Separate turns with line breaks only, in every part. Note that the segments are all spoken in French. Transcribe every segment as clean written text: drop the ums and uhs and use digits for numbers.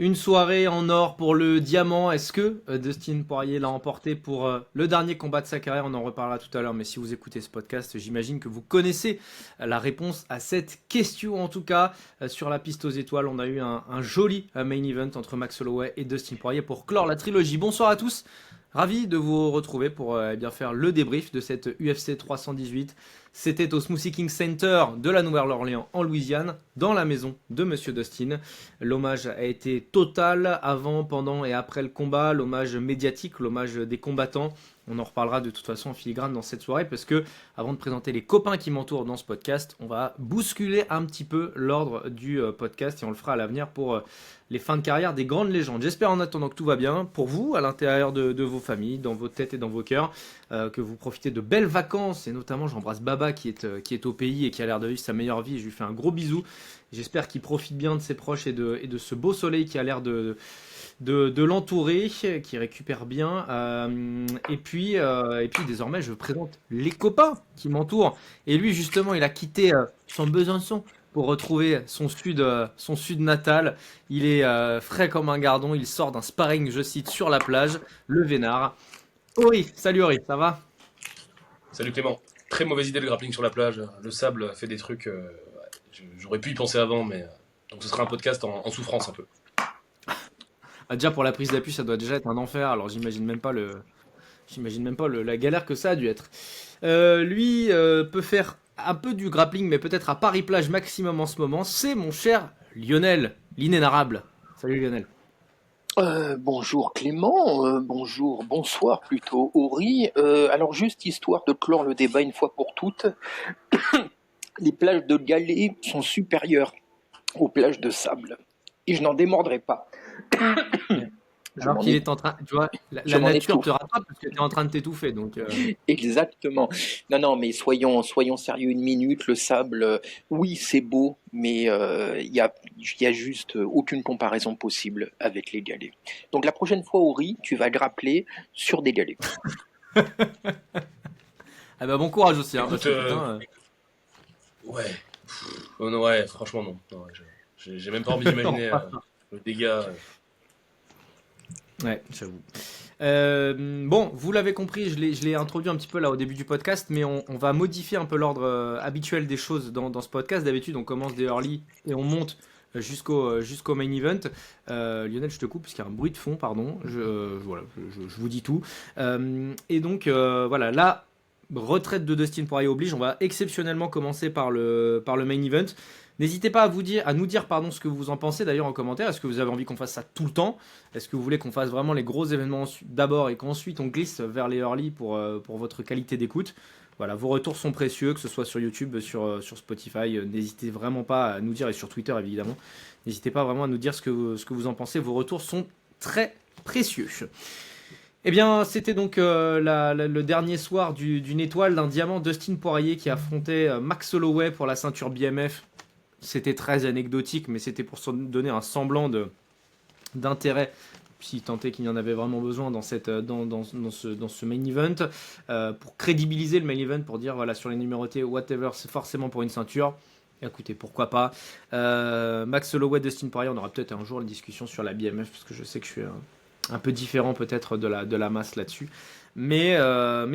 Une soirée en or pour le diamant. Est-ce que Dustin Poirier l'a emporté pour le dernier combat de sa carrière? On en reparlera tout à l'heure, mais si vous écoutez ce podcast, j'imagine que vous connaissez la réponse à cette question. En tout cas, sur la piste aux étoiles, on a eu un joli main event entre Max Holloway et Dustin Poirier pour clore la trilogie. Bonsoir à tous. Ravi de vous retrouver pour bien faire le débrief de cette UFC 318. C'était au Smoothie King Center de la Nouvelle-Orléans en Louisiane, dans la maison de Monsieur Dustin. L'hommage a été total avant, pendant et après le combat, l'hommage médiatique, l'hommage des combattants. On en reparlera de toute façon en filigrane dans cette soirée parce que, avant de présenter les copains qui m'entourent dans ce podcast, on va bousculer un petit peu l'ordre du podcast et on le fera à l'avenir pour les fins de carrière des grandes légendes. J'espère en attendant que tout va bien pour vous, à l'intérieur de vos familles, dans vos têtes et dans vos cœurs, que vous profitez de belles vacances et notamment j'embrasse Baba qui est au pays et qui a l'air de vivre sa meilleure vie. Je lui fais un gros bisou. J'espère qu'il profite bien de ses proches et de ce beau soleil qui a l'air de l'entourer, qui récupère bien. Et puis désormais, je présente les copains qui m'entourent. Et lui, justement, il a quitté son Besançon pour retrouver son sud natal. Il est frais comme un gardon. Il sort d'un sparring, je cite, sur la plage, le Vénard. Ori, salut Ori, ça va?
Salut Clément. Très mauvaise idée le grappling sur la plage. Le sable fait des trucs. J'aurais pu y penser avant, mais. Donc ce sera un podcast en souffrance un peu.
Ah, déjà pour la prise d'appui, ça doit déjà être un enfer. Alors j'imagine même pas la galère que ça a dû être. Lui peut faire un peu du grappling, mais peut-être à Paris-Plage maximum en ce moment. C'est mon cher Lionel, l'inénarrable. Salut Lionel.
Bonjour Clément, bonsoir plutôt Ori. Alors juste histoire de clore le débat une fois pour toutes, les plages de galets sont supérieures aux plages de sable. Et je n'en démordrai pas. Je
Alors
m'en
qu'il
ai,
est en train, tu vois,
je
la
m'en
nature te
étouffe.
rattrape parce que tu es en train de t'étouffer. Donc,
Exactement. Non, non, mais soyons sérieux une minute. Le sable, oui, c'est beau, mais il y a juste aucune comparaison possible avec les galets. Donc la prochaine fois, Ori, tu vas grappler sur des galets.
ah bah bon courage aussi, hein, parce
Écoute,
que putain.
ouais. Oh non, ouais, franchement non. Non, ouais, j'ai même pas envie d'imaginer le dégât.
Ouais, j'avoue. Bon, vous l'avez compris, je l'ai introduit un petit peu là au début du podcast, mais on va modifier un peu l'ordre habituel des choses dans ce podcast. D'habitude, on commence des early et on monte jusqu'au main event. Lionel, je te coupe parce qu'il y a un bruit de fond, pardon. Voilà, je vous dis tout. Et donc, voilà, là, retraite de Dustin Poirier oblige. On va exceptionnellement commencer par le main event. N'hésitez pas à nous dire pardon, ce que vous en pensez d'ailleurs en commentaire. Est-ce que vous avez envie qu'on fasse ça tout le temps? Est-ce que vous voulez qu'on fasse vraiment les gros événements d'abord et qu'ensuite on glisse vers les early pour votre qualité d'écoute? Voilà, vos retours sont précieux, que ce soit sur YouTube, sur Spotify. N'hésitez vraiment pas à nous dire, et sur Twitter évidemment, n'hésitez pas vraiment à nous dire ce que vous en pensez. Vos retours sont très précieux. Eh bien, c'était donc le dernier soir d'une étoile, d'un diamant, Dustin Poirier qui affrontait Max Holloway pour la ceinture BMF. C'était très anecdotique, mais c'était pour se donner un semblant d'intérêt, si tant est qu'il y en avait vraiment besoin dans ce main event, pour crédibiliser le main event, pour dire voilà, sur les numérotés, whatever, c'est forcément pour une ceinture. Écoutez, pourquoi pas. Max Holloway, Dustin Poirier, on aura peut-être un jour une discussion sur la BMF, parce que je sais que je suis un peu différent peut-être de la masse là-dessus. Mais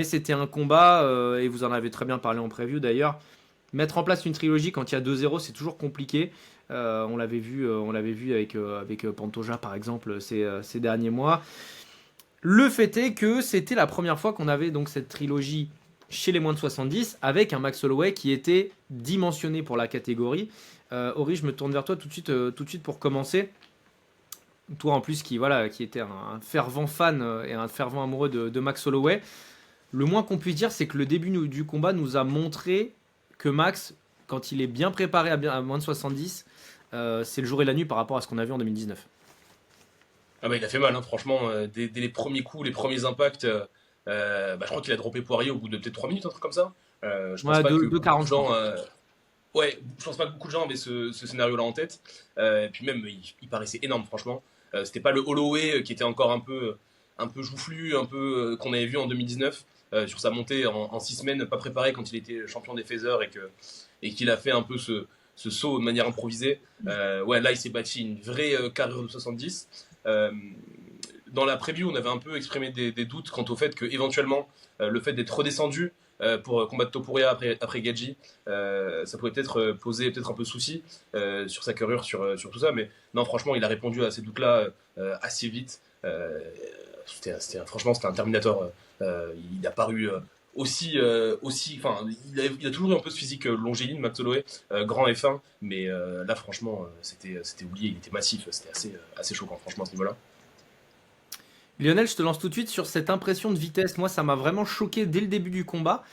c'était un combat, et vous en avez très bien parlé en preview d'ailleurs. Mettre en place une trilogie quand il y a 2-0, c'est toujours compliqué. On l'avait vu avec Pantoja par exemple ces derniers mois. Le fait est que c'était la première fois qu'on avait donc cette trilogie chez les moins de 70 avec un Max Holloway qui était dimensionné pour la catégorie. Ori, je me tourne vers toi tout de suite pour commencer. Toi en plus qui était un fervent fan et un fervent amoureux de Max Holloway. Le moins qu'on puisse dire, c'est que le début du combat nous a montré que Max, quand il est bien préparé à moins de 70, c'est le jour et la nuit par rapport à ce qu'on a vu en 2019.
Ah bah il a fait mal, hein, franchement. Dès les premiers coups, les premiers impacts, bah, je crois qu'il a droppé Poirier au bout de peut-être 3 minutes, un truc comme ça. Je pense
Ouais,
pas que
2,40
beaucoup de
je crois.
gens. Ouais, je pense pas que beaucoup de gens avaient ce scénario-là en tête. Et puis même, il paraissait énorme, franchement. C'était pas le Holloway qui était encore un peu joufflu, un peu qu'on avait vu en 2019 sur sa montée en 6 semaines, pas préparé quand il était champion des Feather et qu'il a fait un peu ce saut de manière improvisée. Ouais, là, il s'est bâti une vraie carrure de 70. Dans la preview, on avait un peu exprimé des doutes quant au fait que éventuellement le fait d'être redescendu pour combattre Topuria après Gaethje, ça pouvait peut-être poser peut-être un peu souci sur sa carrure, sur tout ça. Mais non, franchement, il a répondu à ces doutes-là assez vite. Franchement, c'était un Terminator. Il a paru enfin, il a toujours eu un peu ce physique longiligne, Max Holloway, grand et fin, mais là, franchement, c'était oublié, il était massif, c'était assez choquant, franchement, à ce niveau-là.
Lionel, je te lance tout de suite sur cette impression de vitesse. Moi, ça m'a vraiment choqué dès le début du combat.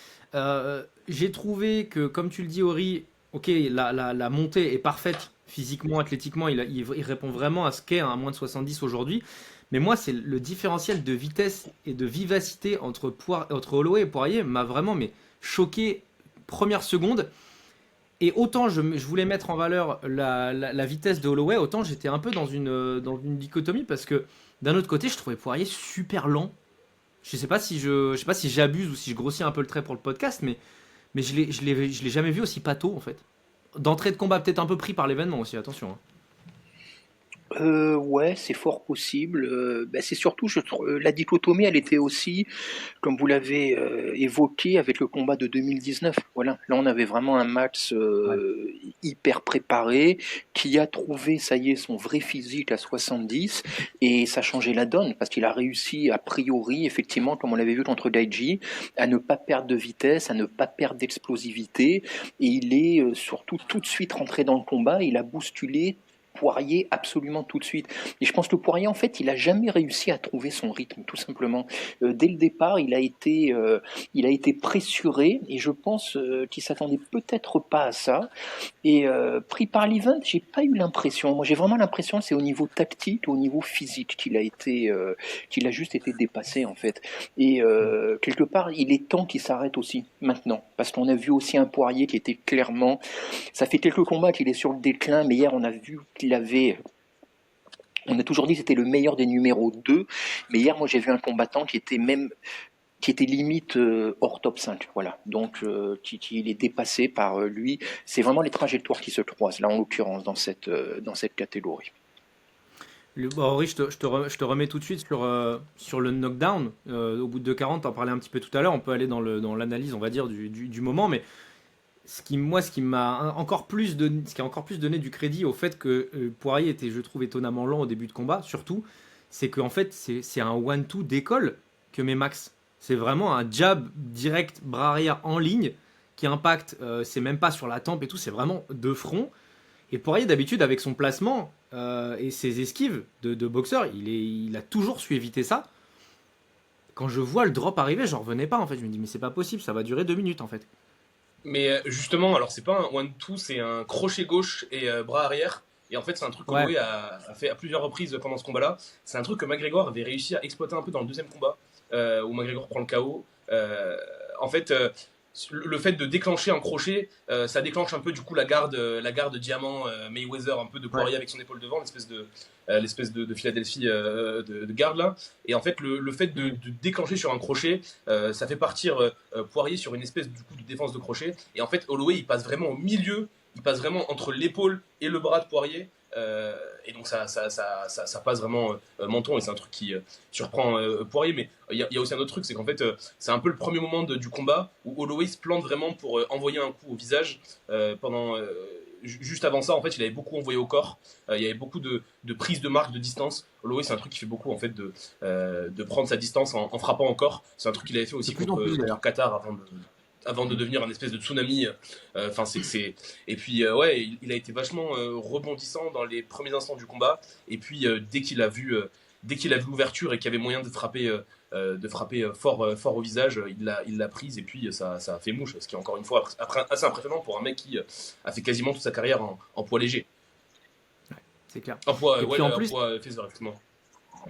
J'ai trouvé que, comme tu le dis, Ori, ok, la montée est parfaite physiquement, athlétiquement. Il répond vraiment à ce qu'est un moins de 70 aujourd'hui. Mais moi, c'est le différentiel de vitesse et de vivacité entre Holloway et Poirier m'a vraiment choqué première seconde. Et autant je voulais mettre en valeur la vitesse de Holloway, autant j'étais un peu dans une dichotomie parce que d'un autre côté, je trouvais Poirier super lent. Je sais pas si j'abuse ou si je grossis un peu le trait pour le podcast, mais je l'ai jamais vu aussi pâteau en fait. D'entrée de combat, peut-être un peu pris par l'événement aussi, attention, hein.
Ouais, c'est fort possible. C'est surtout, la dichotomie, elle était aussi, comme vous l'avez évoqué, avec le combat de 2019. Voilà, là on avait vraiment un match
Ouais.
hyper préparé, qui a trouvé, ça y est, son vrai physique à 70, et ça changeait la donne, parce qu'il a réussi, a priori, effectivement, comme on l'avait vu contre Gaethje, à ne pas perdre de vitesse, à ne pas perdre d'explosivité, et il est surtout tout de suite rentré dans le combat, il a bousculé Poirier absolument tout de suite. Et je pense que Poirier, en fait, il a jamais réussi à trouver son rythme, tout simplement. Dès le départ, il a été pressuré, et je pense qu'il s'attendait peut-être pas à ça. Et pris par l'event, j'ai pas eu l'impression. Moi, j'ai vraiment l'impression que c'est au niveau tactique, au niveau physique qu'il a juste été dépassé en fait. Et quelque part, il est temps qu'il s'arrête aussi maintenant, parce qu'on a vu aussi un Poirier qui était clairement. Ça fait quelques combats qu'il est sur le déclin, mais hier on a vu qu'il avait. On a toujours dit que c'était le meilleur des numéros 2, mais hier moi j'ai vu un combattant qui était limite hors top 5, voilà. Donc il est dépassé par lui. C'est vraiment les trajectoires qui se croisent là en l'occurrence dans cette catégorie.
Henri, je te remets tout de suite sur le knockdown. Au bout de 2,40, t'en parlais un petit peu tout à l'heure. On peut aller dans l'analyse, on va dire, du moment. Mais ce qui m'a ce qui a encore plus donné du crédit au fait que Poirier était, je trouve, étonnamment lent au début de combat, surtout, c'est qu'en fait, c'est un one-two d'école que met Max. C'est vraiment un jab direct, bras arrière en ligne, qui impacte, c'est même pas sur la tempe et tout, c'est vraiment de front. Et Poirier, d'habitude, avec son placement et ses esquives de boxeur, il a toujours su éviter ça. Quand je vois le drop arriver, j'en revenais pas en fait. Je me dis, mais c'est pas possible, ça va durer 2 minutes en fait.
Mais justement, alors c'est pas un one-two, c'est un crochet gauche et bras arrière. Et en fait, c'est un truc
Ouais,
qu'Holloway a fait à plusieurs reprises pendant ce combat-là. C'est un truc que McGregor avait réussi à exploiter un peu dans le deuxième combat, où McGregor prend le KO. En fait, le fait de déclencher un crochet, ça déclenche un peu du coup la garde diamant Mayweather, un peu de
ouais.
Poirier avec son épaule devant, l'espèce de Philadelphie de garde là. Et en fait, le fait de déclencher sur un crochet, ça fait partir Poirier sur une espèce du coup de défense de crochet. Et en fait, Holloway il passe vraiment au milieu, il passe vraiment entre l'épaule et le bras de Poirier. Et donc ça passe vraiment menton, et c'est un truc qui surprend Poirier. Mais il y a aussi un autre truc, c'est qu'en fait c'est un peu le premier moment du combat où Holloway se plante vraiment pour envoyer un coup au visage. Juste avant ça, en fait, il avait beaucoup envoyé au corps. Il y avait beaucoup de prise de marque de distance. Holloway, c'est un truc qui fait beaucoup en fait de prendre sa distance en frappant au corps. C'est un truc qu'il avait fait
De
aussi
plus en plus
contre
d'ailleurs.
Qatar avant de devenir un espèce de tsunami. Enfin, et puis ouais, il a été vachement rebondissant dans les premiers instants du combat. Et puis dès qu'il a vu l'ouverture et qu'il y avait moyen de frapper fort au visage, il l'a prise, et puis ça a fait mouche. Ce qui est encore une fois assez impressionnant pour un mec qui a fait quasiment toute sa carrière en poids léger.
C'est clair.
En poids,
Et
ouais,
puis en
en
plus,
poids Feather, effectivement.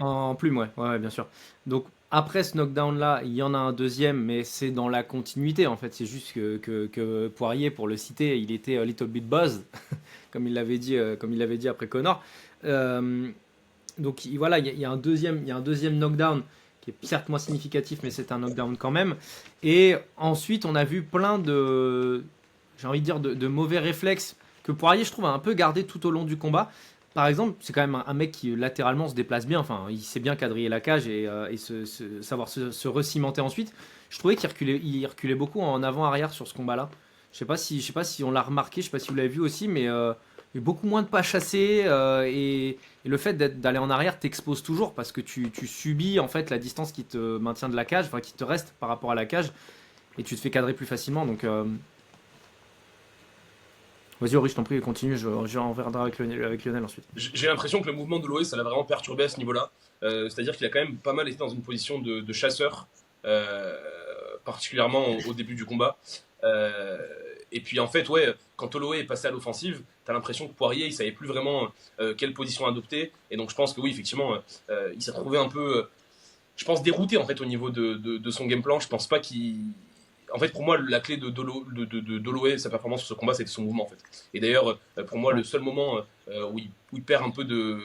en plume, ouais, ouais, ouais, bien sûr. Donc après ce knockdown-là, il y en a un deuxième, mais c'est dans la continuité en fait. C'est juste que Poirier, pour le citer, il était a little bit buzzed, comme il l'avait dit après Connor. Euh, donc voilà, il y a un deuxième knockdown qui est certes moins significatif, mais c'est un knockdown quand même. Et ensuite, on a vu plein de, j'ai envie de dire, de mauvais réflexes que Poirier, je trouve, a un peu gardé tout au long du combat. Par exemple, c'est quand même un mec qui latéralement se déplace bien, enfin, il sait bien quadriller la cage et savoir se recimenter ensuite. Je trouvais il reculait beaucoup en avant-arrière sur ce combat-là. Je sais pas si on l'a remarqué, je sais pas si vous l'avez vu aussi, mais il y a beaucoup moins de pas chassés et le fait d'aller en arrière t'expose toujours parce que tu subis en fait la distance qui te maintient de la cage, enfin qui te reste par rapport à la cage et tu te fais cadrer plus facilement. Donc vas-y, Ori, je t'en prie, continue, je reviendrai avec Lionel ensuite.
J'ai l'impression que le mouvement de Loé, ça l'a vraiment perturbé à ce niveau-là. C'est-à-dire qu'il a quand même pas mal été dans une position de chasseur, euh, particulièrement au début du combat. Euh, et puis en fait, ouais, quand Holloway est passé à l'offensive, t'as l'impression que Poirier, il savait plus vraiment quelle position adopter. Et donc je pense que oui, effectivement, il s'est retrouvé un peu, je pense, dérouté en fait au niveau de son game plan. Je pense pas qu'il. En fait, pour moi, la clé d'Holloway, sa performance sur ce combat, c'était son mouvement en fait. Et d'ailleurs, pour moi, le seul moment où il perd un peu de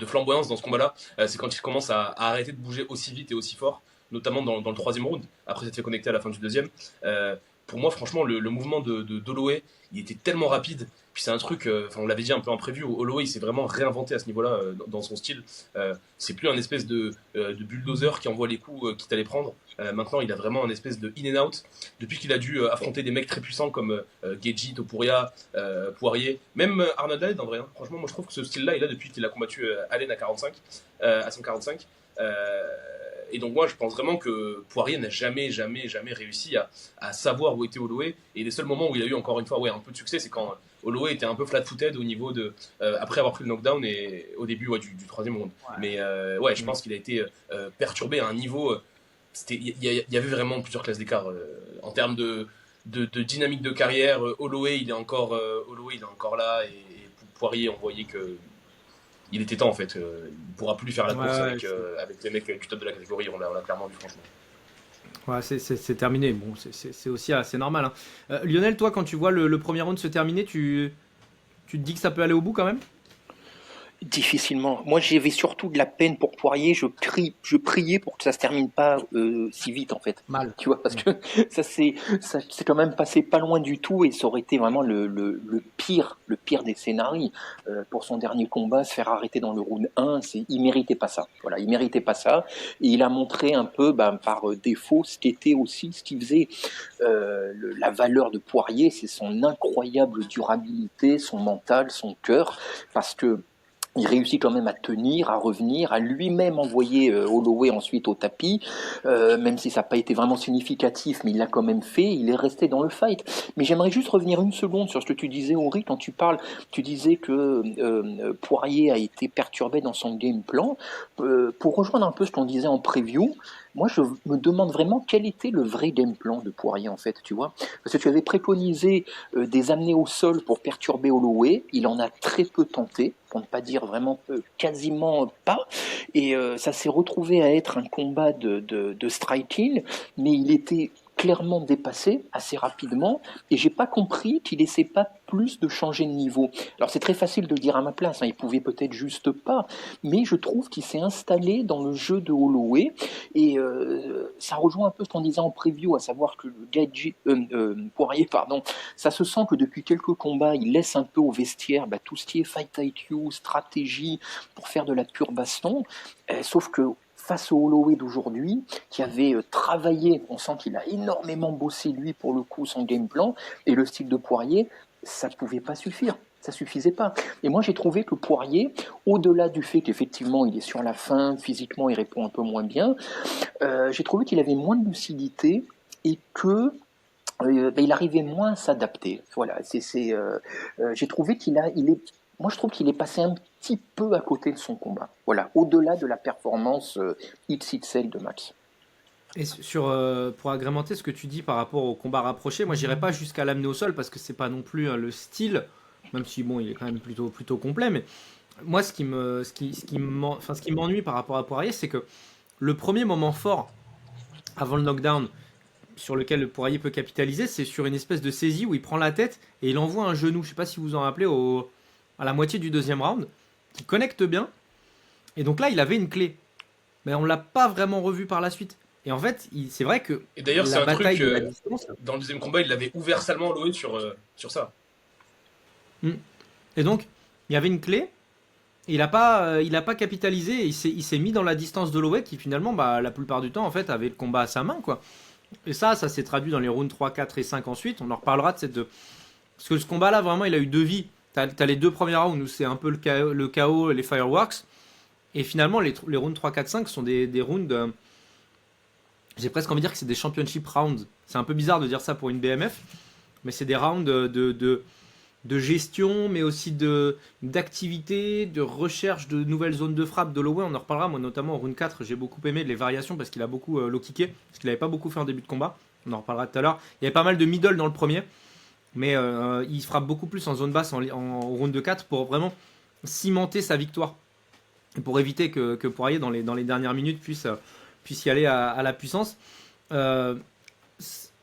flamboyance dans ce combat-là, c'est quand il commence à arrêter de bouger aussi vite et aussi fort, notamment dans le troisième round, après s'être fait connecter à la fin du deuxième. Euh, pour moi, franchement, le mouvement d'Holloway, il était tellement rapide. Puis c'est un truc, on l'avait dit un peu en preview, Holloway il s'est vraiment réinventé à ce niveau-là dans son style. C'est plus un espèce de bulldozer qui envoie les coups quitte à les prendre. Maintenant, il a vraiment un espèce de in and out. Depuis qu'il a dû affronter des mecs très puissants comme Geji, Topuria, Poirier, même Arnold Allen en vrai. Hein. Franchement, moi je trouve que ce style-là, il a depuis qu'il a combattu Allen à 45, à 145. Et donc moi je pense vraiment que Poirier n'a jamais réussi à savoir où était Holloway. Et les seuls moments où il a eu encore une fois un peu de succès, c'est quand Holloway était un peu flat-footed au niveau de après avoir pris le knockdown et au début du troisième round. Ouais. Mais je pense qu'il a été perturbé à un niveau. Il y avait vraiment plusieurs classes d'écart en termes de dynamique de carrière. Holloway il est encore là et Poirier on voyait que il était temps en fait. Il pourra plus faire la course avec les mecs du top de la catégorie. On l'a clairement vu franchement.
Ouais, c'est terminé. Bon, c'est aussi assez normal. Hein. Lionel, toi, quand tu vois le premier round se terminer, tu te dis que ça peut aller au bout quand même?
Difficilement. Moi, j'avais surtout de la peine pour Poirier. Je priais pour que ça se termine pas si vite, en fait.
Mal.
Tu vois, parce que ça c'est quand même passé pas loin du tout et ça aurait été vraiment le pire des scénarios pour son dernier combat, se faire arrêter dans le round 1. Il méritait pas ça. Voilà, il méritait pas ça. Et il a montré un peu, par défaut, ce qui faisait la valeur de Poirier, c'est son incroyable durabilité, son mental, son cœur, parce que il réussit quand même à tenir, à revenir, à lui-même envoyer Holloway ensuite au tapis, même si ça n'a pas été vraiment significatif, mais il l'a quand même fait, il est resté dans le fight. Mais j'aimerais juste revenir une seconde sur ce que tu disais, Henri, quand tu disais que Poirier a été perturbé dans son game plan. Pour rejoindre un peu ce qu'on disait en preview, moi je me demande vraiment quel était le vrai game plan de Poirier en fait, tu vois. Parce que tu avais préconisé des amener au sol pour perturber Holloway, il en a très peu tenté, pour ne pas dire vraiment quasiment pas, et ça s'est retrouvé à être un combat de striking, mais il était clairement dépassé assez rapidement et j'ai pas compris qu'il essaie pas plus de changer de niveau. Alors c'est très facile de le dire à ma place, hein, il pouvait peut-être juste pas, mais je trouve qu'il s'est installé dans le jeu de Holloway et ça rejoint un peu ce qu'on disait en preview, à savoir que le Poirier, ça se sent que depuis quelques combats, il laisse un peu au vestiaire tout ce qui est fight IQ, stratégie pour faire de la pure baston, sauf que face au Holloway d'aujourd'hui, qui avait travaillé, on sent qu'il a énormément bossé lui pour le coup son game plan, et le style de Poirier, ça ne pouvait pas suffire. Ça suffisait pas. Et moi, j'ai trouvé que Poirier, au-delà du fait qu'effectivement, il est sur la fin, physiquement, il répond un peu moins bien, j'ai trouvé qu'il avait moins de lucidité et que il arrivait moins à s'adapter. Voilà, j'ai trouvé moi, je trouve qu'il est passé un petit peu à côté de son combat. Voilà, au-delà de la performance XXL de Max.
Et pour agrémenter ce que tu dis par rapport au combat rapproché, moi j'irais pas jusqu'à l'amener au sol parce que c'est pas non plus le style, même si bon il est quand même plutôt complet. Mais moi ce qui m'ennuie par rapport à Poirier, c'est que le premier moment fort avant le knockdown sur lequel le Poirier peut capitaliser, c'est sur une espèce de saisie où il prend la tête et il envoie un genou. Je sais pas si vous vous en rappelez à la moitié du deuxième round, qui connecte bien. Et donc là il avait une clé, mais on l'a pas vraiment revu par la suite. Et en fait, c'est vrai que
Et d'ailleurs, c'est
la
un
bataille
truc,
de la distance.
dans le deuxième combat, il l'avait ouvert salement Holloway sur ça.
Hmm. Et donc, il y avait une clé. Il a pas capitalisé. Et il s'est mis dans la distance d'Holloway qui finalement, bah, la plupart du temps, en fait, avait le combat à sa main, quoi. Et ça s'est traduit dans les rounds 3, 4 et 5 ensuite. On en reparlera de cette. Parce que ce combat-là, vraiment, il a eu deux vies. T'as les deux premiers rounds où c'est un peu le chaos, les fireworks. Et finalement, les rounds 3, 4, 5 sont des rounds. J'ai presque envie de dire que c'est des championship rounds. C'est un peu bizarre de dire ça pour une BMF. Mais c'est des rounds de gestion, mais aussi d'activité, de recherche de nouvelles zones de frappe d'Holloway. On en reparlera. Moi, notamment au round 4, j'ai beaucoup aimé les variations parce qu'il a beaucoup low kické. Parce qu'il n'avait pas beaucoup fait en début de combat. On en reparlera tout à l'heure. Il y avait pas mal de middle dans le premier. Mais il frappe beaucoup plus en zone basse en round de 4 pour vraiment cimenter sa victoire. Et pour éviter que Poirier, dans les dernières minutes, puisse y aller à la puissance. Euh,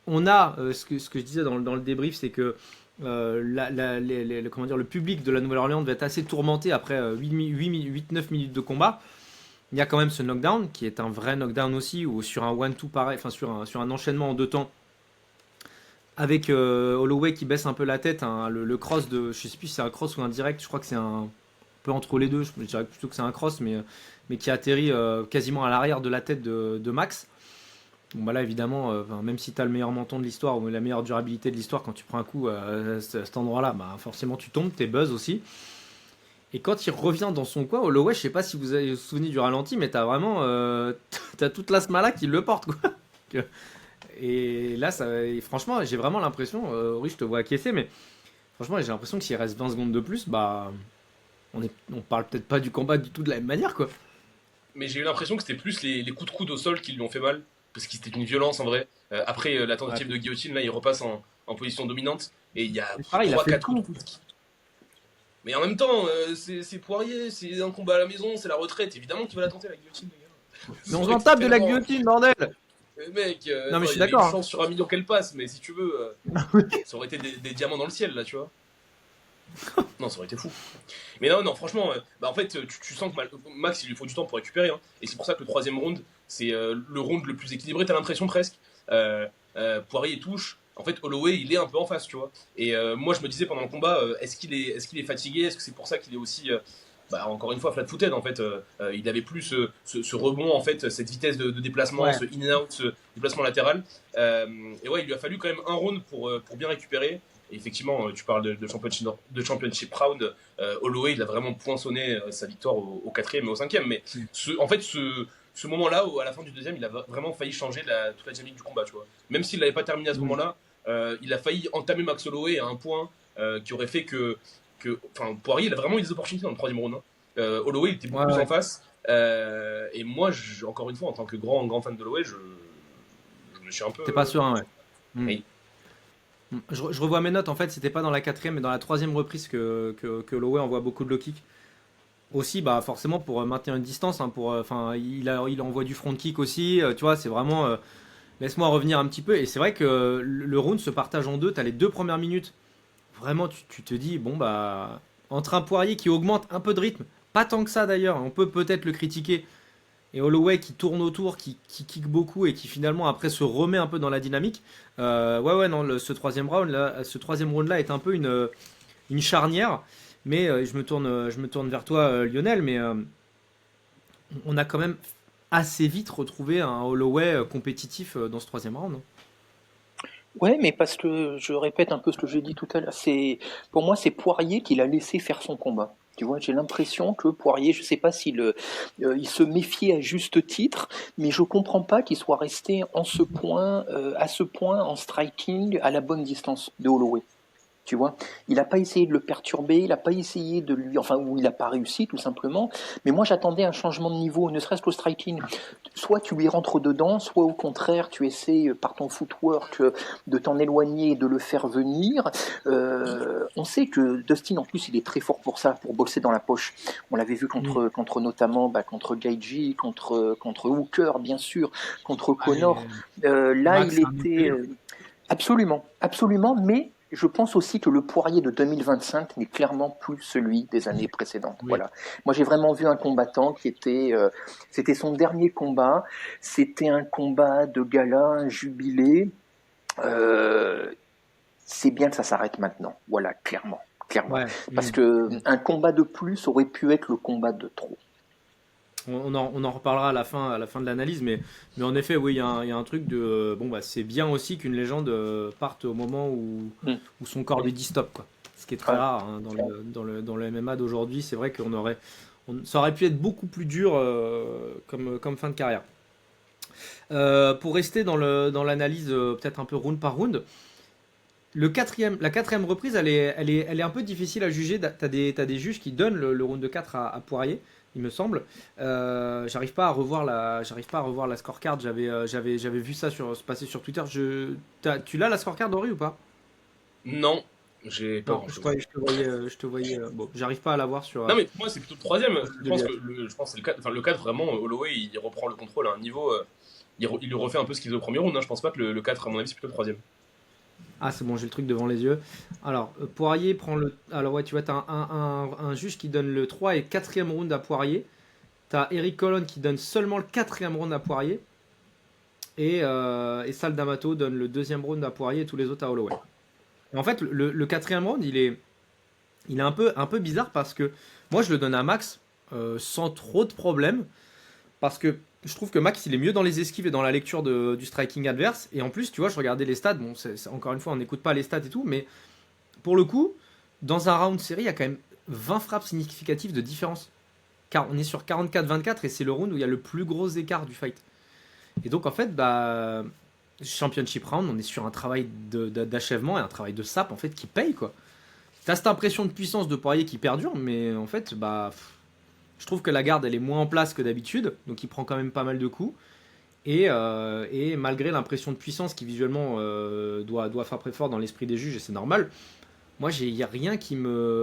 on a, ce que je disais dans le débrief, c'est que comment dire, le public de la Nouvelle-Orléans devait être assez tourmenté après 8-9 minutes de combat. Il y a quand même ce knockdown, qui est un vrai knockdown aussi, ou sur un 1-2 pareil, enfin sur un enchaînement en deux temps, avec Holloway qui baisse un peu la tête, hein, le cross de, je sais plus si c'est un cross ou un direct, je crois que c'est un peu entre les deux, je dirais plutôt que c'est un cross, mais qui atterrit quasiment à l'arrière de la tête de Max. Bon bah là évidemment, même si tu as le meilleur menton de l'histoire ou la meilleure durabilité de l'histoire, quand tu prends un coup à cet endroit-là, bah forcément tu tombes, t'es buzz aussi. Et quand il revient dans son coin, Holloway, je sais pas si vous avez vous souvenez du ralenti, mais t'as vraiment t'as toute l'asthma qui le porte, quoi. Et là, et franchement, j'ai vraiment l'impression, oui, je te vois acquiescer, mais franchement, j'ai l'impression que s'il reste 20 secondes de plus, bah, on parle peut-être pas du combat du tout de la même manière, quoi.
Mais j'ai eu l'impression que c'était plus les coups de coude au sol qui lui ont fait mal, parce que c'était une violence en vrai. Après la
Ouais.
tentative de guillotine, là, il repasse en position dominante, et il y a
C'est pareil, il a fait le
3-4 coups de
coup.
coude. Mais en même temps, c'est Poirier, c'est un combat à la maison, c'est la retraite. Évidemment qu'il va la tenter, la guillotine, les gars.
Mais
Ça
on
aurait
s'en
été
tape de la
tellement.
guillotine, bordel!
Mec,
Non, mais
attends,
je
il
suis
y avait une
d'accord, hein.
chance sur un million qu'elle passe, mais si tu veux, ça aurait été des diamants dans le ciel, là, tu vois. Non, ça aurait été fou. Mais non, non, franchement, bah en fait, tu sens que Max, il lui faut du temps pour récupérer. Hein. Et c'est pour ça que le troisième round, c'est le round le plus équilibré, t'as l'impression presque. Poirier touche. En fait, Holloway, il est un peu en face, tu vois. Et moi, je me disais pendant le combat, est-ce qu'il est fatigué? Est-ce que c'est pour ça qu'il est aussi, bah, encore une fois, flat-footed, en fait. Il avait plus ce rebond, en fait, cette vitesse de déplacement,
Ouais.
ce in-out, ce déplacement latéral. Et ouais, il lui a fallu quand même un round pour bien récupérer. Et effectivement, tu parles de championship round. Holloway, il a vraiment poinçonné sa victoire au quatrième et au cinquième. Mais en fait, ce moment-là, à la fin du deuxième, il a vraiment failli changer toute la dynamique du combat. Tu vois. Même s'il l'avait pas terminé à ce
Mm.
moment-là, il a failli entamer Max Holloway à un point qui aurait fait enfin, Poirier, il a vraiment eu des opportunités dans le troisième round. Hein. Holloway, il était beaucoup
Ouais,
plus en
ouais.
face. Et moi, encore une fois, en tant que grand fan d'Holloway, je me suis un peu.
T'es pas serein, ouais. Mm.
Oui.
Je revois mes notes, en fait, c'était pas dans la quatrième, mais dans la troisième reprise que Holloway envoie beaucoup de low kick. Aussi, bah forcément pour maintenir une distance, hein, enfin, il envoie du front kick aussi, tu vois, c'est vraiment, laisse-moi revenir un petit peu. Et c'est vrai que le round se partage en deux. T'as les deux premières minutes. Vraiment, tu te dis, bon, bah, entre un Poirier qui augmente un peu de rythme, pas tant que ça d'ailleurs, on peut peut-être le critiquer, et Holloway qui tourne autour, qui kick beaucoup et qui finalement après se remet un peu dans la dynamique. Ouais, ouais, non, ce troisième round là est un peu une charnière. Mais je me tourne vers toi, Lionel, mais on a quand même assez vite retrouvé un Holloway compétitif dans ce troisième round, hein.
Ouais, mais parce que je répète un peu ce que j'ai dit tout à l'heure, pour moi c'est Poirier qui l'a laissé faire son combat. Tu vois, j'ai l'impression que Poirier, je sais pas s'il il se méfiait à juste titre, mais je comprends pas qu'il soit resté à ce point en striking à la bonne distance de Holloway. Tu vois, il n'a pas essayé de le perturber, il n'a pas essayé de lui, enfin, ou il n'a pas réussi tout simplement. Mais moi, j'attendais un changement de niveau, ne serait-ce qu'au striking. Soit tu lui rentres dedans, soit au contraire, tu essaies par ton footwork de t'en éloigner et de le faire venir. On sait que Dustin, en plus, il est très fort pour ça, pour bosser dans la poche. On l'avait vu
Mm.
contre notamment, contre Gaethje, contre Hooker, bien sûr, contre
Ah,
Connor.
mais
Là,
Max,
il
c'est un
était
enculé.
absolument, absolument, mais Je pense aussi que le Poirier de 2025 n'est clairement plus celui des années précédentes.
Oui.
Voilà. Moi, j'ai vraiment vu un combattant qui était, c'était son dernier combat. C'était un combat de gala, un jubilé. C'est bien que ça s'arrête maintenant. Voilà, clairement.
Ouais.
Parce que un combat de plus aurait pu être le combat de trop.
On en reparlera à la fin de l'analyse, mais en effet, oui, il y a un truc de bon bah c'est bien aussi qu'une légende parte au moment où son corps lui dit stop, quoi. Ce qui est très
Ouais.
rare hein, dans le MMA d'aujourd'hui. C'est vrai ça aurait pu être beaucoup plus dur comme fin de carrière. Pour rester dans l'analyse peut-être un peu round par round, la quatrième reprise, elle est un peu difficile à juger. T'as des juges qui donnent le round de 4 à Poirier, il me semble. J'arrive pas à revoir la scorecard. J'avais vu ça se passer sur Twitter. Tu l'as la scorecard, Ori, ou pas?
Non, j'ai pas
Non,
grand chose.
je te voyais. Bon, j'arrive pas à l'avoir sur.
Non, mais pour moi, c'est plutôt le troisième.
Profil
Je
de
pense
l'IA.
que c'est le 4. Enfin, le 4, vraiment, Holloway, il reprend le contrôle à un niveau. Il lui refait un peu ce qu'il faisait au premier round. Hein. Je pense pas que le 4, à mon avis, c'est plutôt le troisième.
Ah, c'est bon, j'ai le truc devant les yeux. Alors, Poirier prend le. Alors, ouais, tu vois, t'as un juge qui donne le 3 et quatrième round à Poirier. T'as Eric Colon qui donne seulement le quatrième round à Poirier. Et Sal D'Amato donne le deuxième round à Poirier et tous les autres à Holloway. Et en fait, le quatrième round, il est un peu bizarre parce que moi, je le donne à Max sans trop de problèmes. Parce que je trouve que Max, il est mieux dans les esquives et dans la lecture du striking adverse. Et en plus, tu vois, je regardais les stats. Bon, encore une fois, on n'écoute pas les stats et tout. Mais pour le coup, dans un round série, il y a quand même 20 frappes significatives de différence. Car on est sur 44-24 et c'est le round où il y a le plus gros écart du fight. Et donc, en fait, bah, Championship round, on est sur un travail d'achèvement et un travail de sap, en fait, qui paye, quoi. T'as cette impression de puissance de Poirier qui perdure, mais en fait, bah, je trouve que la garde, elle est moins en place que d'habitude, donc il prend quand même pas mal de coups. Et malgré l'impression de puissance qui visuellement doit frapper fort dans l'esprit des juges, et c'est normal, moi, il n'y a rien qui m'a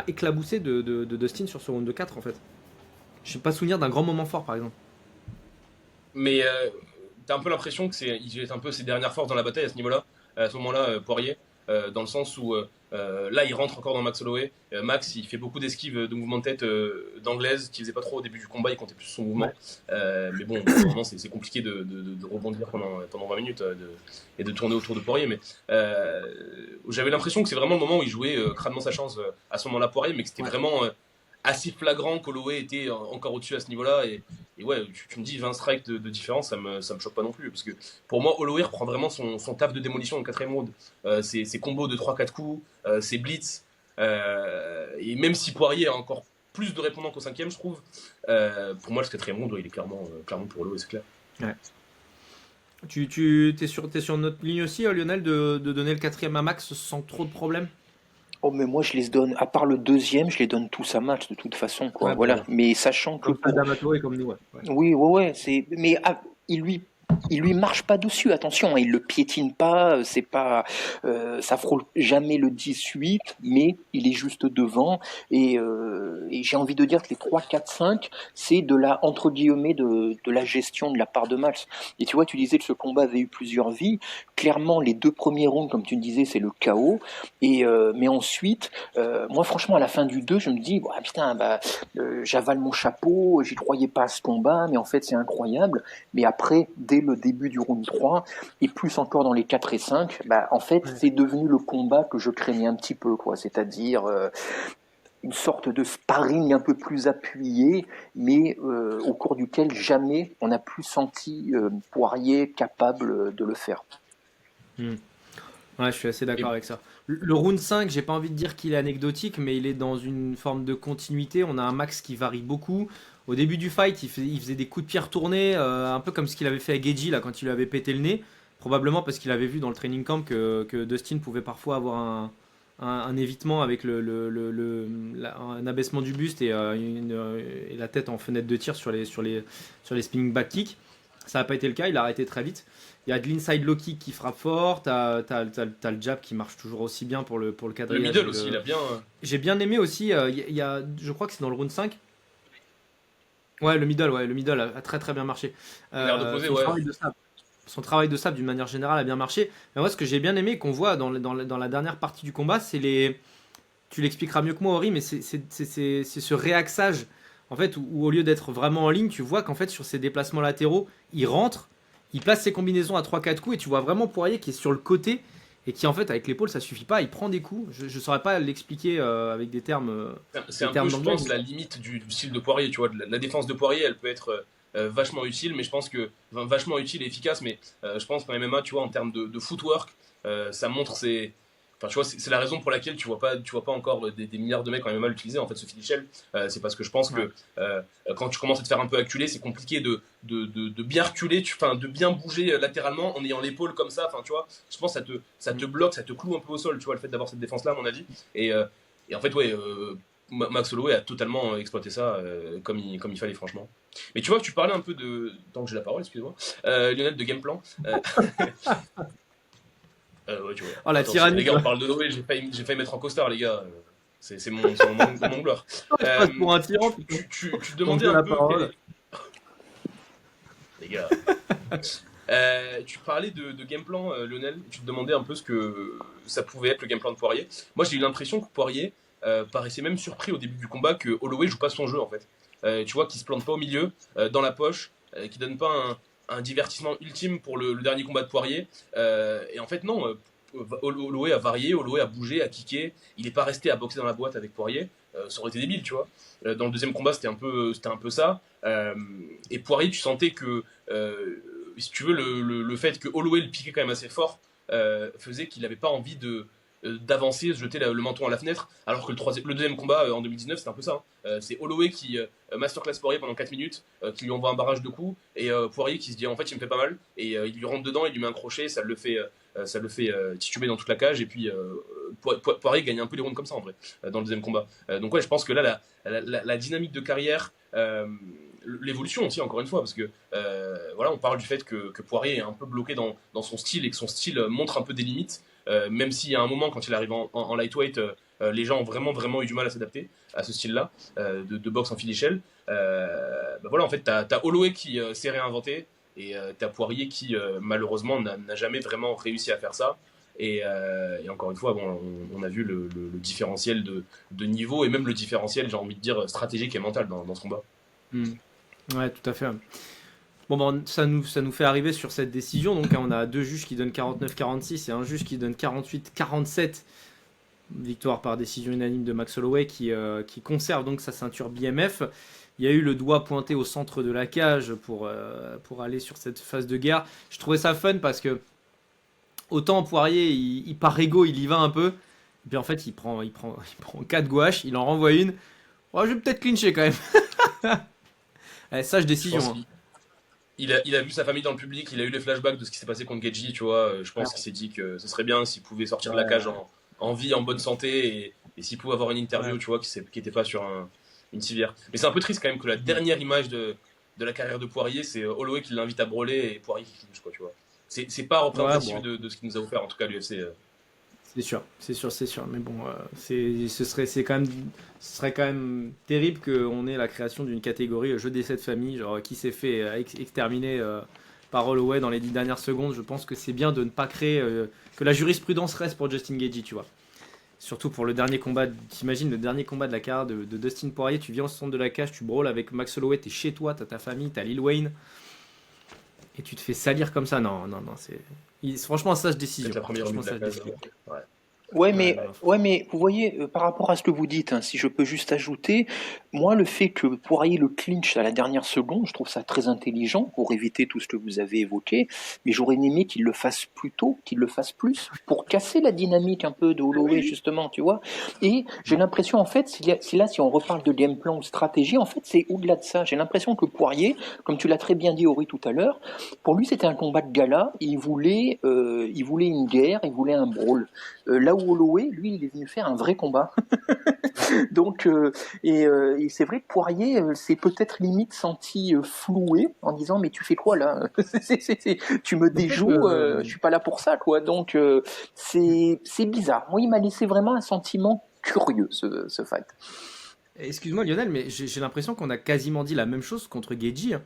éclaboussé de Dustin sur ce round de 4 en fait. Je n'ai pas souvenir d'un grand moment fort, par exemple.
Mais t'as un peu l'impression que il jette un peu ses dernières forces dans la bataille à ce niveau-là, à ce moment-là, Poirier, dans le sens où là, il rentre encore dans Max Holloway. Max, il fait beaucoup d'esquives de mouvements de tête d'anglaise qu'il faisait pas trop au début du combat, il comptait plus sur son mouvement. Mais bon, vraiment, c'est compliqué de rebondir pendant 20 minutes et de tourner autour de Poirier. Mais j'avais l'impression que c'est vraiment le moment où il jouait crânement sa chance à ce moment-là, Poirier, mais que c'était vraiment assez flagrant qu'Holloway était encore au-dessus à ce niveau-là. Et ouais, tu me dis 20 strikes de différence, ça me choque pas non plus. Parce que pour moi, Holloway reprend vraiment son taf de démolition au quatrième round. Ses combos de 3-4 coups, ses blitz. Et même si Poirier a encore plus de répondants qu'au cinquième, je trouve, pour moi, le quatrième round, il est clairement pour Holloway, c'est clair.
Ouais. T'es sur notre ligne aussi, Lionel, de donner le quatrième à Max sans trop de problèmes?
Oh, mais moi, je les donne, à part le deuxième, je les donne tous à Max de toute façon, quoi.
Ouais,
Voilà.
bon,
Mais sachant que
comme D'Amato et comme nous, ouais.
Oui, ouais, mais il lui marche pas dessus, attention, hein, il le piétine pas, c'est pas, ça frôle jamais le 18, mais il est juste devant, et j'ai envie de dire que les 3, 4, 5, c'est de la, entre guillemets, de la gestion de la part de Max. Et tu vois, tu disais que ce combat avait eu plusieurs vies, clairement, les deux premiers rounds, comme tu le disais, c'est le chaos, mais ensuite, moi, franchement, à la fin du 2, je me dis, bah, putain, bah, j'avale mon chapeau, j'y croyais pas à ce combat, mais en fait c'est incroyable. Mais après, dès le début du round 3, et plus encore dans les 4 et 5, bah, en fait c'est devenu le combat que je craignais un petit peu, quoi. C'est-à-dire une sorte de sparring un peu plus appuyé, mais au cours duquel jamais on n'a plus senti Poirier capable de le faire.
Ouais, je suis assez d'accord avec ça. Le round 5, j'ai pas envie de dire qu'il est anecdotique, mais il est dans une forme de continuité. On a un Max qui varie beaucoup. Au début du fight, il faisait des coups de pied retournés, un peu comme ce qu'il avait fait à Geji là, quand il lui avait pété le nez. Probablement parce qu'il avait vu dans le training camp que Dustin pouvait parfois avoir un évitement avec un abaissement du buste et la tête en fenêtre de tir sur les spinning back kicks. Ça n'a pas été le cas, il a arrêté très vite. Il y a de l'inside low kick qui frappe fort, t'as le jab qui marche toujours aussi bien pour le
Le
quadrillage.
middle aussi, il a bien.
J'ai bien aimé aussi, je crois que c'est dans le round 5. Ouais, le middle a très très bien marché.
L'air d'opposé,
Son
ouais.
travail de sap. son travail de sabre d'une manière générale a bien marché. Mais moi, ce que j'ai bien aimé, qu'on voit dans la dernière partie du combat, c'est les. Tu l'expliqueras mieux que moi, Ori, mais c'est ce réaxage, en fait, où au lieu d'être vraiment en ligne, tu vois qu'en fait, sur ses déplacements latéraux, il rentre, il place ses combinaisons à 3-4 coups, et tu vois vraiment Poirier qui est sur le côté, et qui, en fait, avec l'épaule, ça suffit pas, il prend des coups. Je ne saurais pas l'expliquer avec des termes,
C'est un peu, je pense, la limite du style de Poirier, tu vois. La défense de Poirier, elle peut être vachement utile, mais je pense que. Enfin, vachement utile et efficace, mais je pense qu'en MMA, tu vois, en termes de footwork, ça montre ses. Enfin, tu vois, c'est la raison pour laquelle tu vois pas encore des milliards de mecs en MMA l'utiliser, en fait, ce finish. C'est parce que je pense que quand tu commences à te faire un peu acculer, c'est compliqué de bien reculer, enfin, de bien bouger latéralement en ayant l'épaule comme ça. Enfin, tu vois, je pense que ça te bloque, ça te cloue un peu au sol, tu vois, le fait d'avoir cette défense-là, à mon avis. Et en fait, ouais, Max Holloway a totalement exploité ça comme il fallait, franchement. Mais tu vois, tu parlais un peu de. Tant que j'ai la parole, excuse-moi. Lionel, de game plan. Ouais, tu vois.
Oh, la
Attends,
tyrannie.
les gars, on parle de Holloway, j'ai failli mettre en costard, les gars. C'est mon gloire.
Je passe pour un tyran.
Tu te demandais un peu. Les gars. Tu parlais de game plan, Lionel. Tu te demandais un peu ce que ça pouvait être le game plan de Poirier. Moi, j'ai eu l'impression que Poirier paraissait même surpris au début du combat que Holloway joue pas son jeu, en fait. Tu vois, qu'il se plante pas au milieu, dans la poche, qu'il donne pas un divertissement ultime pour le dernier combat de Poirier. Et en fait, non. Holloway a varié, Holloway a bougé, a kické. Il n'est pas resté à boxer dans la boîte avec Poirier. Ça aurait été débile, tu vois. Dans le deuxième combat, c'était un peu ça. Et Poirier, tu sentais que, si tu veux, le fait que Holloway le piquait quand même assez fort faisait qu'il n'avait pas envie d'avancer, de se jeter le menton à la fenêtre, alors que le deuxième combat en 2019, c'était un peu ça. C'est Holloway qui masterclass Poirier pendant 4 minutes, qui lui envoie un barrage de coups, et Poirier qui se dit en fait il me fait pas mal, et il lui rentre dedans, il lui met un crochet, ça le fait tituber dans toute la cage, et puis Poirier gagne un peu les rounds comme ça en vrai, dans le deuxième combat. Donc ouais, je pense que là, la dynamique de carrière, l'évolution aussi, encore une fois, parce que voilà, on parle du fait que Poirier est un peu bloqué dans son style, et que son style montre un peu des limites. Même s'il y a un moment, quand il arrive en lightweight, les gens ont vraiment eu du mal à s'adapter à ce style-là de boxe en finish. Voilà, en fait, t'as Holloway qui s'est réinventé, et t'as Poirier qui, malheureusement, n'a jamais vraiment réussi à faire ça. Et encore une fois, bon, on a vu le différentiel de niveau, et même le différentiel, j'ai envie de dire, stratégique et mental dans ce combat.
Ouais, tout à fait. Bon, ben, ça nous fait arriver sur cette décision. Donc, on a deux juges qui donnent 49-46 et un juge qui donne 48-47. Victoire par décision unanime de Max Holloway qui conserve donc sa ceinture BMF. Il y a eu le doigt pointé au centre de la cage pour aller sur cette phase de guerre. Je trouvais ça fun parce que autant Poirier, il par ego, il y va un peu. Et puis en fait, il prend 4 gouaches, il en renvoie une. Oh, je vais peut-être clincher quand même. Sage décision.
Il a vu sa famille dans le public, il a eu les flashbacks de ce qui s'est passé contre Gaethje, tu vois. Je pense qu'il s'est dit que ce serait bien s'il pouvait sortir de la cage en vie, en bonne santé, et s'il pouvait avoir une interview, tu vois, qui n'était pas sur une civière. Mais c'est un peu triste quand même que la dernière image de la carrière de Poirier, c'est Holloway qui l'invite à brûler et Poirier qui clinche, quoi, tu vois. C'est pas représentatif de ce qu'il nous a offert, en tout cas, l'UFC.
C'est sûr. Mais bon, ce serait quand même terrible qu'on ait la création d'une catégorie jeu d'essai de famille, genre qui s'est fait exterminer par Holloway dans les 10 dernières secondes. Je pense que c'est bien de ne pas créer, que la jurisprudence reste pour Justin Gaethje, tu vois. Surtout pour le dernier combat, t'imagines le dernier combat de la carrière de Dustin Poirier, tu viens au centre de la cage, tu brawles avec Max Holloway, t'es chez toi, t'as ta famille, t'as Lil Wayne, et tu te fais salir comme ça. Non, franchement, ça, je décide.
C'est la première minute de la cage.
Ouais, mais vous voyez, par rapport à ce que vous dites, si je peux juste ajouter, moi, le fait que Poirier le clinch à la dernière seconde, je trouve ça très intelligent pour éviter tout ce que vous avez évoqué, mais j'aurais aimé qu'il le fasse plus tôt, qu'il le fasse plus, pour casser la dynamique un peu de Holloway, justement, tu vois. Et j'ai l'impression, en fait, si on reparle de game plan ou stratégie, en fait, c'est au-delà de ça. J'ai l'impression que Poirier, comme tu l'as très bien dit, Ori, tout à l'heure, pour lui, c'était un combat de gala, il voulait une guerre, il voulait un brawl. Là où Holloway, lui, il est venu faire un vrai combat. Donc, et c'est vrai que Poirier s'est peut-être limite senti floué en disant mais tu fais quoi là? Tu me déjoues, je suis pas là pour ça, quoi. Donc c'est bizarre. Moi, il m'a laissé vraiment un sentiment curieux, ce fight.
Excuse-moi Lionel, mais j'ai l'impression qu'on a quasiment dit la même chose contre Gaethje.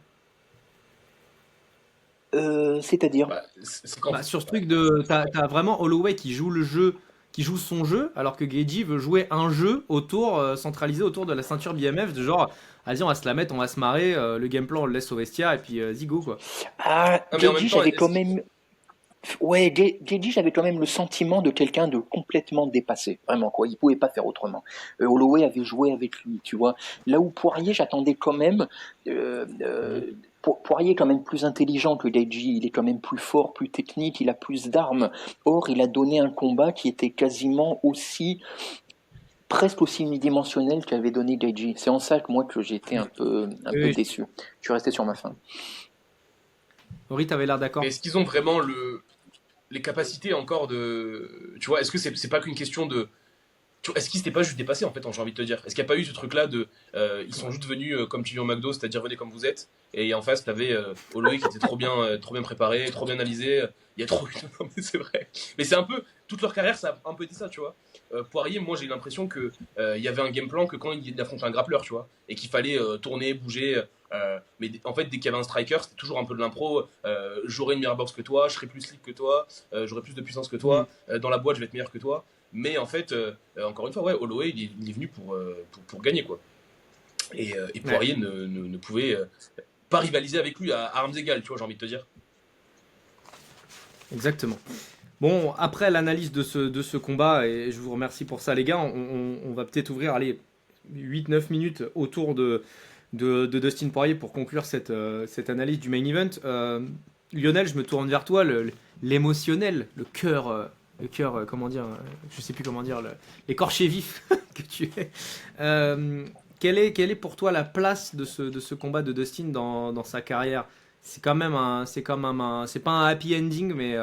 C'est-à-dire?
C'est quand.
Bah, sur ce truc de, t'as vraiment Holloway qui joue le jeu, qui joue son jeu, alors que Geji veut jouer un jeu autour, centralisé autour de la ceinture BMF, de genre, vas-y, on va se la mettre, on va se marrer, le game plan, on le laisse au vestiaire, et puis zigo, quoi.
Ah,
Non, mais en même
Geji,
temps,
j'avais quand même. Ouais, Geji, j'avais quand même le sentiment de quelqu'un de complètement dépassé, vraiment quoi. Il pouvait pas faire autrement. Holloway avait joué avec lui, tu vois. Là où Poirier, j'attendais quand même. Poirier est quand même plus intelligent que Geji. Il est quand même plus fort, plus technique. Il a plus d'armes. Or, il a donné un combat qui était quasiment aussi, presque aussi unidimensionnel qu'avait donné Geji. C'est en ça que moi que j'étais un
Oui,
peu
oui.
déçu. Je suis resté sur ma faim.
Ori, t'avais l'air
Mais
d'accord.
est-ce qu'ils ont vraiment les capacités encore de. Tu vois, est-ce que c'est pas qu'une question de. Est-ce qu'ils s'étaient pas juste dépassés en fait, j'ai envie de te dire. Est-ce qu'il n'y a pas eu ce truc-là de. Ils sont juste venus comme tu vis au McDo, c'est-à-dire venez comme vous êtes. Et en face, t'avais Holloway qui était trop bien préparé, trop bien analysé. Il y a trop. Non, mais c'est vrai. Mais c'est un peu. Toute leur carrière, ça a un peu été ça, tu vois. Poirier, moi j'ai eu l'impression que il y avait un game plan que quand il affrontait un grappleur, tu vois. Et qu'il fallait tourner, bouger. Mais en fait, dès qu'il y avait un striker, c'était toujours un peu de l'impro. J'aurai une meilleure boxe que toi, je serai plus slick que toi, j'aurai plus de puissance que
Hmm.
toi. Dans la boîte, je vais être meilleur que toi. Mais en fait, encore une fois, ouais, Holloway, il est venu pour gagner, quoi. Et
Ouais,
Poirier ne pouvait pas rivaliser avec lui à armes égales, tu vois, j'ai envie de te dire.
exactement. Bon, après l'analyse de ce combat, et je vous remercie pour ça, les gars, on va peut-être ouvrir, allez, 8 9 minutes autour de Dustin Poirier pour conclure cette analyse du main event. Lionel, je me tourne vers toi, l'émotionnel, le cœur, comment dire, je sais plus comment dire, l'écorché vif que tu es. Quelle est pour toi la place de ce combat de Dustin dans sa carrière? C'est quand même c'est pas un happy ending, mais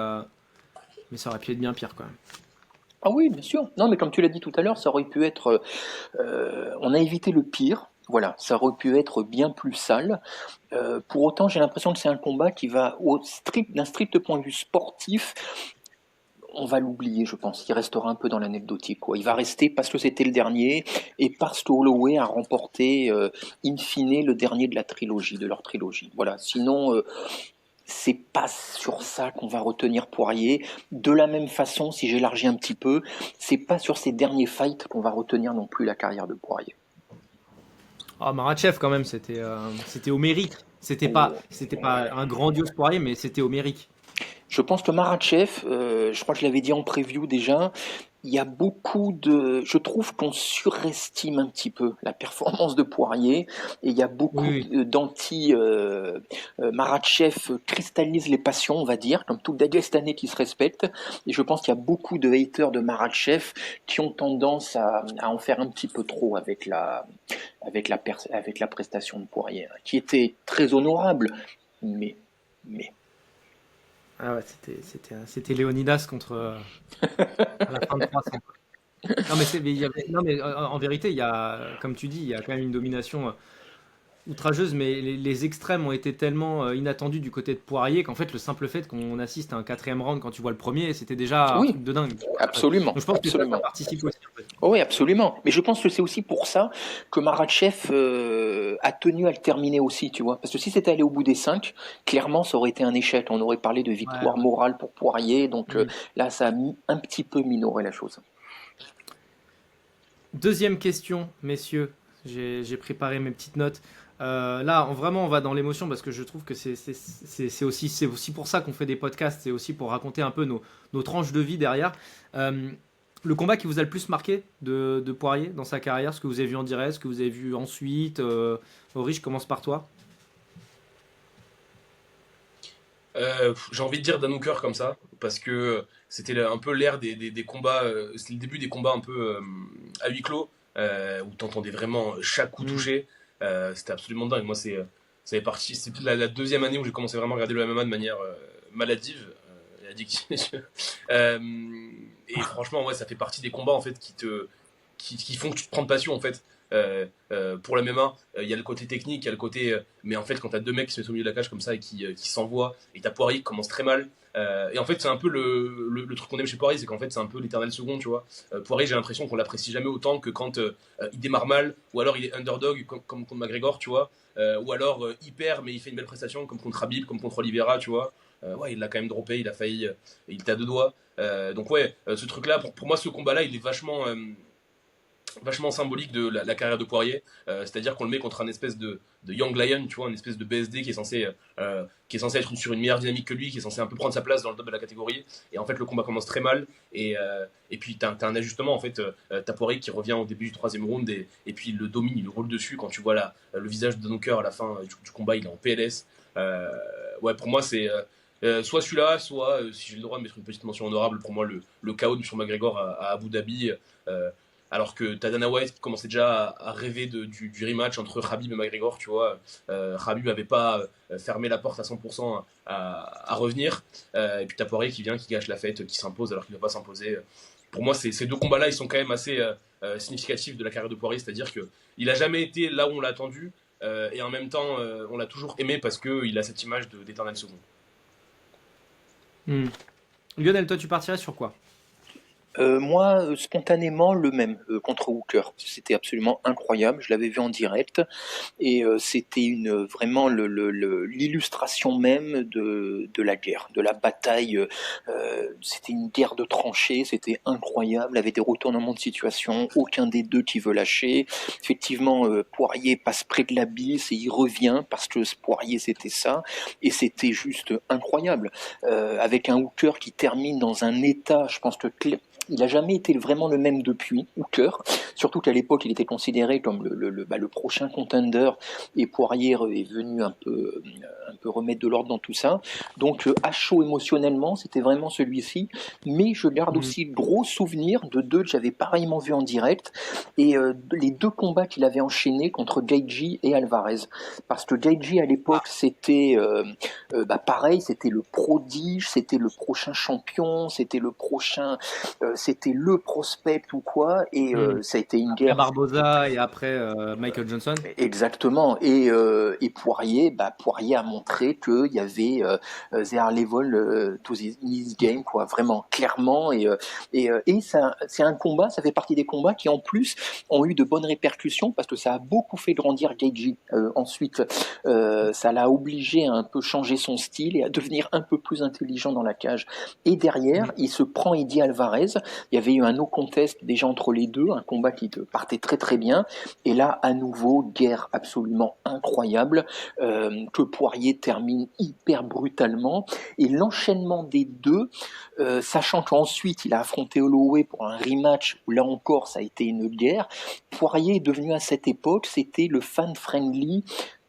ça aurait pu être bien pire quand même.
Ah oui, bien sûr. Non, mais comme tu l'as dit tout à l'heure, ça aurait pu être. On a évité le pire. Voilà, ça aurait pu être bien plus sale. Pour autant, j'ai l'impression que c'est un combat qui va, d'un strict point de vue sportif, on va l'oublier, je pense. Il restera un peu dans l'anecdotique, quoi. Il va rester parce que c'était le dernier et parce que Holloway a remporté, in fine, le dernier de la trilogie, de leur trilogie. Voilà. Sinon, c'est pas sur ça qu'on va retenir Poirier. De la même façon, si j'élargis un petit peu, c'est pas sur ces derniers fights qu'on va retenir non plus la carrière de Poirier.
Ah, Makhachev quand même, c'était homérique.
Oh.
C'était pas un grandiose Poirier, mais c'était homérique.
Je pense que Makhachev, je crois que je l'avais dit en preview déjà, il y a beaucoup de. Je trouve qu'on surestime un petit peu la performance de Poirier et il y a
Oui,
beaucoup
oui.
d'anti. Makhachev cristallise les passions, on va dire, comme tout Dagestanais qui se respecte. Et je pense qu'il y a beaucoup de haters de Makhachev qui ont tendance à en faire un petit peu trop avec la prestation de Poirier, hein, qui était très honorable, mais. mais
Ah ouais, c'était Léonidas contre à la fin de 300. Non mais non mais en vérité, il y a, comme tu dis, il y a quand même une domination outrageuse, mais les extrêmes ont été tellement inattendus du côté de Poirier qu'en fait le simple fait qu'on assiste à un quatrième round quand tu vois le premier, c'était déjà un
oui,
truc de dingue.
absolument,
Donc je pense que ça
absolument.
participe aussi, en fait.
Oh oui, absolument. Mais je pense que c'est aussi pour ça que Makhachev a tenu à le terminer aussi, tu vois. Parce que si c'était allé au bout des 5, clairement, ça aurait été un échec. On aurait parlé de
Ouais,
victoire morale pour Poirier. Donc
ouais.
là, ça a un petit peu minoré la chose.
Deuxième question, messieurs. J'ai préparé mes petites notes. Là, vraiment, on va dans l'émotion parce que je trouve que c'est aussi pour ça qu'on fait des podcasts. C'est aussi pour raconter un peu nos tranches de vie derrière. Euh, le combat qui vous a le plus marqué de Poirier dans sa carrière, ce que vous avez vu en direct, ce que vous avez vu ensuite. Ori, je commence par toi.
J'ai envie de dire Dan Hooker comme ça, parce que c'était un peu l'ère des combats, c'était le début des combats un peu à huis clos, où t'entendais vraiment chaque coup
Hmm.
touché. C'était absolument dingue. Moi, ça fait partie, c'est la deuxième année où j'ai commencé vraiment à regarder le MMA de manière maladive et addictive. Euh, et franchement, ouais, ça fait partie des combats en fait qui font que tu te prends de passion en fait. Pour la MMA, il y a le côté technique, il y a le côté. Mais en fait, quand t'as deux mecs qui se mettent au milieu de la cage comme ça et qui s'envoient, et t'as Poirier qui commence très mal, Et en fait, c'est un peu le truc qu'on aime chez Poirier, c'est qu'en fait, c'est un peu l'éternel second, tu vois. Poirier, j'ai l'impression qu'on l'apprécie jamais autant que quand il démarre mal, ou alors il est underdog, comme contre McGregor, tu vois. Ou alors hyper, mais il fait une belle prestation, comme contre Khabib, comme contre Oliveira, tu vois. Ouais, il l'a quand même droppé, il a failli, il était à deux doigts. Donc ouais, ce truc-là, pour moi, ce combat-là, il est vachement symbolique de la carrière de Poirier. C'est-à-dire qu'on le met contre un espèce de Young Lion, tu vois, un espèce de BSD qui est censé être sur une meilleure dynamique que lui, qui est censé un peu prendre sa place dans le top de la catégorie. Et en fait, le combat commence très mal. Et puis, t'as un ajustement. En fait, t'as Poirier qui revient au début du troisième round et puis il le domine, il le roule dessus. Quand tu vois le visage de Donoker à la fin du combat, il est en PLS. Ouais, pour moi, c'est soit celui-là, soit, si j'ai le droit de mettre une petite mention honorable, pour moi, le KO sur McGregor à Abu Dhabi. Alors que t'as Dana White qui commençait déjà à rêver du rematch entre Khabib et McGregor, tu vois. Khabib n'avait pas fermé la porte à 100% à revenir. Et puis t'as Poirier qui vient, qui gâche la fête, qui s'impose alors qu'il ne doit pas s'imposer. Pour moi, ces deux combats-là, ils sont quand même assez significatifs de la carrière de Poirier, c'est-à-dire qu'il n'a jamais été là où on l'a attendu, et en même temps, on l'a toujours aimé parce qu'il a cette image d'éternel second.
Lionel, toi, tu partirais sur quoi?
Moi, spontanément, le même contre Hooker. C'était absolument incroyable. Je l'avais vu en direct et c'était vraiment l'illustration même de la guerre, de la bataille. C'était une guerre de tranchées. C'était incroyable, avec des retournements de situation. Aucun des deux qui veut lâcher. Effectivement, Poirier passe près de l'abysse et il revient parce que ce Poirier, c'était ça. Et c'était juste incroyable. Avec un Hooker qui termine dans un état, je pense que il n'a jamais été vraiment le même depuis, Hooker. Surtout qu'à l'époque, il était considéré comme le prochain contender et Poirier est venu un peu remettre de l'ordre dans tout ça. Donc, à chaud émotionnellement, c'était vraiment celui-ci. Mais je garde aussi gros souvenirs de deux que j'avais pareillement vus en direct et les deux combats qu'il avait enchaînés contre Gaethje et Alvarez. Parce que Gaethje, à l'époque, c'était pareil, c'était le prodige, c'était le prochain champion, c'était le prospect ou quoi, et ça a été une
Après
guerre.
Barboza et après Michael Johnson.
Exactement. Et Poirier, Poirier a montré qu'il y avait they are level to this game, quoi, vraiment clairement. Et ça, c'est un combat, ça fait partie des combats qui en plus ont eu de bonnes répercussions parce que ça a beaucoup fait grandir Gaethje. Ensuite, ça l'a obligé à un peu changer son style et à devenir un peu plus intelligent dans la cage. Et derrière, il se prend Eddie Alvarez. Il y avait eu un no contest déjà entre les deux, un combat qui partait très très bien. Et là, à nouveau, guerre absolument incroyable, que Poirier termine hyper brutalement. Et l'enchaînement des deux, sachant qu'ensuite il a affronté Holloway pour un rematch, où là encore ça a été une guerre, Poirier est devenu à cette époque, c'était le fan-friendly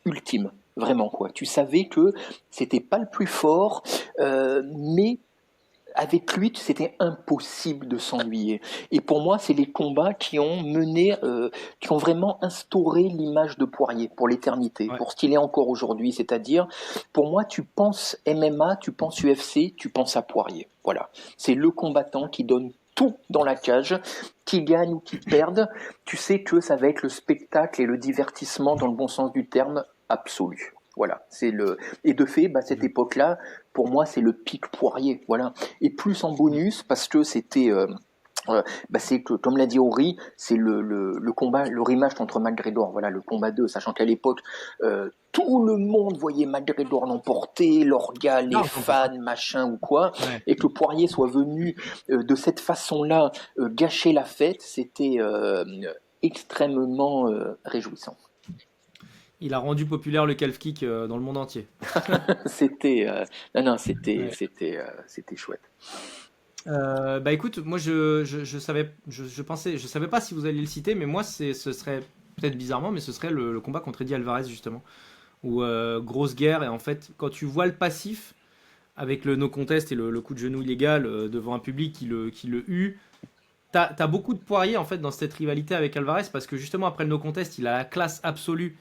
ultime. Vraiment, quoi. Tu savais que c'était pas le plus fort, mais avec lui, c'était impossible de s'ennuyer. Et pour moi, c'est les combats qui ont mené, qui ont vraiment instauré l'image de Poirier pour l'éternité, pour ce qu'il est encore aujourd'hui. C'est-à-dire, pour moi, tu penses MMA, tu penses UFC, tu penses à Poirier. Voilà. C'est le combattant qui donne tout dans la cage, qui gagne ou qui perde. Tu sais que ça va être le spectacle et le divertissement dans le bon sens du terme absolu. Voilà, et de fait, cette époque-là, pour moi, c'est le pic Poirier, voilà. Et plus en bonus parce que c'était, c'est que, comme l'a dit Ori, c'est le combat, le rematch contre McGregor, voilà, le combat 2, sachant qu'à l'époque, tout le monde voyait McGregor l'emporter, l'orga, les fans, machin ou quoi, et que Poirier soit venu de cette façon-là gâcher la fête, c'était extrêmement réjouissant.
Il a rendu populaire le calf kick dans le monde entier.
C'était chouette.
Écoute, moi je savais pas si vous alliez le citer, mais moi ce serait peut-être bizarrement, mais ce serait le combat contre Eddie Alvarez justement, où grosse guerre et en fait quand tu vois le passif avec le no contest et le coup de genou illégal devant un public qui le hue. T'as beaucoup de Poirier en fait dans cette rivalité avec Alvarez parce que justement après le no contest il a la classe absolue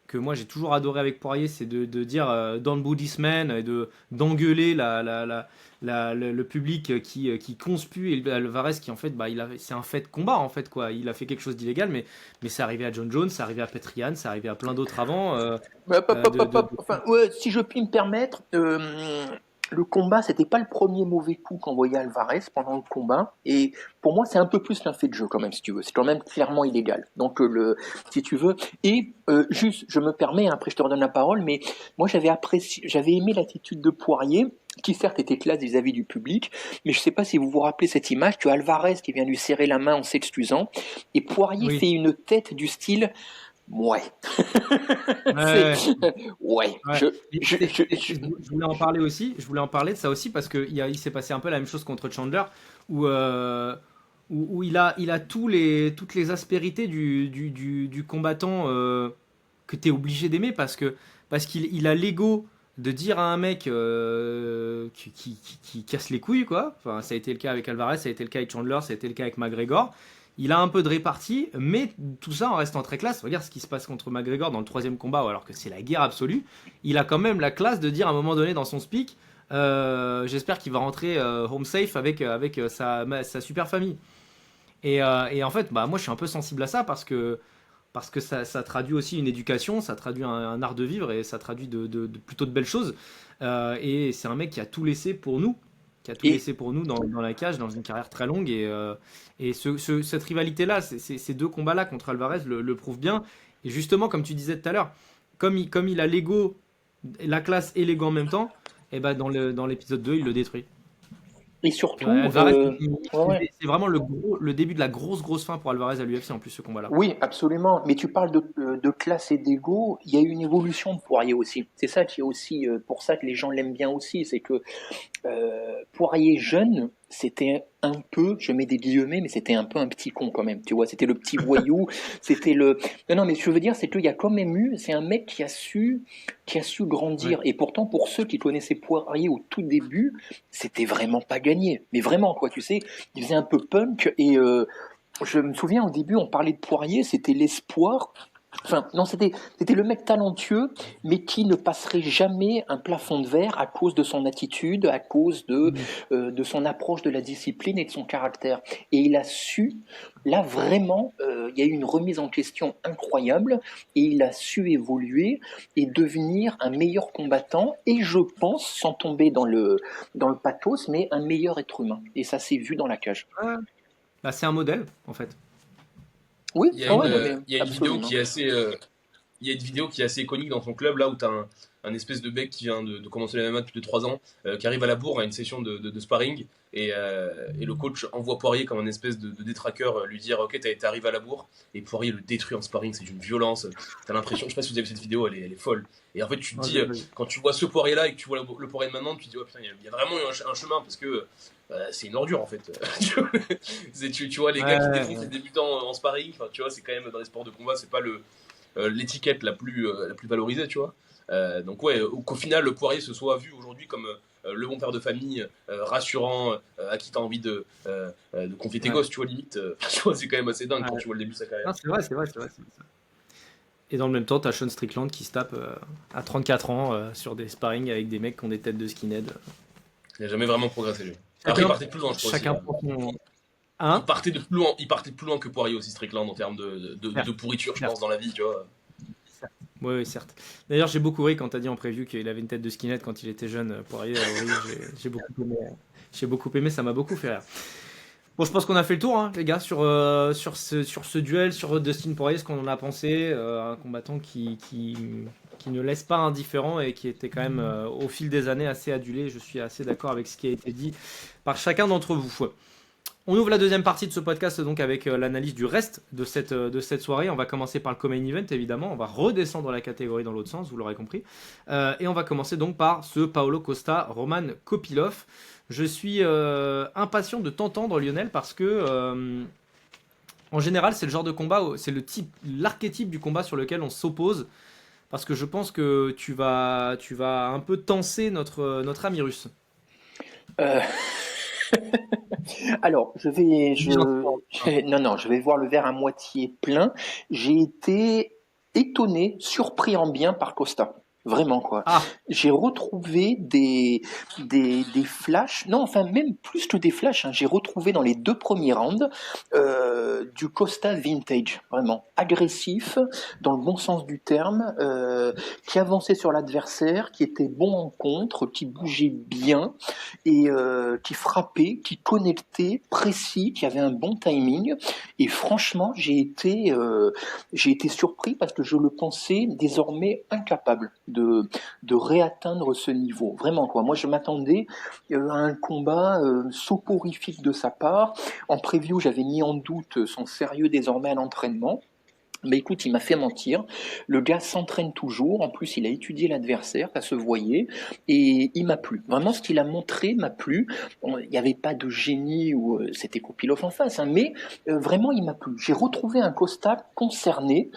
que moi j'ai toujours adoré avec Poirier, c'est de dire Don't boo this man et d'engueuler le public qui conspue et Alvarez qui en fait c'est un fait de combat en fait quoi, il a fait quelque chose d'illégal mais c'est arrivé à John Jones, c'est arrivé à Petrian, c'est arrivé à plein d'autres avant.
Si je puis me permettre, le combat, c'était pas le premier mauvais coup qu'envoyait Alvarez pendant le combat. Et pour moi, c'est un peu plus qu'un fait de jeu quand même, si tu veux. C'est quand même clairement illégal. Donc, si tu veux. Et juste, je me permets, hein, après je te redonne la parole, mais moi j'avais aimé l'attitude de Poirier, qui certes était classe vis-à-vis du public, mais je sais pas si vous vous rappelez cette image, tu as Alvarez qui vient lui serrer la main en s'excusant, et Poirier
Oui.
fait une tête du style ouais.
Ouais,
Ouais.
ouais. Je voulais en parler aussi. Je voulais en parler de ça aussi parce que il s'est passé un peu la même chose contre Chandler où, où il a toutes les aspérités du combattant que tu es obligé d'aimer parce qu'il a l'ego de dire à un mec qui casse les couilles, quoi. Enfin, ça a été le cas avec Alvarez, ça a été le cas avec Chandler, ça a été le cas avec McGregor. Il a un peu de répartie, mais tout ça en restant très classe. Regarde ce qui se passe contre McGregor dans le troisième combat, alors que c'est la guerre absolue. Il a quand même la classe de dire à un moment donné dans son speak, j'espère qu'il va rentrer home safe avec sa super famille. Et en fait, bah, moi je suis un peu sensible à ça parce que ça traduit aussi une éducation, ça traduit un art de vivre et ça traduit plutôt de belles choses. Et c'est un mec qui a tout laissé pour nous,
Et
dans la cage, dans une carrière très longue. Et cette rivalité-là, ces deux combats-là contre Alvarez le prouvent bien. Et justement, comme tu disais tout à l'heure, comme il a l'ego, la classe et l'ego en même temps, et ben dans l'épisode 2, il le détruit.
surtout,
Alvarez,
ouais, ouais.
c'est vraiment le début de la grosse fin pour Alvarez à l'UFC en plus ce combat-là.
Oui, absolument. Mais tu parles de classe et d'ego. Il y a eu une évolution de Poirier aussi. C'est ça qui est aussi pour ça que les gens l'aiment bien aussi. C'est que Poirier jeune, c'était un peu, je mets des guillemets, mais c'était un peu un petit con quand même. Tu vois, c'était le petit voyou. C'était le. Non, non, mais ce que je veux dire, c'est qu'il y a quand même eu. C'est un mec qui a su
Ouais.
grandir. Et pourtant, pour ceux qui connaissaient Poirier au tout début, c'était vraiment pas gagné. Mais vraiment, quoi. Tu sais, il faisait un peu punk et je me souviens au début, on parlait de Poirier, c'était l'espoir. Enfin, non, c'était le mec talentueux, mais qui ne passerait jamais un plafond de verre à cause de son attitude, à cause
Mm.
de son approche de la discipline et de son caractère. Et il a su, là vraiment, il y a eu une remise en question incroyable, et il a su évoluer et devenir un meilleur combattant, et je pense, sans tomber dans le pathos, mais un meilleur être humain. Et ça s'est vu dans la cage.
Ouais. Bah, c'est un modèle en fait.
Oui,
Il y a
ah
une,
ouais, non, mais
il y a une vidéo
absolument.
qui est assez, il y a une vidéo qui est assez iconique dans son club là où t'as un espèce de mec qui vient de commencer la MMA depuis 2-3 ans, qui arrive à la bourre à une session de sparring et le coach envoie Poirier comme un espèce de détraqueur lui dire ok t'es arrivé à la bourre et Poirier le détruit en sparring, c'est d'une violence, t'as l'impression, je sais pas si vous avez vu cette vidéo, elle est folle et en fait tu te
Ouais,
dis quand tu vois ce Poirier là et que tu vois le Poirier de maintenant tu te dis oh putain il y a vraiment eu un chemin parce que c'est une ordure en fait. Tu vois les gars qui défoncent les
ouais.
débutants en sparring, enfin, tu vois c'est quand même dans les sports de combat c'est pas l'étiquette la plus valorisée, tu vois. Donc ouais, qu'au final le Poirier se soit vu aujourd'hui comme le bon père de famille, rassurant, à qui t'as envie de confier tes
Ouais.
gosses, tu vois limite. Tu vois, c'est quand même assez dingue quand
Ouais.
tu vois le début de sa carrière.
Non, c'est vrai. Et dans le même temps, t'as Sean Strickland qui se tape à 34 ans sur des sparring avec des mecs qui ont des têtes de skinhead.
Il n'a jamais vraiment progressé lui. Après il
Chacun,
partait de plus loin je crois aussi.
chacun prend son.
Il
Hein.
partait de plus loin, il partait de plus loin que Poirier aussi Strickland en termes de
Certes,
pourriture je pense
certes,
dans la vie, tu vois.
certes. Oui, oui, certes. D'ailleurs, j'ai beaucoup ri quand t'as dit en preview qu'il avait une tête de skinhead quand il était jeune. Poirier, oui, j'ai beaucoup aimé. J'ai beaucoup aimé, ça m'a beaucoup fait rire. Bon, je pense qu'on a fait le tour, hein, les gars, sur ce duel, sur Dustin Poirier, ce qu'on en a pensé. Un combattant qui ne laisse pas indifférent et qui était quand même, au fil des années, assez adulé. Je suis assez d'accord avec ce qui a été dit par chacun d'entre vous. On ouvre la deuxième partie de ce podcast donc avec l'analyse du reste de cette soirée. On va commencer par le co-main event évidemment. On va redescendre la catégorie dans l'autre sens, vous l'aurez compris. Et on va commencer donc par ce Paulo Costa, Roman Kopylov. Je suis impatient de t'entendre Lionel parce que en général c'est le genre de combat, c'est l'archétype du combat sur lequel on s'oppose. Parce que je pense que tu vas un peu tenser notre ami russe.
Euh, Alors,
Dis gentiment.
non, non, je vais voir le verre à moitié plein. J'ai été étonné, surpris en bien par Costa. Vraiment, quoi.
Ah,
J'ai retrouvé des flashs, non, enfin, même plus que des flashs, hein, j'ai retrouvé dans les 2 premiers rounds du Costa vintage, vraiment agressif, dans le bon sens du terme, qui avançait sur l'adversaire, qui était bon en contre, qui bougeait bien et qui frappait, qui connectait, précis, qui avait un bon timing. Et franchement, j'ai été surpris parce que je le pensais désormais incapable de réatteindre ce niveau. Vraiment, quoi. Moi, je m'attendais à un combat soporifique de sa part. En preview, j'avais mis en doute son sérieux désormais à l'entraînement. Mais écoute, il m'a fait mentir. Le gars s'entraîne toujours. En plus, il a étudié l'adversaire, ça se voyait. Et il m'a plu. Vraiment, ce qu'il a montré m'a plu. Il n'y avait pas de génie ou c'était Kopilov en face, hein, mais vraiment, il m'a plu. J'ai retrouvé un Costa concerné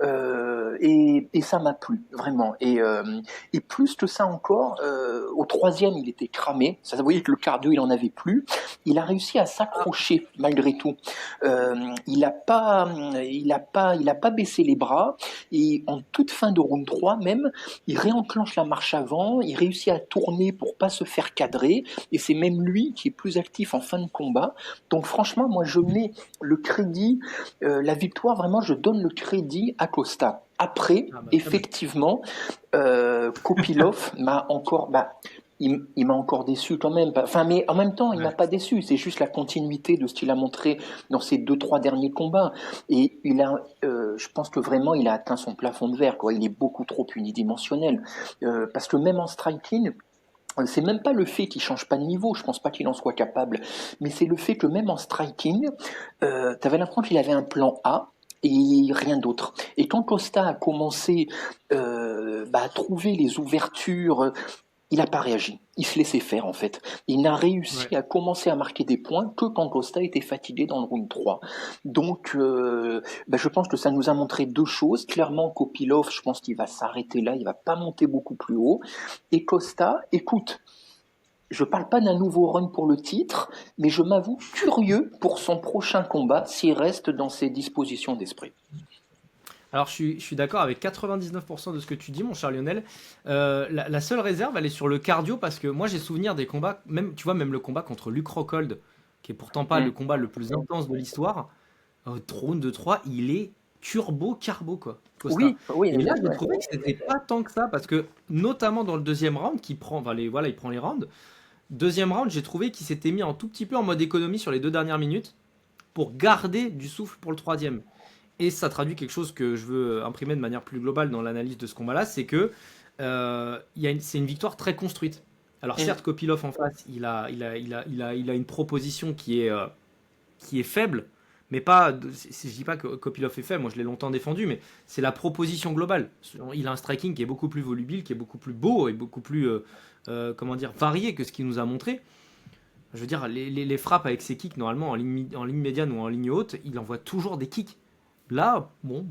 et ça m'a plu, vraiment. Et plus que ça encore, au troisième, il était cramé. Ça se voyait que le cardio, il en avait plus. Il a réussi à s'accrocher malgré tout. Il a pas baissé les bras et en toute fin de round 3 même, il réenclenche la marche avant, il réussit à tourner pour pas se faire cadrer et c'est même lui qui est plus actif en fin de combat. Donc franchement, moi je mets le crédit, la victoire vraiment, je donne le crédit à Costa. Après,
ah bah, très bien.
effectivement, Kopilov m'a encore, il m'a encore déçu quand même. Enfin, mais en même temps, il m'a
Ouais.
pas déçu. C'est juste la continuité de ce qu'il a montré dans ses 2, 3 derniers combats. Et je pense que vraiment, il a atteint son plafond de verre, quoi. Il est beaucoup trop unidimensionnel. Parce que même en striking, c'est même pas le fait qu'il change pas de niveau, je pense pas qu'il en soit capable, mais c'est le fait que même en striking, t'avais l'impression qu'il avait un plan A et rien d'autre. Et quand Costa a commencé à trouver les ouvertures, il n'a pas réagi. Il se laissait faire en fait. Il n'a
Ouais.
réussi à commencer à marquer des points que quand Costa était fatigué dans le round 3. Donc je pense que ça nous a montré 2 choses. Clairement, Kopilov, je pense qu'il va s'arrêter là, il va pas monter beaucoup plus haut. Et Costa, écoute, je parle pas d'un nouveau run pour le titre, mais je m'avoue curieux pour son prochain combat s'il reste dans ses dispositions d'esprit.
Alors, je suis d'accord avec 99% de ce que tu dis, mon cher Lionel. La seule réserve, elle est sur le cardio, parce que moi, j'ai souvenir des combats, même, tu vois, même le combat contre Luke Rockhold, qui est pourtant pas le
Mm.
combat le plus intense de l'histoire, round de 3, il est turbo carbo, quoi, Costa.
Oui, oui,
Et là, j'ai
ouais.
trouvé que c'était pas tant que ça, parce que, notamment dans le deuxième round, voilà, il prend les rounds. Deuxième round, j'ai trouvé qu'il s'était mis un tout petit peu en mode économie sur les 2 dernières minutes pour garder du souffle pour le troisième. Et ça traduit quelque chose que je veux imprimer de manière plus globale dans l'analyse de ce combat-là, c'est que c'est une victoire très construite. Alors
Mm.
certes, Kopilov en face, il a une proposition qui est faible, mais pas. Je dis pas que Kopilov est faible, moi je l'ai longtemps défendu, mais c'est la proposition globale. Il a un striking qui est beaucoup plus volubile, qui est beaucoup plus beau et beaucoup plus, comment dire, varié que ce qu'il nous a montré. Je veux dire, les frappes avec ses kicks, normalement en ligne médiane ou en ligne haute, il envoie toujours des kicks. Là, bon,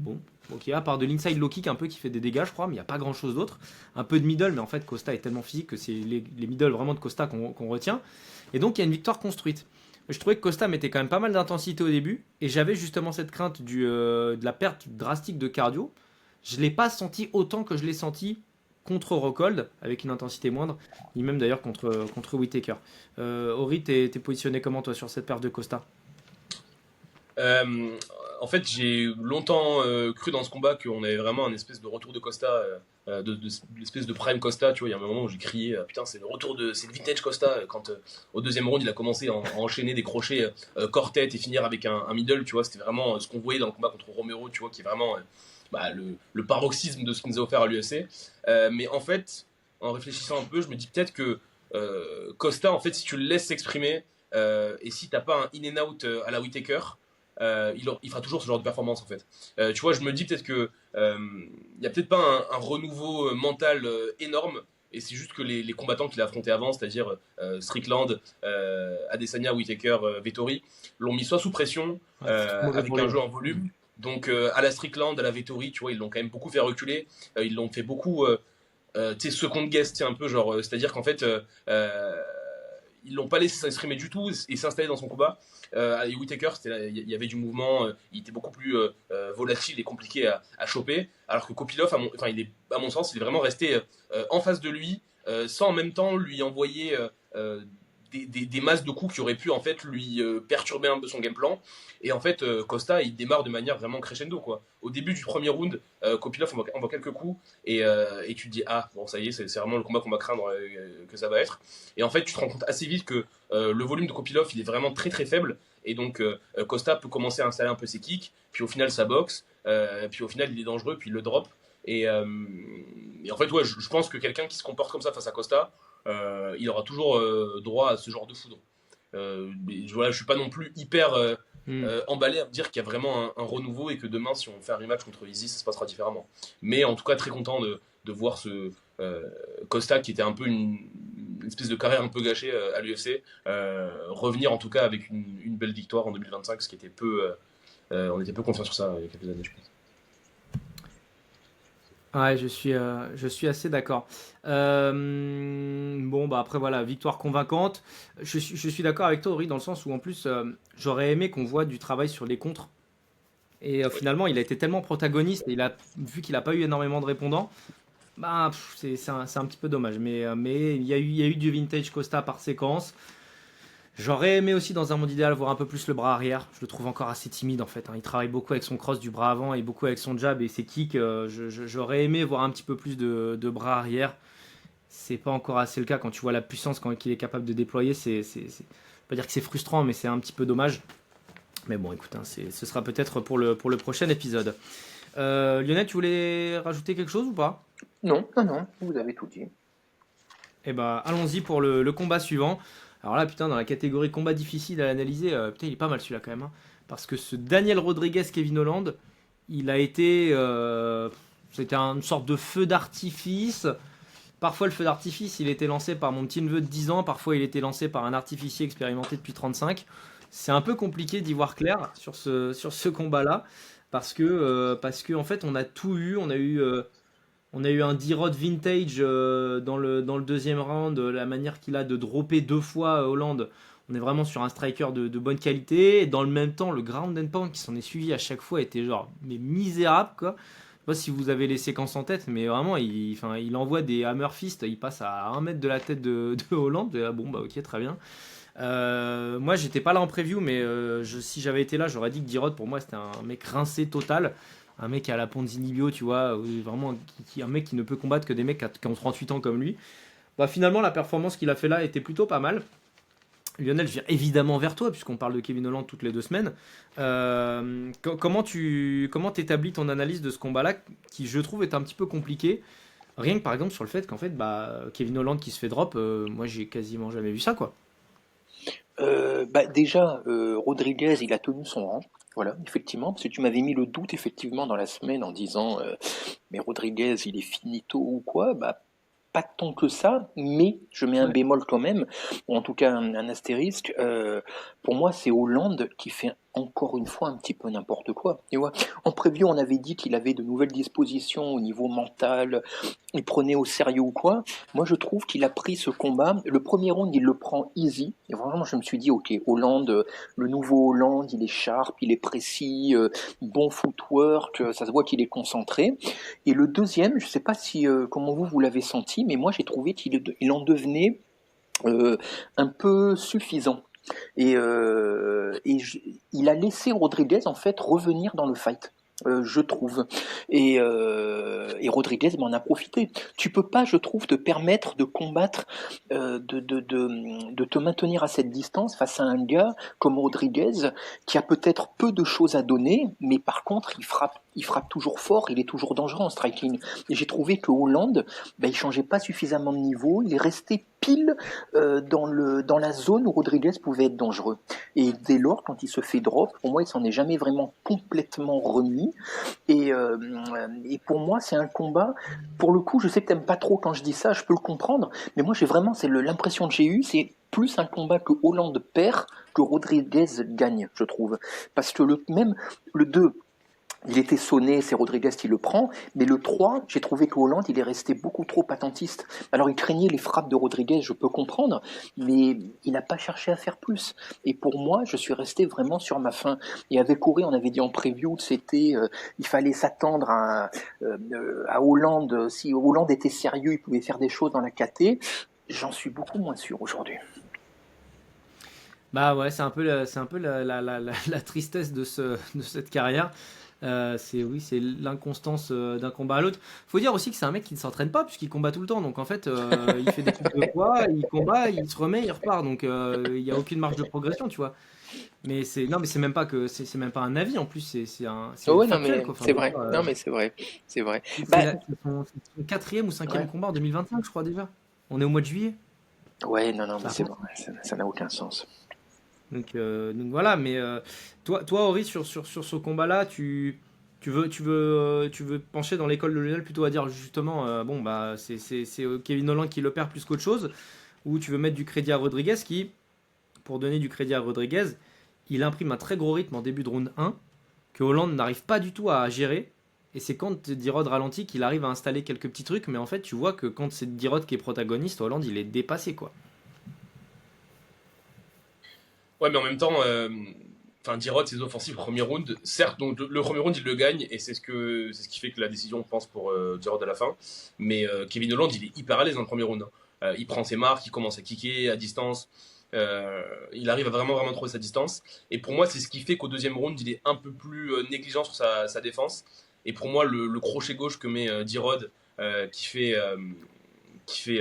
ok, à part de l'inside low kick un peu qui fait des dégâts, je crois, mais il n'y a pas grand chose d'autre. Un peu de middle, mais en fait, Costa est tellement physique que c'est les middle vraiment de Costa qu'on retient. Et donc, il y a une victoire construite. Je trouvais que Costa mettait quand même pas mal d'intensité au début, et j'avais justement cette crainte de la perte drastique de cardio. Je ne l'ai pas senti autant que je l'ai senti contre Rockhold, avec une intensité moindre, ni même d'ailleurs contre Whittaker. Ori, t'es positionné comment toi sur cette perte de Costa?
Euh, En fait, j'ai longtemps cru dans ce combat qu'on avait vraiment un espèce de retour de Costa, de l'espèce de prime Costa. Tu vois, il y a un moment où j'ai crié, putain, c'est le vintage Costa. Quand au deuxième round, il a commencé à enchaîner des crochets corps-tête et finir avec un middle. Tu vois, c'était vraiment ce qu'on voyait dans le combat contre Romero. Tu vois, qui est vraiment le paroxysme de ce qu'il nous a offert à l'UFC. Mais en fait, en réfléchissant un peu, je me dis peut-être que Costa, en fait, si tu le laisses s'exprimer et si t'as pas un in and out à la Whittaker, il fera toujours ce genre de performance en fait. Tu vois, je me dis peut-être que il y a peut-être pas un renouveau mental énorme. Et c'est juste que les combattants qu'il a affrontés avant, c'est-à-dire Strickland, Adesanya, Whittaker, Vettori, l'ont mis soit sous pression,
Ouais, c'est trop mauvais pour
avec
lui.
un jeu
Ouais.
en volume. Donc à la Strickland, à la Vettori, tu vois, ils l'ont quand même beaucoup fait reculer. Ils l'ont fait beaucoup, tu sais, second guess, tu sais, un peu genre, c'est-à-dire qu'en fait, ils l'ont pas laissé s'exprimer du tout et s'installer dans son combat. Et Whittaker, il y avait du mouvement, il était beaucoup plus volatile et compliqué à choper, alors que Kopylov, à mon sens, il est vraiment resté en face de lui, sans en même temps lui envoyer des masses de coups qui auraient pu en fait lui perturber un peu son game plan. Et en fait, Costa, il démarre de manière vraiment crescendo, quoi. Au début du premier round, Kopylov envoie quelques coups et tu te dis ah bon, ça y est, c'est vraiment le combat qu'on va craindre que ça va être. Et en fait, tu te rends compte assez vite que le volume de Kopylov, il est vraiment très très faible. Et donc Costa peut commencer à installer un peu ses kicks, puis au final sa boxe, puis au final il est dangereux, puis il le drop. Et en fait, ouais, je pense que quelqu'un qui se comporte comme ça face à Costa, il aura toujours droit à ce genre de foudre. Voilà, je suis pas non plus hyper emballé à me dire qu'il y a vraiment un renouveau et que demain, si on fait un rematch contre Izzy, ça se passera différemment. Mais en tout cas, très content de voir ce Costa qui était un peu une espèce de carrière un peu gâchée à l'UFC revenir en tout cas avec une belle victoire en 2025, ce qui était on était peu confiant sur ça il y a quelques années, je pense.
Ouais, je suis assez d'accord. Bon, bah après, voilà, victoire convaincante. Je suis d'accord avec toi, Ori, dans le sens où, en plus, j'aurais aimé qu'on voit du travail sur les contres. Et
Ouais.
finalement, il a été tellement protagoniste, et vu qu'il n'a pas eu énormément de répondants, bah, c'est un petit peu dommage. Mais il y a eu du vintage Costa par séquence. J'aurais aimé aussi, dans un monde idéal, voir un peu plus le bras arrière. Je le trouve encore assez timide en fait, hein. Il travaille beaucoup avec son cross du bras avant et beaucoup avec son jab et ses kicks. J'aurais aimé voir un petit peu plus de bras arrière. C'est pas encore assez le cas quand tu vois la puissance qu'il est capable de déployer. Pas dire que c'est frustrant, mais c'est un petit peu dommage. Mais bon, écoute, hein, ce sera peut-être pour le prochain épisode. Lionel, tu voulais rajouter quelque chose ou pas?
Non, non, non, vous avez tout dit.
Eh ben, allons-y pour le combat suivant. Alors là, putain, dans la catégorie combat difficile à analyser, putain, il est pas mal celui-là quand même, hein. Parce que ce Daniel Rodriguez Kevin Holland, il a été, c'était une sorte de feu d'artifice. Parfois, le feu d'artifice, il était lancé par mon petit neveu de 10 ans. Parfois, il était lancé par un artificier expérimenté depuis 35. C'est un peu compliqué d'y voir clair sur ce combat-là. Parce que, en fait, on a tout eu. On a eu un D-Rod vintage dans le deuxième round, la manière qu'il a de dropper deux fois Hollande. On est vraiment sur un striker de bonne qualité. Et dans le même temps, le ground and pound qui s'en est suivi à chaque fois était genre mais misérable quoi. Je sais pas si vous avez les séquences en tête, mais vraiment il envoie des hammer fist, il passe à 1 mètre de la tête de Hollande. Et là, bon bah ok, très bien. Moi j'étais pas là en preview, mais si j'avais été là, j'aurais dit que D-Rod pour moi c'était un mec rincé total. Un mec à la Ponzini Bio, tu vois, vraiment un mec qui ne peut combattre que des mecs qui ont 38 ans comme lui. Bah, finalement, la performance qu'il a fait là était plutôt pas mal. Lionel, je viens évidemment vers toi, puisqu'on parle de Kevin Holland toutes les 2 semaines. Comment t'établis ton analyse de ce combat-là, qui je trouve est un petit peu compliqué. Rien que par exemple sur le fait qu'en fait, bah, Kevin Holland qui se fait drop, moi j'ai quasiment jamais vu ça, quoi.
Déjà, Rodriguez, il a tenu son rang. Voilà, effectivement, parce que tu m'avais mis le doute effectivement dans la semaine en disant mais Rodriguez, il est finito ou quoi? Bah, pas tant que ça, mais je mets un
Ouais.
bémol quand même, ou en tout cas un astérisque. Pour moi, c'est Hollande qui fait encore une fois un petit peu n'importe quoi. Tu vois, en preview, on avait dit qu'il avait de nouvelles dispositions au niveau mental, il prenait au sérieux ou quoi. Moi, je trouve qu'il a pris ce combat. Le premier round, il le prend easy. Et vraiment, je me suis dit, ok, Hollande, le nouveau Hollande, il est sharp, il est précis, bon footwork, ça se voit qu'il est concentré. Et le deuxième, je ne sais pas si comment vous l'avez senti, mais moi j'ai trouvé qu'il en devenait euh, un peu suffisant. Il a laissé Rodriguez en fait revenir dans le fight. Je trouve. Et Rodriguez m'en a profité. Tu peux pas, je trouve, te permettre de combattre, de te maintenir à cette distance face à un gars comme Rodriguez qui a peut-être peu de choses à donner, mais par contre il frappe toujours fort, il est toujours dangereux en striking. Et j'ai trouvé que Hollande, il changeait pas suffisamment de niveau, il est resté pile dans la zone où Rodriguez pouvait être dangereux. Et dès lors, quand il se fait drop, pour moi, il s'en est jamais vraiment complètement remis. Et pour moi, c'est un combat. Pour le coup, je sais que t'aimes pas trop quand je dis ça, je peux le comprendre, mais moi, c'est l'impression que j'ai eue, c'est plus un combat que Hollande perd que Rodriguez gagne, je trouve. Parce que même le 2, il était sonné, c'est Rodriguez qui le prend, mais le 3, j'ai trouvé que Hollande, il est resté beaucoup trop attentiste. Alors il craignait les frappes de Rodriguez, je peux comprendre, mais il n'a pas cherché à faire plus. Et pour moi, je suis resté vraiment sur ma faim. Et avec Corée, on avait dit en preview, il fallait s'attendre à Hollande. Si Hollande était sérieux, il pouvait faire des choses dans la KT. J'en suis beaucoup moins sûr aujourd'hui.
Bah ouais, c'est un peu la tristesse de cette carrière. C'est l'inconstance d'un combat à l'autre. Faut dire aussi que c'est un mec qui ne s'entraîne pas puisqu'il combat tout le temps. Donc en fait, il fait des coupes de poids, il combat, il se remet, il repart. Donc il n'y a aucune marge de progression, tu vois. Mais non, mais c'est même pas un avis en plus,
Oh
c'est
ouais, non
factuel
mais
quoi. Enfin,
c'est
je veux
vrai.
dire,
Non mais c'est vrai, c'est vrai.
c'est
Bah
son quatrième ou cinquième
ouais,
combat en 2025, je crois déjà. On est au mois de juillet.
ouais, non, non, mais
Ça
c'est
avance.
vrai, ça n'a aucun sens.
Donc voilà, mais toi, Ori, sur ce combat-là, tu veux pencher dans l'école de Lionel plutôt à dire justement, bon, bah, c'est Kevin Holland qui le perd plus qu'autre chose, ou tu veux mettre du crédit à Rodriguez qui, pour donner du crédit à Rodriguez, il imprime un très gros rythme en début de round 1, que Holland n'arrive pas du tout à gérer, et c'est quand D-Rod ralentit qu'il arrive à installer quelques petits trucs, mais en fait, tu vois que quand c'est D-Rod qui est protagoniste, Holland, il est dépassé, quoi.
Ouais, mais en même temps, enfin, Dirod, ses offensives, premier round, certes, donc le premier round, il le gagne, et c'est ce qui fait que la décision, je pense, pour Dirod à la fin. Mais Kevin Holland, il est hyper à l'aise dans le premier round, hein. Il prend ses marques, il commence à kicker à distance. Il arrive à vraiment trouver sa distance. Et pour moi, c'est ce qui fait qu'au deuxième round, il est un peu plus négligent sur sa défense. Et pour moi, le crochet gauche que met Dirod, qui fait, qui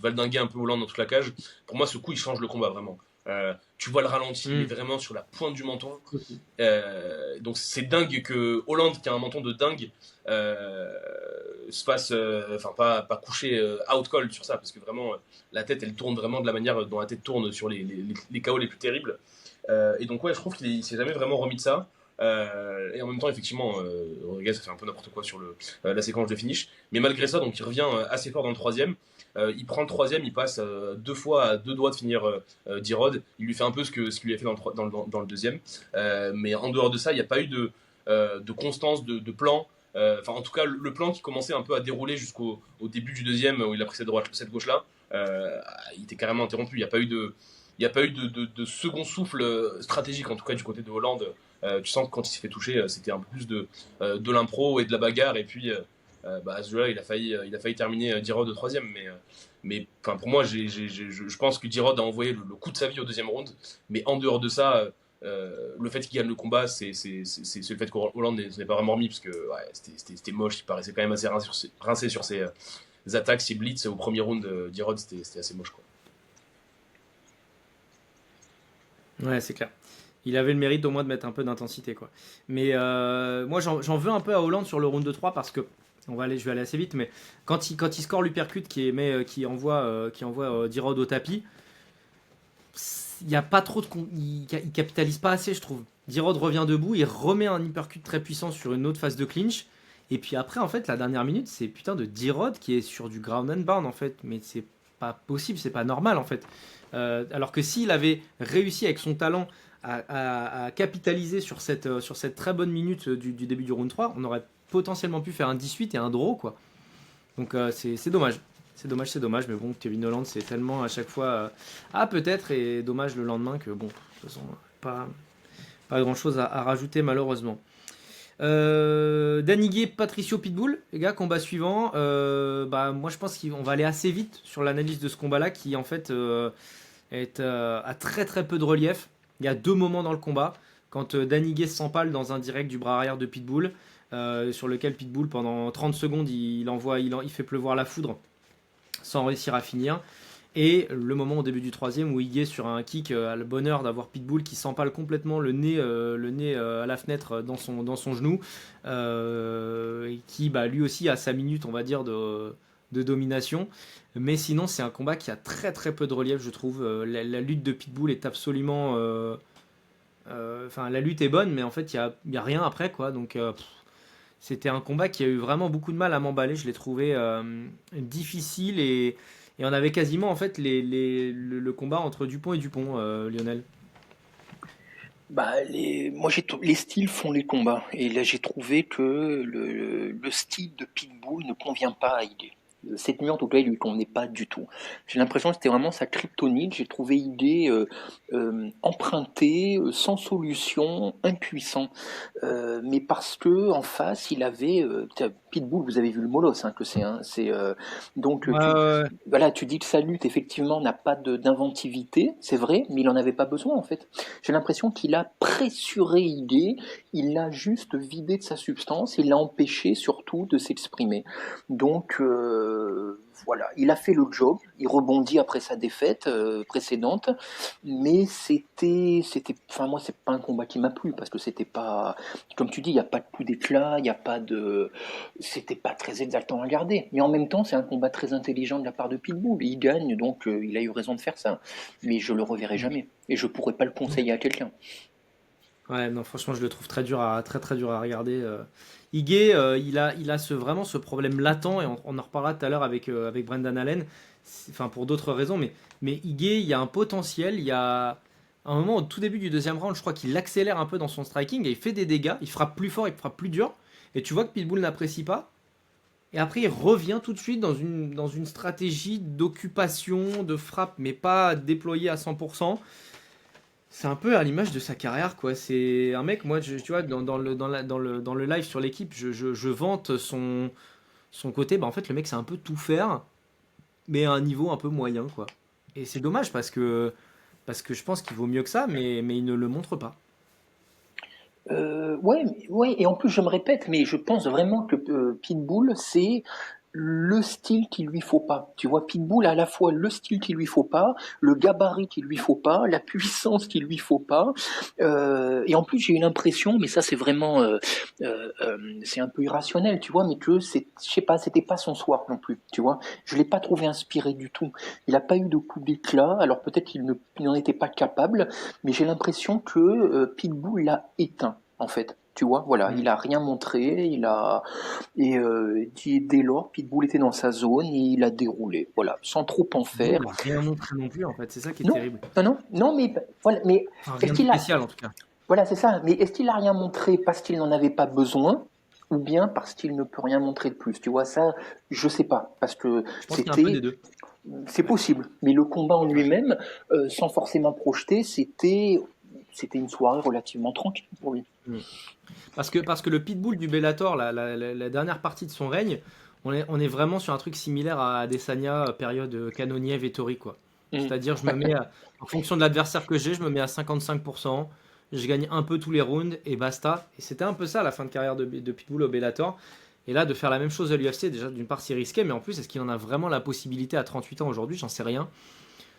va le dinguer un peu Hollande dans toute la cage, pour moi, ce coup, il change le combat vraiment. Tu vois le ralenti, il est
Hmm.
vraiment sur la pointe du menton. Donc c'est dingue que Hollande, qui a un menton de dingue, se fasse, enfin pas coucher out cold sur ça, parce que vraiment la tête, elle tourne vraiment de la manière dont la tête tourne sur les KO les plus terribles. Et donc ouais, je trouve qu'il s'est jamais vraiment remis de ça. Et en même temps, effectivement, Rodriguez a fait un peu n'importe quoi sur la séquence de finish. Mais malgré ça, donc il revient assez fort dans le troisième. Il prend le troisième, il passe deux fois à deux doigts de finir D-Rod. Il lui fait un peu ce qu'il lui a fait dans le deuxième. Mais en dehors de ça, il n'y a pas eu de constance, de plan. Enfin, en tout cas, le plan qui commençait un peu à dérouler jusqu'au début du deuxième, où il a pris cette gauche-là, il était carrément interrompu. Il n'y a pas eu de second souffle stratégique, en tout cas du côté de Hollande. Tu sens que quand il s'est fait toucher, c'était un peu plus de l'impro et de la bagarre. Et puis, à ce jeu-là, il a failli terminer D-Rod au troisième. Mais enfin, pour moi, je pense que D-Rod a envoyé le coup de sa vie au deuxième round. Mais en dehors de ça, le fait qu'il gagne le combat, c'est le fait qu'Hollande n'est pas vraiment remis, parce que ouais, c'était moche. Il paraissait quand même assez rincé sur ses attaques, ses blitz au premier round. D-Rod, c'était assez moche, quoi.
Ouais, c'est clair. Il avait le mérite au moins de mettre un peu d'intensité, quoi. Mais moi, j'en veux un peu à Hollande sur le round de 3 parce que je vais aller assez vite, mais quand il score l'uppercut qui envoie D-Rod au tapis, il y a pas trop il capitalise pas assez, je trouve. D-Rod revient debout, il remet un uppercut très puissant sur une autre phase de clinch, et puis après, en fait, la dernière minute, c'est putain de D-Rod qui est sur du ground and pound, en fait, mais c'est pas possible, c'est pas normal, en fait. Alors que s'il avait réussi avec son talent à capitaliser sur cette très bonne minute du début du round 3, on aurait potentiellement pu faire un 18 et un draw, quoi. Donc c'est dommage. C'est dommage, mais bon, Kevin Holland, c'est tellement à chaque fois peut-être, et dommage le lendemain que bon, de toute façon, pas grand chose à rajouter malheureusement. Danny Gay, Patricio Pitbull, les gars, combat suivant. Moi je pense qu'on va aller assez vite sur l'analyse de ce combat-là qui en fait a très très peu de relief. Il y a deux moments dans le combat. Quand Danny Gay s'empale dans un direct du bras arrière de Pitbull, sur lequel Pitbull pendant 30 secondes il fait pleuvoir la foudre sans réussir à finir. Et le moment au début du troisième où Igué sur un kick a le bonheur d'avoir Pitbull qui s'empale complètement le nez à la fenêtre dans son genou, et qui lui aussi a sa minute on va dire de domination. Mais sinon c'est un combat qui a très très peu de relief, je trouve. La lutte de Pitbull est absolument... la lutte est bonne, mais en fait il y a rien après, quoi. Donc c'était un combat qui a eu vraiment beaucoup de mal à m'emballer. Je l'ai trouvé difficile, et on avait quasiment en fait le combat entre Dupont et Dupont, Lionel.
Moi, les styles font les combats. Et là, j'ai trouvé que le style de Pitbull ne convient pas à ID. Cette nuit, en tout cas, il lui convenait pas du tout. J'ai l'impression que c'était vraiment sa kryptonite. J'ai trouvé ID emprunté, sans solution, impuissant. Mais parce que en face, il avait Pitbull. Vous avez vu le molosse que c'est. Donc
Ouais, ouais, ouais.
voilà, tu dis que sa lutte effectivement n'a pas d'inventivité, c'est vrai, mais il en avait pas besoin en fait. J'ai l'impression qu'il a pressuré ID, il l'a juste vidé de sa substance, il l'a empêché surtout de s'exprimer. Donc voilà, il a fait le job, il rebondit après sa défaite précédente, mais enfin moi c'est pas un combat qui m'a plu parce que c'était pas, comme tu dis, il y a pas de coup d'éclat, il y a pas de, c'était pas très exaltant à regarder. Mais en même temps, c'est un combat très intelligent de la part de Pitbull. Il gagne, donc il a eu raison de faire ça. Mais je le reverrai jamais. Et je pourrais pas le conseiller à quelqu'un.
Ouais, non, franchement, je le trouve très très dur à regarder. Igué, il a vraiment ce problème latent, et on en reparlera tout à l'heure avec Brendan Allen, enfin pour d'autres raisons, mais Igué, il y a un potentiel, il y a un moment au tout début du deuxième round, je crois qu'il accélère un peu dans son striking, et il fait des dégâts, il frappe plus fort, il frappe plus dur, et tu vois que Pitbull n'apprécie pas, et après il revient tout de suite dans une stratégie d'occupation, de frappe, mais pas déployée à 100%. C'est un peu à l'image de sa carrière, quoi. C'est un mec, moi, tu vois, dans le live sur l'équipe, je vante son côté. Bah, en fait, le mec, c'est un peu tout faire, mais à un niveau un peu moyen, quoi. Et c'est dommage parce que je pense qu'il vaut mieux que ça, mais il ne le montre pas.
Ouais, ouais, et en plus je me répète, mais je pense vraiment que Pitbull, c'est le style qu'il lui faut pas. Tu vois, Pitbull a à la fois le style qu'il lui faut pas, le gabarit qu'il lui faut pas, la puissance qu'il lui faut pas. Et en plus, j'ai eu l'impression, mais ça c'est vraiment, c'est un peu irrationnel, tu vois, mais que je sais pas, c'était pas son soir non plus, tu vois. Je l'ai pas trouvé inspiré du tout. Il a pas eu de coup d'éclat. Alors peut-être il n'en était pas capable, mais j'ai l'impression que Pitbull l'a éteint, en fait. Tu vois, voilà,
Mm.
il a rien montré, dès lors, Pitbull était dans sa zone et il a déroulé, voilà, sans trop en
Bull
faire.
n'a rien montré non plus, en fait. C'est ça qui est
Non,
terrible.
non, non, non, mais voilà, mais
Enfin,
est-ce
rien de
qu'il a,
spécial, en tout cas.
voilà, c'est ça, mais est-ce qu'il a rien montré parce qu'il n'en avait pas besoin, ou bien parce qu'il ne peut rien montrer de plus? Tu vois, ça, je sais pas, parce que
Je pense qu'il y a un peu des deux.
c'est possible, mais le combat en
Ouais.
lui-même, sans forcément projeter, c'était une soirée relativement tranquille pour lui.
Mm. Parce que le Pitbull du Bellator, la dernière partie de son règne, on est vraiment sur un truc similaire à Adesanya, période Cannonier, Vettori, quoi.
Mm.
C'est-à-dire, en fonction de l'adversaire que j'ai, je me mets à 55%, je gagne un peu tous les rounds et basta. Et c'était un peu ça la fin de carrière de Pitbull au Bellator. Et là, de faire la même chose à l'UFC, déjà, d'une part, c'est risqué, mais en plus, est-ce qu'il en a vraiment la possibilité à 38 ans aujourd'hui? J'en sais rien.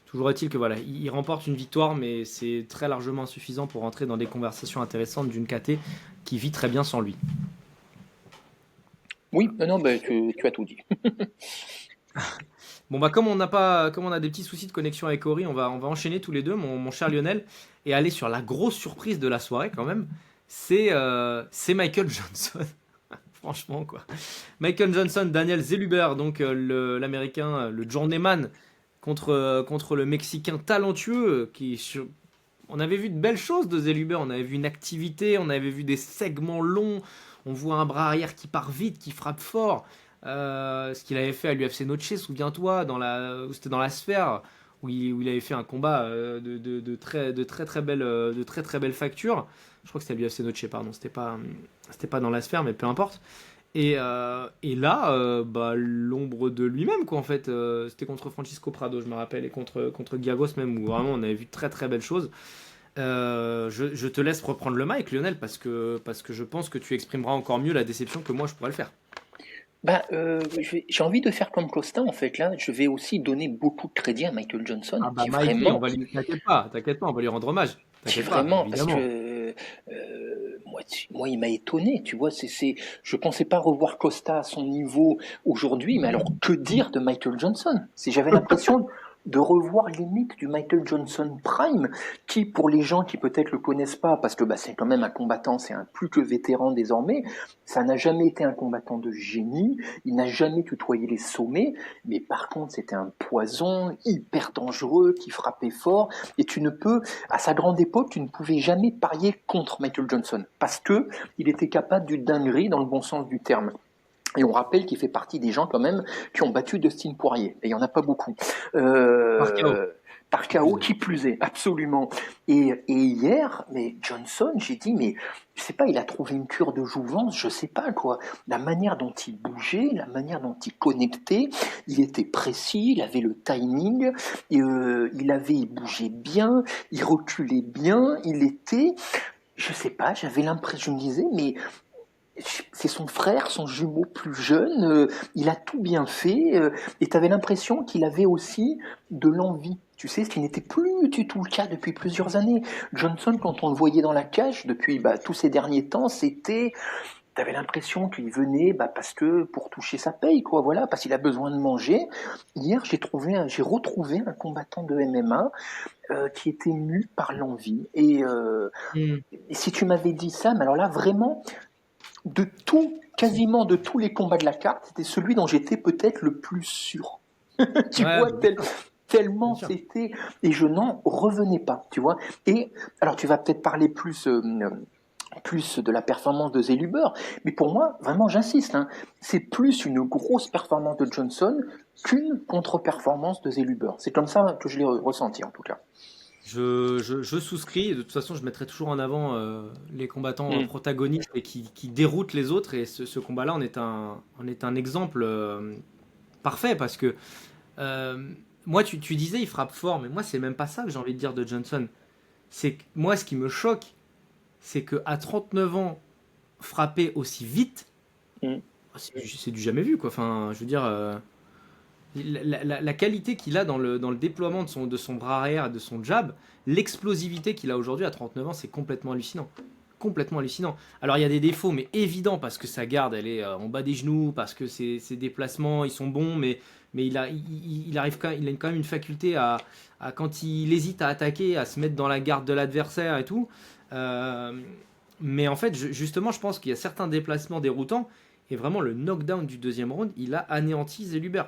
Toujours est-il que voilà, il remporte une victoire, mais c'est très largement insuffisant pour entrer dans des conversations intéressantes d'une KT qui vit très bien sans lui.
Oui, non, non, bah, tu as tout dit.
Bon bah comme on a des petits soucis de connexion avec Ori, on va enchaîner tous les deux, mon cher Lionel, et aller sur la grosse surprise de la soirée quand même. C'est Michael Johnson. Franchement quoi. Michael Johnson, Daniel Zellhuber, donc l'américain, le journeyman contre le mexicain talentueux on avait vu de belles choses de Zellhuber, on avait vu une activité, on avait vu des segments longs, on voit un bras arrière qui part vite, qui frappe fort. Ce qu'il avait fait à l'UFC Noche, souviens-toi, c'était dans la sphère où il avait fait un combat de très très belle facture. Je crois que c'était à l'UFC Noche, pardon, c'était pas dans la sphère, mais peu importe. Et là, bah, l'ombre de lui-même, quoi, en fait. C'était contre Francisco Prado, je me rappelle, et contre Giagos même, où vraiment on avait vu très très belles choses. Je te laisse reprendre le mic, Lionel, parce que je pense que tu exprimeras encore mieux la déception que moi je pourrais le faire.
J'ai envie de faire comme Costa, en fait. Là, je vais aussi donner beaucoup de crédit à Michael Johnson,
Ah bah Mikey, t'inquiète pas, on va lui rendre hommage.
qui
T'inquiète pas,
vraiment, parce
évidemment.
que moi, il m'a étonné. Tu vois, je pensais pas revoir Costa à son niveau aujourd'hui, mais alors que dire de Michael Johnson? J'avais l'impression de revoir les mythes du Michael Johnson Prime, qui, pour les gens qui peut-être le connaissent pas, parce que c'est quand même un combattant, c'est un plus que vétéran désormais, ça n'a jamais été un combattant de génie, il n'a jamais tutoyé les sommets, mais par contre c'était un poison hyper dangereux qui frappait fort, et à sa grande époque, tu ne pouvais jamais parier contre Michael Johnson, parce que il était capable d'une dinguerie dans le bon sens du terme. Et on rappelle qu'il fait partie des gens quand même qui ont battu Dustin Poirier. Et il n'y en a pas beaucoup.
Par KO.
Par KO, qui plus est, absolument. Et hier, mais Johnson, j'ai dit, mais je sais pas, il a trouvé une cure de jouvence, je sais pas quoi. La manière dont il bougeait, la manière dont il connectait, il était précis, il avait le timing, il bougeait bien, il reculait bien, je sais pas, j'avais l'impression, je me disais, mais c'est son frère, son jumeau plus jeune, il a tout bien fait, et tu avais l'impression qu'il avait aussi de l'envie. Tu sais, ce qui n'était plus du tout le cas depuis plusieurs années. Johnson, quand on le voyait dans la cage depuis tous ces derniers temps, t'avais l'impression qu'il venait parce que pour toucher sa paye, quoi, voilà, parce qu'il a besoin de manger. Hier, j'ai retrouvé un combattant de MMA qui était mu par l'envie. Et si tu m'avais dit ça, mais alors là, vraiment, quasiment de tous les combats de la carte, c'était celui dont j'étais peut-être le plus sûr. Tu vois, tellement c'était, et je n'en revenais pas, tu vois. Et alors, tu vas peut-être parler plus de la performance de Zellhuber, mais pour moi, vraiment, j'insiste, c'est plus une grosse performance de Johnson qu'une contre-performance de Zellhuber. C'est comme ça que je l'ai ressenti, en tout cas.
Je souscris. De toute façon, je mettrai toujours en avant les combattants protagonistes et qui déroutent les autres. Et ce combat-là en est un exemple parfait parce que moi, tu disais, il frappe fort, mais moi, c'est même pas ça que j'ai envie de dire de Johnson. C'est que moi, ce qui me choque, c'est qu'à 39 ans, frapper aussi vite, c'est du jamais vu, quoi. Enfin, je veux dire, la qualité qu'il a dans le déploiement de son bras arrière, de son jab, l'explosivité qu'il a aujourd'hui à 39 ans, c'est complètement hallucinant. Complètement hallucinant. Alors il y a des défauts, mais évidents, parce que sa garde, elle est en bas des genoux, parce que ses déplacements, ils sont bons, mais il a quand même une faculté quand il hésite à attaquer, à se mettre dans la garde de l'adversaire et tout. Mais en fait, justement, je pense qu'il y a certains déplacements déroutants, et vraiment le knockdown du deuxième round, il a anéanti Zellhuber,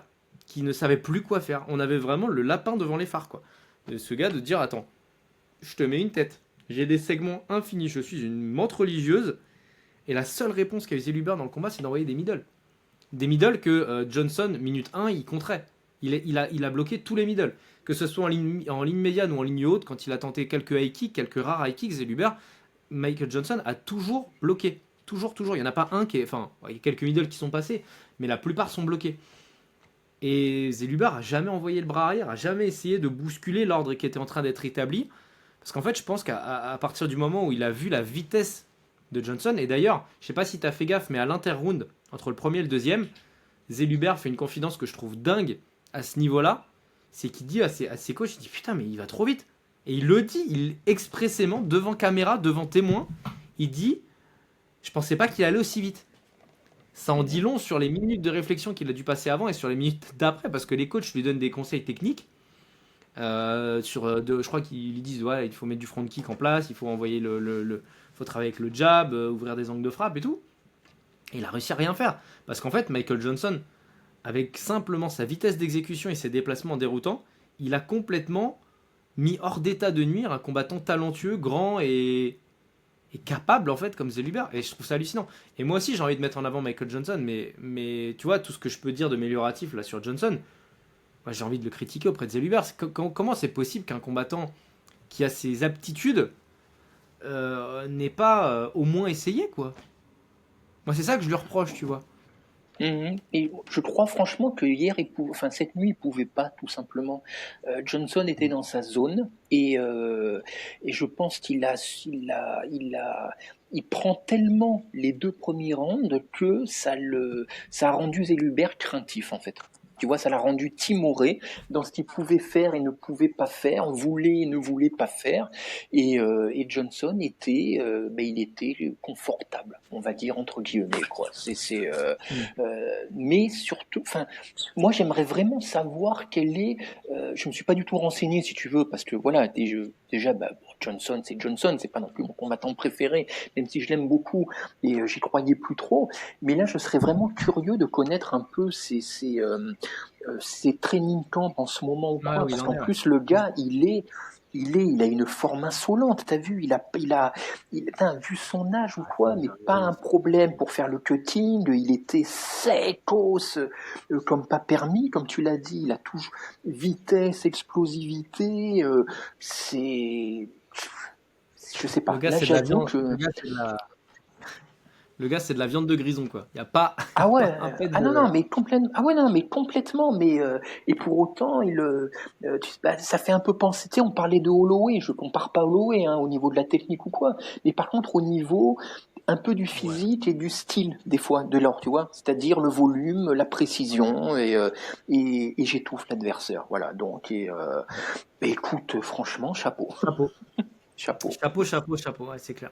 qui ne savait plus quoi faire. On avait vraiment le lapin devant les phares, quoi. De ce gars de dire, attends, je te mets une tête, j'ai des segments infinis, je suis une menthe religieuse, et la seule réponse qu'a eu Zellhuber dans le combat, c'est d'envoyer des middle. Des middle que Johnson, minute 1, il contrait. Il a bloqué tous les middle. Que ce soit en ligne médiane ou en ligne haute, quand il a tenté quelques high kicks, quelques rares high kicks, Zellhuber, Michael Johnson a toujours bloqué. Toujours. Il n'y en a pas un qui est... Enfin, il y a quelques middle qui sont passés, mais la plupart sont bloqués. Et Zellhuber a jamais envoyé le bras arrière, a jamais essayé de bousculer l'ordre qui était en train d'être établi. Parce qu'en fait, je pense qu'à partir du moment où il a vu la vitesse de Johnson, et d'ailleurs, je sais pas si tu as fait gaffe, mais à l'inter-round, entre le premier et le deuxième, Zellhuber fait une confidence que je trouve dingue à ce niveau-là. C'est qu'il dit à ses coachs, il dit putain, mais il va trop vite. Et il le dit, expressément, devant caméra, devant témoin, il dit, je pensais pas qu'il allait aussi vite. Ça en dit long sur les minutes de réflexion qu'il a dû passer avant et sur les minutes d'après, parce que les coachs lui donnent des conseils techniques. Je crois qu'ils lui disent ouais, il faut mettre du front kick en place, il faut envoyer faut travailler avec le jab, ouvrir des angles de frappe et tout. Et il a réussi à rien faire. Parce qu'en fait, Michael Johnson, avec simplement sa vitesse d'exécution et ses déplacements déroutants, il a complètement mis hors d'état de nuire un combattant talentueux, grand et capable en fait comme Zellhuber, et je trouve ça hallucinant. Et moi aussi j'ai envie de mettre en avant Michael Johnson, mais tu vois tout ce que je peux dire d'amélioratif là sur Johnson, moi j'ai envie de le critiquer auprès de Zellhuber. Comment c'est possible qu'un combattant qui a ses aptitudes n'ait pas au moins essayé, quoi? Moi c'est ça que je lui reproche, tu vois.
Et je crois franchement que hier, cette nuit, il pouvait pas, tout simplement. Johnson était dans sa zone et je pense il prend tellement les deux premiers rounds que ça a rendu Zellhuber craintif, en fait. Tu vois, ça l'a rendu timoré dans ce qu'il pouvait faire et ne pouvait pas faire, voulait et ne voulait pas faire. Et Johnson était, il était confortable, on va dire entre guillemets, quoi.
Mm.
Mais surtout, enfin, moi j'aimerais vraiment savoir quel est. Je me suis pas du tout renseigné, si tu veux, parce que voilà, déjà, Johnson, c'est pas non plus mon combattant préféré, même si je l'aime beaucoup et j'y croyais plus trop. Mais là, je serais vraiment curieux de connaître un peu ses training camps en ce moment ou
Ouais,
quoi,
où il
parce
en
qu'en
est, ouais.
plus le gars, il a une forme insolente. T'as vu, t'as vu son âge ou quoi, mais pas un problème pour faire le cutting. Il était secos, comme pas permis, comme tu l'as dit. Il a toujours vitesse, explosivité. C'est, je sais
Le
pas.
gars,
Là,
c'est de la
j'avoue
viande.
que
Le gars, c'est de la viande de grison, quoi. Il y a pas, y a
ah ouais,
pas un pet
ah non,
de.
non, mais complètement, ah ouais, non, mais complètement, et pour autant, ça fait un peu penser, tu sais, on parlait de Holloway, je compare pas Holloway, hein, au niveau de la technique ou quoi, mais par contre, au niveau un peu du
Ouais.
physique et du style, des fois, de l'or, tu vois, c'est-à-dire le volume, la précision, et j'étouffe l'adversaire, voilà, donc, écoute, franchement, chapeau,
Chapeau.
chapeau.
Chapeau, ouais, c'est clair.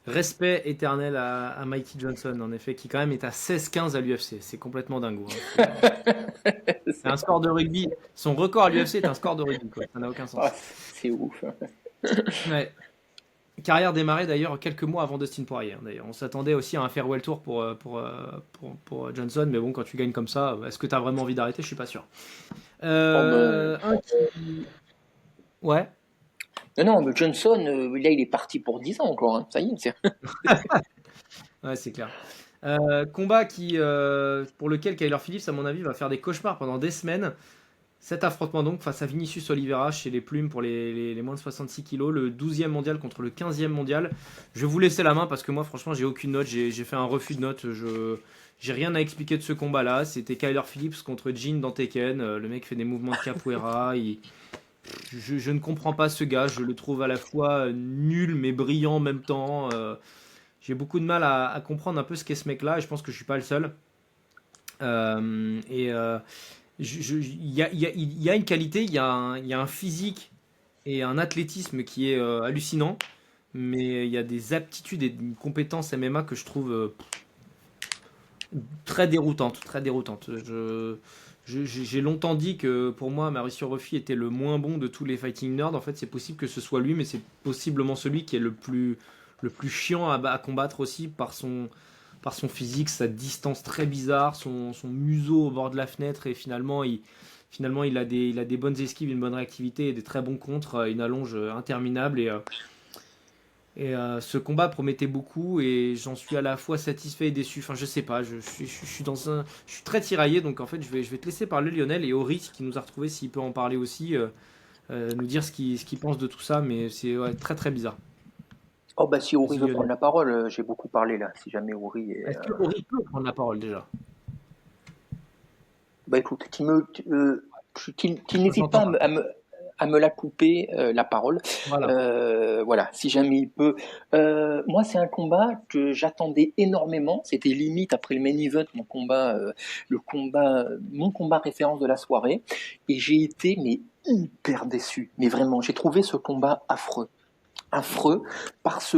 Respect éternel à Mikey Johnson, en effet, qui quand même est à 16-15 à l'UFC. C'est complètement dingo, hein. C'est un score de rugby. Son record à l'UFC est un score de rugby, quoi. Ça n'a aucun
Ah,
sens.
c'est ouf.
Ouais. Carrière démarrée d'ailleurs quelques mois avant Dustin Poirier, hein, d'ailleurs. On s'attendait aussi à un farewell tour pour Johnson, mais bon, quand tu gagnes comme ça, est-ce que tu as vraiment envie d'arrêter? Je suis pas sûr.
Oh, ben,
Un qui. Ouais.
non, non, mais Johnson, là, il est parti pour 10 ans encore, hein. Ça y est,
Ouais, c'est clair. Combat pour lequel Kyler Phillips, à mon avis, va faire des cauchemars pendant des semaines. Cet affrontement donc face à Vinicius Oliveira chez les plumes pour les moins de 66 kilos, le 12e mondial contre le 15e mondial. Je vais vous laisser la main parce que moi franchement j'ai aucune note, j'ai fait un refus de note, j'ai rien à expliquer de ce combat-là. C'était Kyler Phillips contre Jin dans Tekken, le mec fait des mouvements de capoeira, je ne comprends pas ce gars, je le trouve à la fois nul mais brillant en même temps. J'ai beaucoup de mal à comprendre un peu ce qu'est ce mec-là et je pense que je suis pas le seul. Euh, et euh, il y a une qualité, il y a un physique et un athlétisme qui est hallucinant, mais il y a des aptitudes et une compétence MMA que je trouve très déroutante, très déroutante. J'ai longtemps dit que pour moi, Mauricio Ruffi était le moins bon de tous les fighting nerds. En fait, c'est possible que ce soit lui, mais c'est possiblement celui qui est le plus chiant à combattre aussi par son physique, sa distance très bizarre, son museau au bord de la fenêtre, et finalement il a des bonnes esquives, une bonne réactivité et des très bons contres, une allonge interminable. Ce combat promettait beaucoup et j'en suis à la fois satisfait et déçu. Enfin, je sais pas, je suis je suis très tiraillé, donc en fait je vais te laisser parler Lionel et Ori qui nous a retrouvé s'il peut en parler aussi, nous dire ce qu'il pense de tout ça, mais c'est ouais, très très bizarre.
oh bah si Ori
Vas-y
veut prendre
Lionel.
la parole, j'ai beaucoup parlé là. Si jamais Ori est,
Est-ce que Ori peut prendre la parole déjà?
bah écoute, qu'il
On
n'hésite
t'entend
pas
pas.
à me la couper la parole.
Voilà.
Voilà, si jamais il peut. Moi, c'est un combat que j'attendais énormément. C'était limite après le main event, mon combat référence de la soirée, et j'ai été mais hyper déçu. Mais vraiment, j'ai trouvé ce combat affreux parce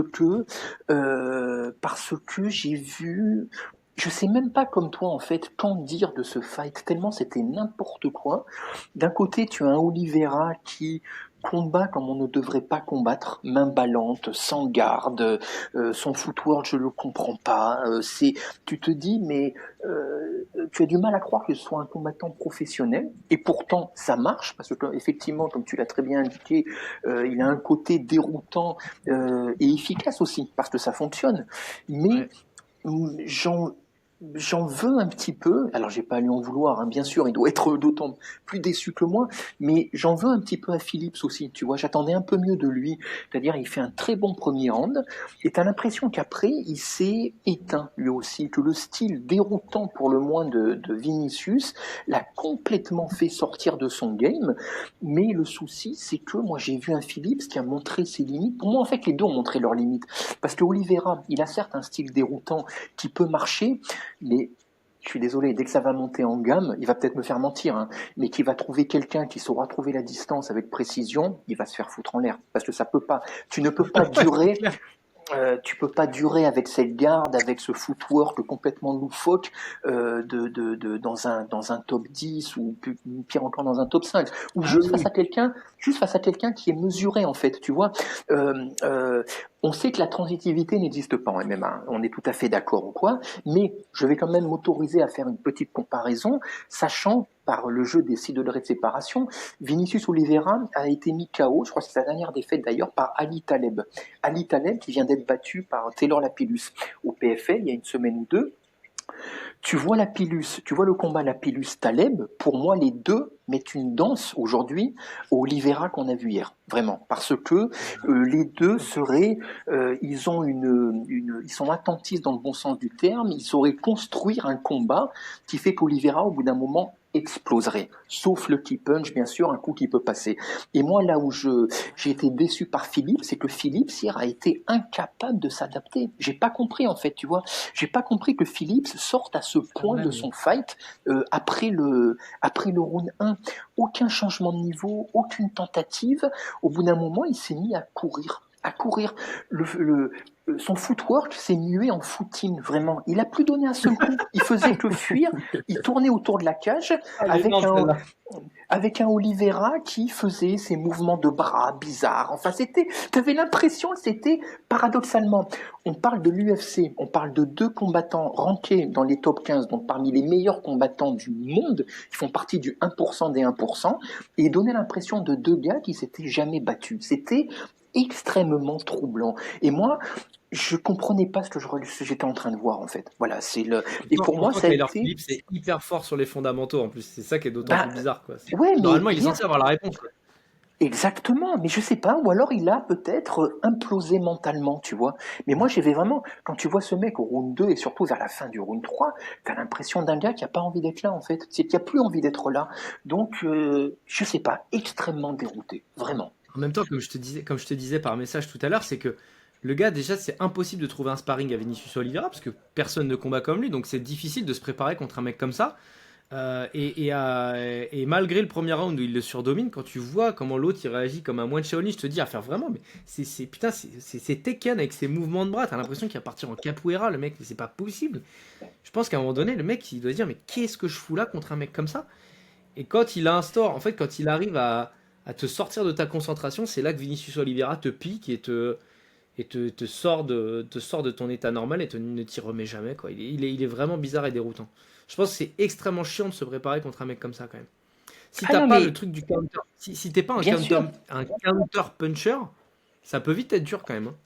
que j'ai vu, je sais même pas comme toi en fait qu'en dire de ce fight tellement c'était n'importe quoi. D'un côté tu as un Oliveira qui combat comme on ne devrait pas combattre, main ballante, sans garde, son footwork je le comprends pas. Tu te dis mais tu as du mal à croire que ce soit un combattant professionnel et pourtant ça marche parce que effectivement comme tu l'as très bien indiqué, il a un côté déroutant et efficace aussi, parce que ça fonctionne. Mais
Ouais.
j'en j'en veux un petit peu, alors j'ai pas à lui en vouloir, hein, bien sûr, il doit être d'autant plus déçu que moi, mais j'en veux un petit peu à Phillips aussi, tu vois, j'attendais un peu mieux de lui, c'est-à-dire il fait un très bon premier round, et t'as l'impression qu'après il s'est éteint lui aussi, que le style déroutant pour le moins de Vinicius l'a complètement fait sortir de son game, mais le souci c'est que moi j'ai vu un Phillips qui a montré ses limites, pour moi en fait les deux ont montré leurs limites, parce que Oliveira, il a certes un style déroutant qui peut marcher, mais je suis désolé, dès que ça va monter en gamme, il va peut-être me faire mentir, hein, mais qui va trouver quelqu'un qui saura trouver la distance avec précision, il va se faire foutre en l'air. Parce que ça peut pas, tu ne peux pas durer. Tu peux pas durer avec cette garde, avec ce footwork complètement loufoque dans un top 10 ou pire encore dans un top 5 ou juste face à quelqu'un qui est mesuré en fait, tu vois. On sait que la transitivité n'existe pas en MMA, on est tout à fait d'accord ou quoi, mais je vais quand même m'autoriser à faire une petite comparaison, sachant par le jeu des 6 degrés de séparation, Vinicius Oliveira a été mis KO, je crois que c'est sa dernière défaite d'ailleurs, par Ali Taleb. Ali Taleb qui vient d'être battu par Taylor Lapillus au PFL il y a une semaine ou deux. Tu vois le combat Lapillus-Taleb, pour moi les deux mettent une danse aujourd'hui au Oliveira qu'on a vu hier, vraiment, parce que les deux seraient, ils sont attentifs dans le bon sens du terme, ils sauraient construire un combat qui fait qu'Oliveira au bout d'un moment exploserait, sauf le key punch bien sûr, un coup qui peut passer. Et moi là où j'ai été déçu par Philippe, c'est que Philippe hier a été incapable de s'adapter. J'ai pas compris en fait, tu vois, j'ai pas compris que Philippe sorte à ce point de son fight après le round 1. Aucun changement de niveau, aucune tentative. Au bout d'un moment, il s'est mis à courir. Son footwork s'est mué en footing, vraiment. Il a plus donné un seul coup. Il faisait que fuir. Il tournait autour de la cage avec un Oliveira qui faisait ses mouvements de bras bizarres. Enfin, t'avais l'impression que c'était paradoxalement. On parle de l'UFC, on parle de 2 combattants rankés dans les top 15, donc parmi les meilleurs combattants du monde, qui font partie du 1% des 1%, et il donnait l'impression de 2 gars qui s'étaient jamais battus. C'était extrêmement troublant. Et moi, je comprenais pas ce que j'étais en train de voir en fait. Voilà, et pour moi ça a été.
Philippe, c'est hyper fort sur les fondamentaux en plus. C'est ça qui est d'autant plus bizarre, quoi.
Normalement,
il est censé avoir la réponse, quoi.
Exactement, mais je sais pas, ou alors il a peut-être implosé mentalement, tu vois. Mais moi j'avais vraiment, quand tu vois ce mec au round 2 et surtout vers la fin du round 3, t'as l'impression d'un gars qui a pas envie d'être là en fait, qui a plus envie d'être là. Donc je sais pas, extrêmement dérouté, vraiment.
En même temps, comme je te disais par message tout à l'heure, c'est que le gars, déjà, c'est impossible de trouver un sparring à Vinicius Oliveira parce que personne ne combat comme lui, donc c'est difficile de se préparer contre un mec comme ça. Et malgré le premier round où il le surdomine, quand tu vois comment l'autre il réagit comme un moine Shaolin, je te dis à faire vraiment, mais c'est Tekken avec ses mouvements de bras, t'as l'impression qu'il va partir en capoeira, le mec, mais c'est pas possible. Je pense qu'à un moment donné, le mec il doit se dire, mais qu'est-ce que je fous là contre un mec comme ça? Et quand il instaure, en fait, quand il arrive à te sortir de ta concentration, c'est là que Vinicius Oliveira te pique et te sort de ton état normal et ne t'y remet jamais, quoi. Il est vraiment bizarre et déroutant. Je pense que c'est extrêmement chiant de se préparer contre un mec comme ça quand même. Si t'as pas le truc du counter, si t'es pas un counter puncher, ça peut vite être dur quand même, hein.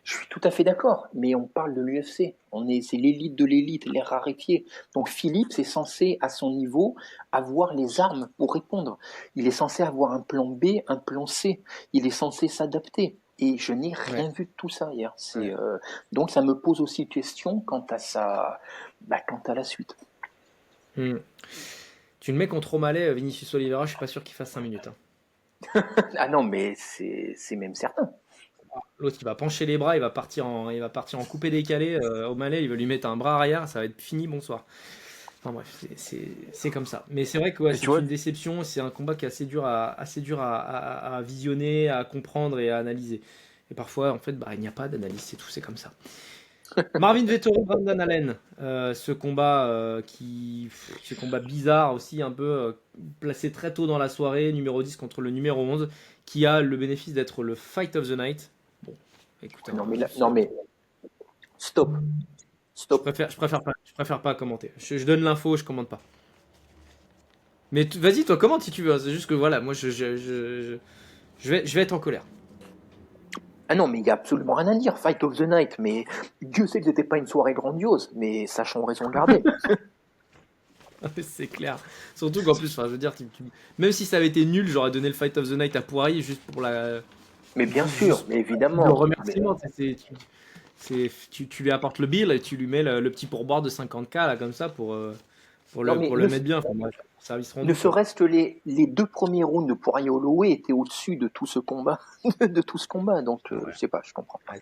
Je suis tout à fait d'accord, mais on parle de l'UFC. C'est l'élite de l'élite, les raréfiés. Donc Philippe, c'est censé, à son niveau, avoir les armes pour répondre. Il est censé avoir un plan B, un plan C. Il est censé s'adapter. Et je n'ai rien vu de tout ça hier. Donc ça me pose aussi question quant à la suite.
Tu le mets contre O'Malley, Vinicius Oliveira, je suis pas sûr qu'il fasse 5 minutes. Hein.
Ah non, mais c'est même certain.
L'autre il va pencher les bras, il va partir en coupé décalé. O'Malley il va lui mettre un bras arrière, ça va être fini, bonsoir. Enfin bref, c'est comme ça. Mais c'est vrai que c'est une déception, c'est un combat qui est assez dur à visionner, à comprendre et à analyser. Et parfois, en fait, il n'y a pas d'analyse, c'est tout, c'est comme ça. Marvin Vettori, Brandon Allen, ce combat bizarre aussi, un peu placé très tôt dans la soirée, numéro 10 contre le numéro 11, qui a le bénéfice d'être le Fight of the Night. Bon, écoute.
Non mais stop.
Je préfère pas commenter. Je donne l'info, je commente pas. Mais vas-y, toi, commente si tu veux. C'est juste que voilà, moi, je vais être en colère.
Ah non, mais il n'y a absolument rien à dire. Fight of the Night, mais Dieu sait que c'était pas une soirée grandiose, mais sachons raison garder.
C'est clair. Surtout qu'en plus, je veux dire, même si ça avait été nul, j'aurais donné le Fight of the Night à Poirier juste pour la.
Mais bien sûr, mais évidemment.
Le remerciement, tu lui apportes le bill et tu lui mets le petit pourboire de 50K là comme ça pour le mettre bien. Enfin, service rendu.
Ne serait-ce que les 2 premiers rounds de Poirier Holloway étaient au-dessus de tout ce combat, donc je sais pas, je comprends pas.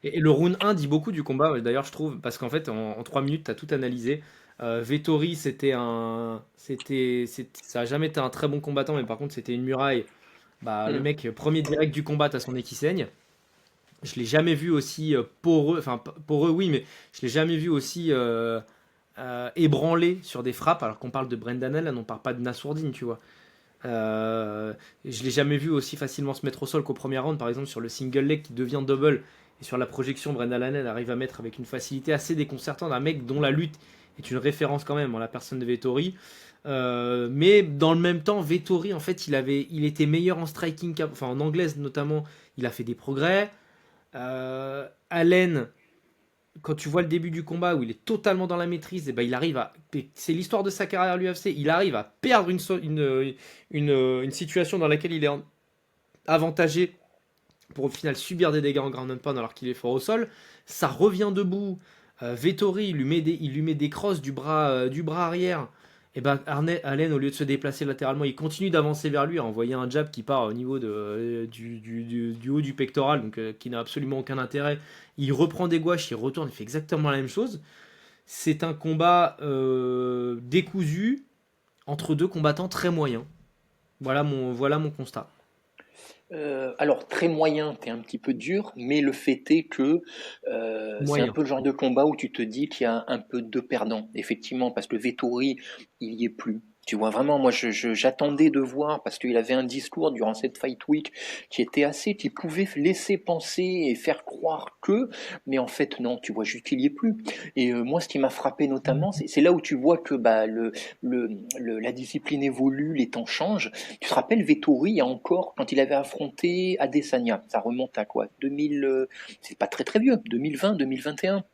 Et le round 1 dit beaucoup du combat, d'ailleurs je trouve, parce qu'en fait en 3 minutes tu as tout analysé. Vettori, ça a jamais été un très bon combattant, mais par contre, c'était une muraille. Bah, le
Mm.
mec, premier direct du combat, t'as son nez qui saigne. Je l'ai jamais vu aussi poreux, enfin poreux, oui, mais je l'ai jamais vu aussi ébranlé sur des frappes, alors qu'on parle de Brendan Allen, on parle pas de Nassourdine, tu vois. Je l'ai jamais vu aussi facilement se mettre au sol qu'au premier round, par exemple sur le single leg qui devient double, et sur la projection, Brendan Allen arrive à mettre avec une facilité assez déconcertante un mec dont la lutte est une référence quand même en la personne de Vettori. Mais dans le même temps, Vettori, en fait, il était meilleur en striking, enfin en anglaise notamment, il a fait des progrès. Allen, quand tu vois le début du combat où il est totalement dans la maîtrise, et ben il arrive à. C'est l'histoire de sa carrière à l'UFC. Il arrive à perdre une situation dans laquelle il est avantagé pour au final subir des dégâts en ground and pound alors qu'il est fort au sol. Ça revient debout. Vettori, il lui met des crosses du bras arrière. Et ben Allen, au lieu de se déplacer latéralement, il continue d'avancer vers lui, à envoyer un jab qui part au niveau du haut du pectoral, donc qui n'a absolument aucun intérêt. Il reprend des gouaches, il retourne, il fait exactement la même chose. C'est un combat décousu entre deux combattants très moyens. Voilà mon constat.
Alors très moyen, t'es un petit peu dur, mais le fait est que c'est un
Moyen.
peu le genre de combat où tu te dis qu'il y a un peu de perdants, effectivement, parce que Vettori, il y est plus. Tu vois, vraiment, moi, j'attendais de voir, parce qu'il avait un discours durant cette Fight Week qui pouvait laisser penser et faire croire que, mais en fait, non, tu vois juste qu'il y est plus. Et moi, ce qui m'a frappé notamment, c'est là où tu vois que bah, la discipline évolue, les temps changent. Tu te rappelles Vettori, il y a encore, quand il avait affronté Adesanya, ça remonte à quoi 2000, c'est pas très très vieux, 2020, 2021.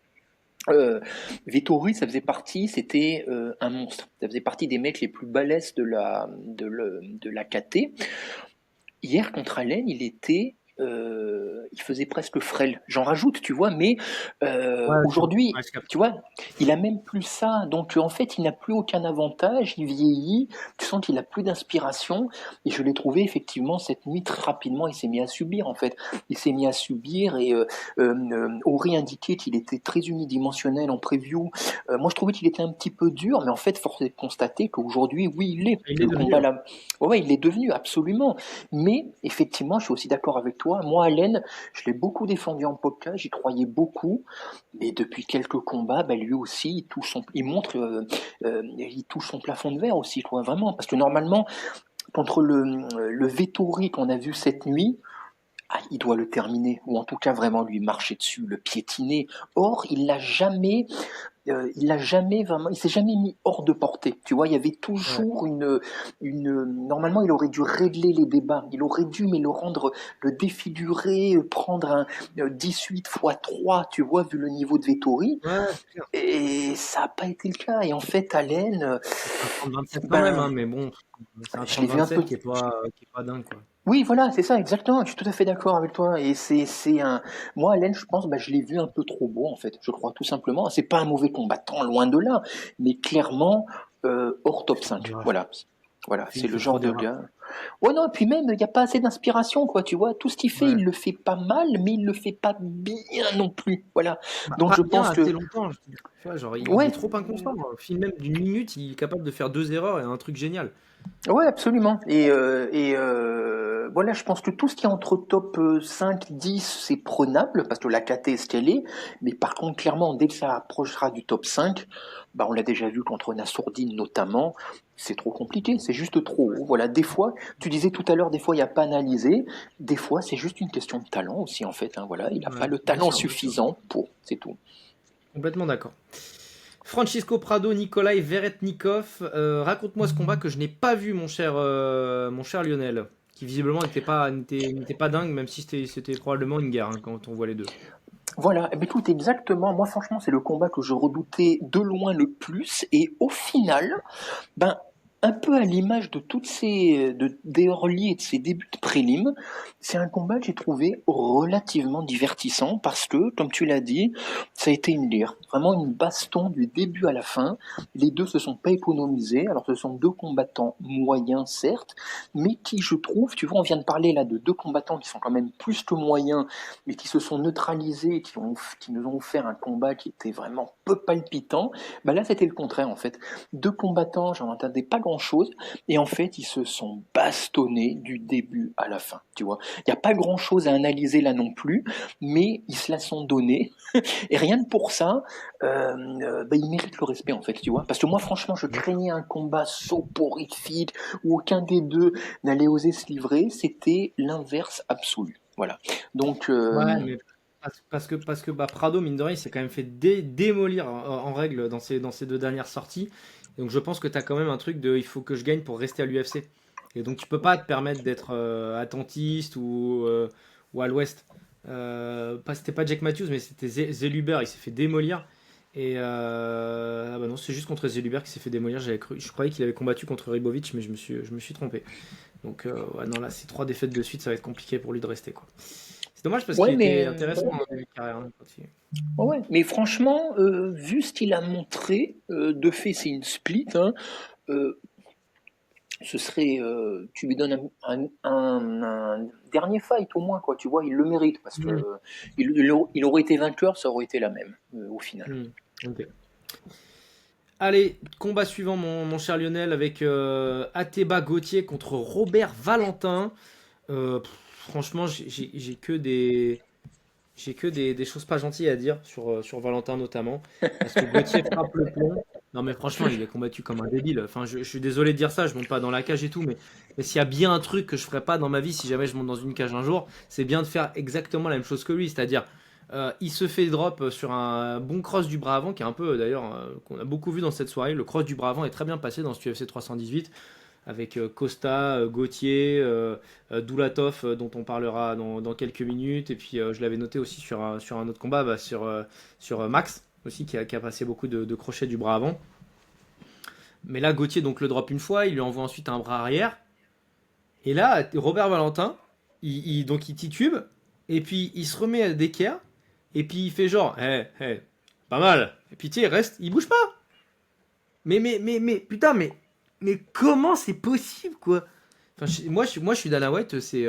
Vettori, ça faisait partie, c'était un monstre. Ça faisait partie des mecs les plus balèzes de la KT. Hier, contre Allen, il faisait presque frêle. J'en rajoute, tu vois, mais
Ouais,
aujourd'hui,
ouais, je capte.
tu vois, il a même plus ça. Donc, en fait, il n'a plus aucun avantage. Il vieillit. Tu sens qu'il a plus d'inspiration. Et je l'ai trouvé effectivement cette nuit très rapidement. Il s'est mis à subir, en fait. Il s'est mis à subir. Et Ori indiquait qu'il était très unidimensionnel en preview. Moi, je trouvais qu'il était un petit peu dur, mais en fait, force est de constater qu'aujourd'hui, oui, il est.
Il est
Le
devenu.
combat là, ouais, il est devenu absolument. Mais effectivement, je suis aussi d'accord avec toi. Moi, Allen, je l'ai beaucoup défendu en podcast, j'y croyais beaucoup. Mais depuis quelques combats, bah, lui aussi, il touche son plafond de verre aussi, quoi, vraiment. Parce que normalement, contre le Vettori qu'on a vu cette nuit, il doit le terminer, ou en tout cas vraiment lui marcher dessus, le piétiner. Or, il l'a jamais vraiment, il s'est jamais mis hors de portée. Tu vois, il y avait
Ouais.
toujours normalement, il aurait dû régler les débats. Il aurait dû, mais le défigurer, prendre un 18 x 3, tu vois, vu le niveau de Vettori.
Ouais, c'est clair.
Et ça n'a pas été le cas. Et en fait, Allen,
C'est un 30-27 quand même, hein,
ben,
mais bon, c'est un
je l'ai vu un
30-27
peu.
qui est pas dingue, quoi.
Oui, voilà, c'est ça, exactement. Je suis tout à fait d'accord avec toi. Et moi, Allen, je pense, bah, je l'ai vu un peu trop beau, en fait. Je crois tout simplement. C'est pas un mauvais combattant, loin de là, mais clairement hors top
Trop
5.
d'erreurs.
Voilà,
Il
c'est le
fait trop
genre de
d'erreurs.
gars. Ouais, non, et puis même, il n'y a pas assez d'inspiration, quoi. Tu vois, tout ce qu'il fait,
Ouais.
il le fait pas mal, mais il le fait pas bien non plus. Voilà.
Bah,
Donc,
pas
je
bien
pense
assez
que,
longtemps. Tu vois, genre, il est
ouais,
trop inconstant. Au film même d'une minute, il est capable de faire deux erreurs et un truc génial.
ouais, absolument. Voilà, je pense que tout ce qui est entre top 5, 10, c'est prenable, parce que la KT est ce qu'elle est. Mais par contre, clairement, dès que ça approchera du top 5, bah, on l'a déjà vu contre Nassourdine notamment, c'est trop compliqué, c'est juste trop haut. Voilà, des fois, tu disais tout à l'heure, des fois, il n'y a pas analysé. Des fois, c'est juste une question de talent aussi, en fait. Hein, voilà, il n'a pas
Ouais,
le
bien
talent
sûr, bien sûr.
suffisant pour, c'est tout.
Complètement d'accord. Francisco Prado, Nikolai Veretnikov, raconte-moi ce combat que je n'ai pas vu, mon cher Lionel, qui visiblement n'était pas dingue, même si c'était probablement une guerre hein, quand on voit les deux.
Voilà, eh bien, écoute, exactement. Moi, franchement, c'est le combat que je redoutais de loin le plus. Et au final, ben, un peu à l'image de toutes des early et de ses débuts de prélim, c'est un combat que j'ai trouvé relativement divertissant parce que, comme tu l'as dit, ça a été une lyre, vraiment une baston du début à la fin. Les deux se sont pas économisés. Alors, ce sont deux combattants moyens, certes, mais qui, je trouve, tu vois, on vient de parler là de deux combattants qui sont quand même plus que moyens, mais qui se sont neutralisés, qui nous ont offert un combat qui était vraiment peu palpitant. Bah là, c'était le contraire, en fait. Deux combattants, j'en attendais pas grand-chose, et en fait, ils se sont bastonnés du début à la fin, tu vois. Il n'y a pas grand-chose à analyser là non plus, mais ils se la sont donnés, et rien que pour ça, ils méritent le respect, en fait, tu vois. Parce que moi, franchement, je craignais un combat soporifique, où aucun des deux n'allait oser se livrer, c'était l'inverse absolu. Voilà. Donc,
Ouais, mais parce que bah, Prado, mine de rien, il s'est quand même fait démolir en règle dans ses deux dernières sorties. Et donc je pense que tu as quand même un truc de il faut que je gagne pour rester à l'UFC. Et donc tu peux pas te permettre d'être attentiste ou à l'ouest. C'était pas Jack Matthews, mais c'était Zeluber, il s'est fait démolir. Et ah bah non, c'est juste contre Zeluber qui s'est fait démolir. Je croyais qu'il avait combattu contre Ribovic, mais je me suis trompé. Donc ouais, non, là, c'est 3 défaites de suite, ça va être compliqué pour lui de rester, quoi. C'est dommage parce
ouais,
qu'il
mais
était intéressant en début de carrière, hein,
ouais, mais franchement, vu ce qu'il a montré, de fait, c'est une split. Hein, euh, ce serait, tu lui donnes un dernier fight au moins, quoi. Tu vois, il le mérite parce que
Mm.
il aurait été vainqueur, ça aurait été la même au final.
Ok. Allez, combat suivant, mon cher Lionel, avec Ateba Gauthier contre Robert Valentin. Franchement, j'ai que des choses pas gentilles à dire sur Valentin notamment. Parce que Gauthier frappe le plomb. Non, mais franchement, il est combattu comme un débile. Enfin, je suis désolé de dire ça, je monte pas dans la cage et tout, mais s'il y a bien un truc que je ferais pas dans ma vie si jamais je monte dans une cage un jour, c'est bien de faire exactement la même chose que lui. C'est-à-dire, il se fait drop sur un bon cross du bras avant, qui est un peu d'ailleurs, qu'on a beaucoup vu dans cette soirée. Le cross du bras avant est très bien passé dans ce UFC 318 avec Costa, Gauthier, Doulatov, dont on parlera dans quelques minutes. Et puis je l'avais noté aussi sur un autre combat, sur Max aussi, qui a passé beaucoup de crochets du bras avant. Mais là, Gauthier donc le drop une fois, il lui envoie ensuite un bras arrière. Et là, Robert Valentin, donc il titube, et puis il se remet à d'équerre, et puis il fait genre, pas mal. Et puis tu sais, il reste, il bouge pas. Putain, mais comment c'est possible, quoi? Enfin, moi, je suis Dana White, c'est.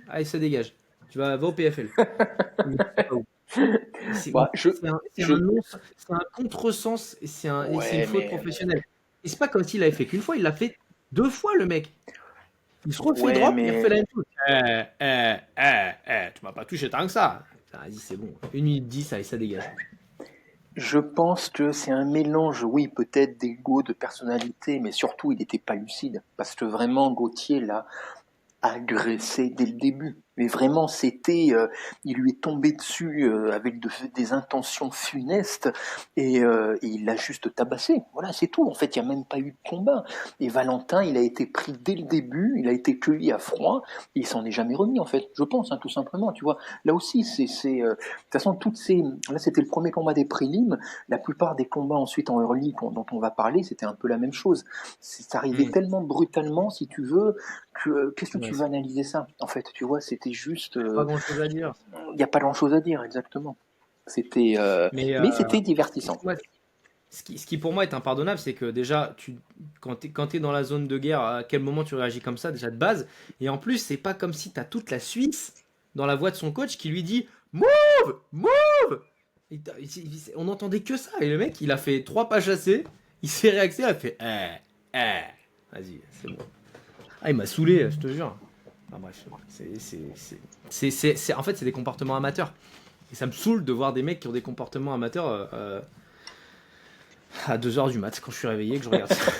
Allez, ça dégage. Va au PFL. C'est
Bah, je,
c'est un contresens, et c'est une
ouais,
faute
mais
professionnelle. Et c'est pas comme s'il avait fait qu'une fois, il l'a fait 2 fois, le mec. Il se refait
ouais,
drop, il refait
mais
la même chose. Tu m'as pas touché tant que ça. Vas-y, c'est bon. 1 minute 10, allez, ça dégage.
je pense que c'est un mélange, oui, peut-être d'ego, de personnalité, mais surtout, il n'était pas lucide. Parce que vraiment, Gauthier, là, agressé dès le début. Mais vraiment, il lui est tombé dessus avec des intentions funestes et il l'a juste tabassé. Voilà, c'est tout. En fait, il n'y a même pas eu de combat. Et Valentin, il a été pris dès le début, il a été cueilli à froid et il s'en est jamais remis, en fait. Je pense, hein, tout simplement. Tu vois, là aussi, de toute façon, là, c'était le premier combat des prélims. La plupart des combats ensuite en early dont on va parler, c'était un peu la même chose. C'est arrivé
Mm.
tellement brutalement, si tu veux, qu'est-ce que
Ouais,
tu veux analyser ça? En fait, tu vois, c'était juste,
pas grand chose à dire.
il n'y a pas grand-chose à dire, exactement. C'était,
Mais
mais c'était divertissant.
moi, ce qui pour moi est impardonnable, c'est que déjà, quand tu es dans la zone de guerre, à quel moment tu réagis comme ça, déjà de base. Et en plus, c'est pas comme si tu as toute la Suisse dans la voix de son coach qui lui dit Move! Move! On entendait que ça. Et le mec, il a fait 3 pages assez, il s'est réaxé, il a fait Vas-y, c'est bon. Ah, il m'a saoulé, je te jure. Enfin, bref, en fait, c'est des comportements amateurs. Et ça me saoule de voir des mecs qui ont des comportements amateurs à 2h du mat quand je suis réveillé que je regarde ça.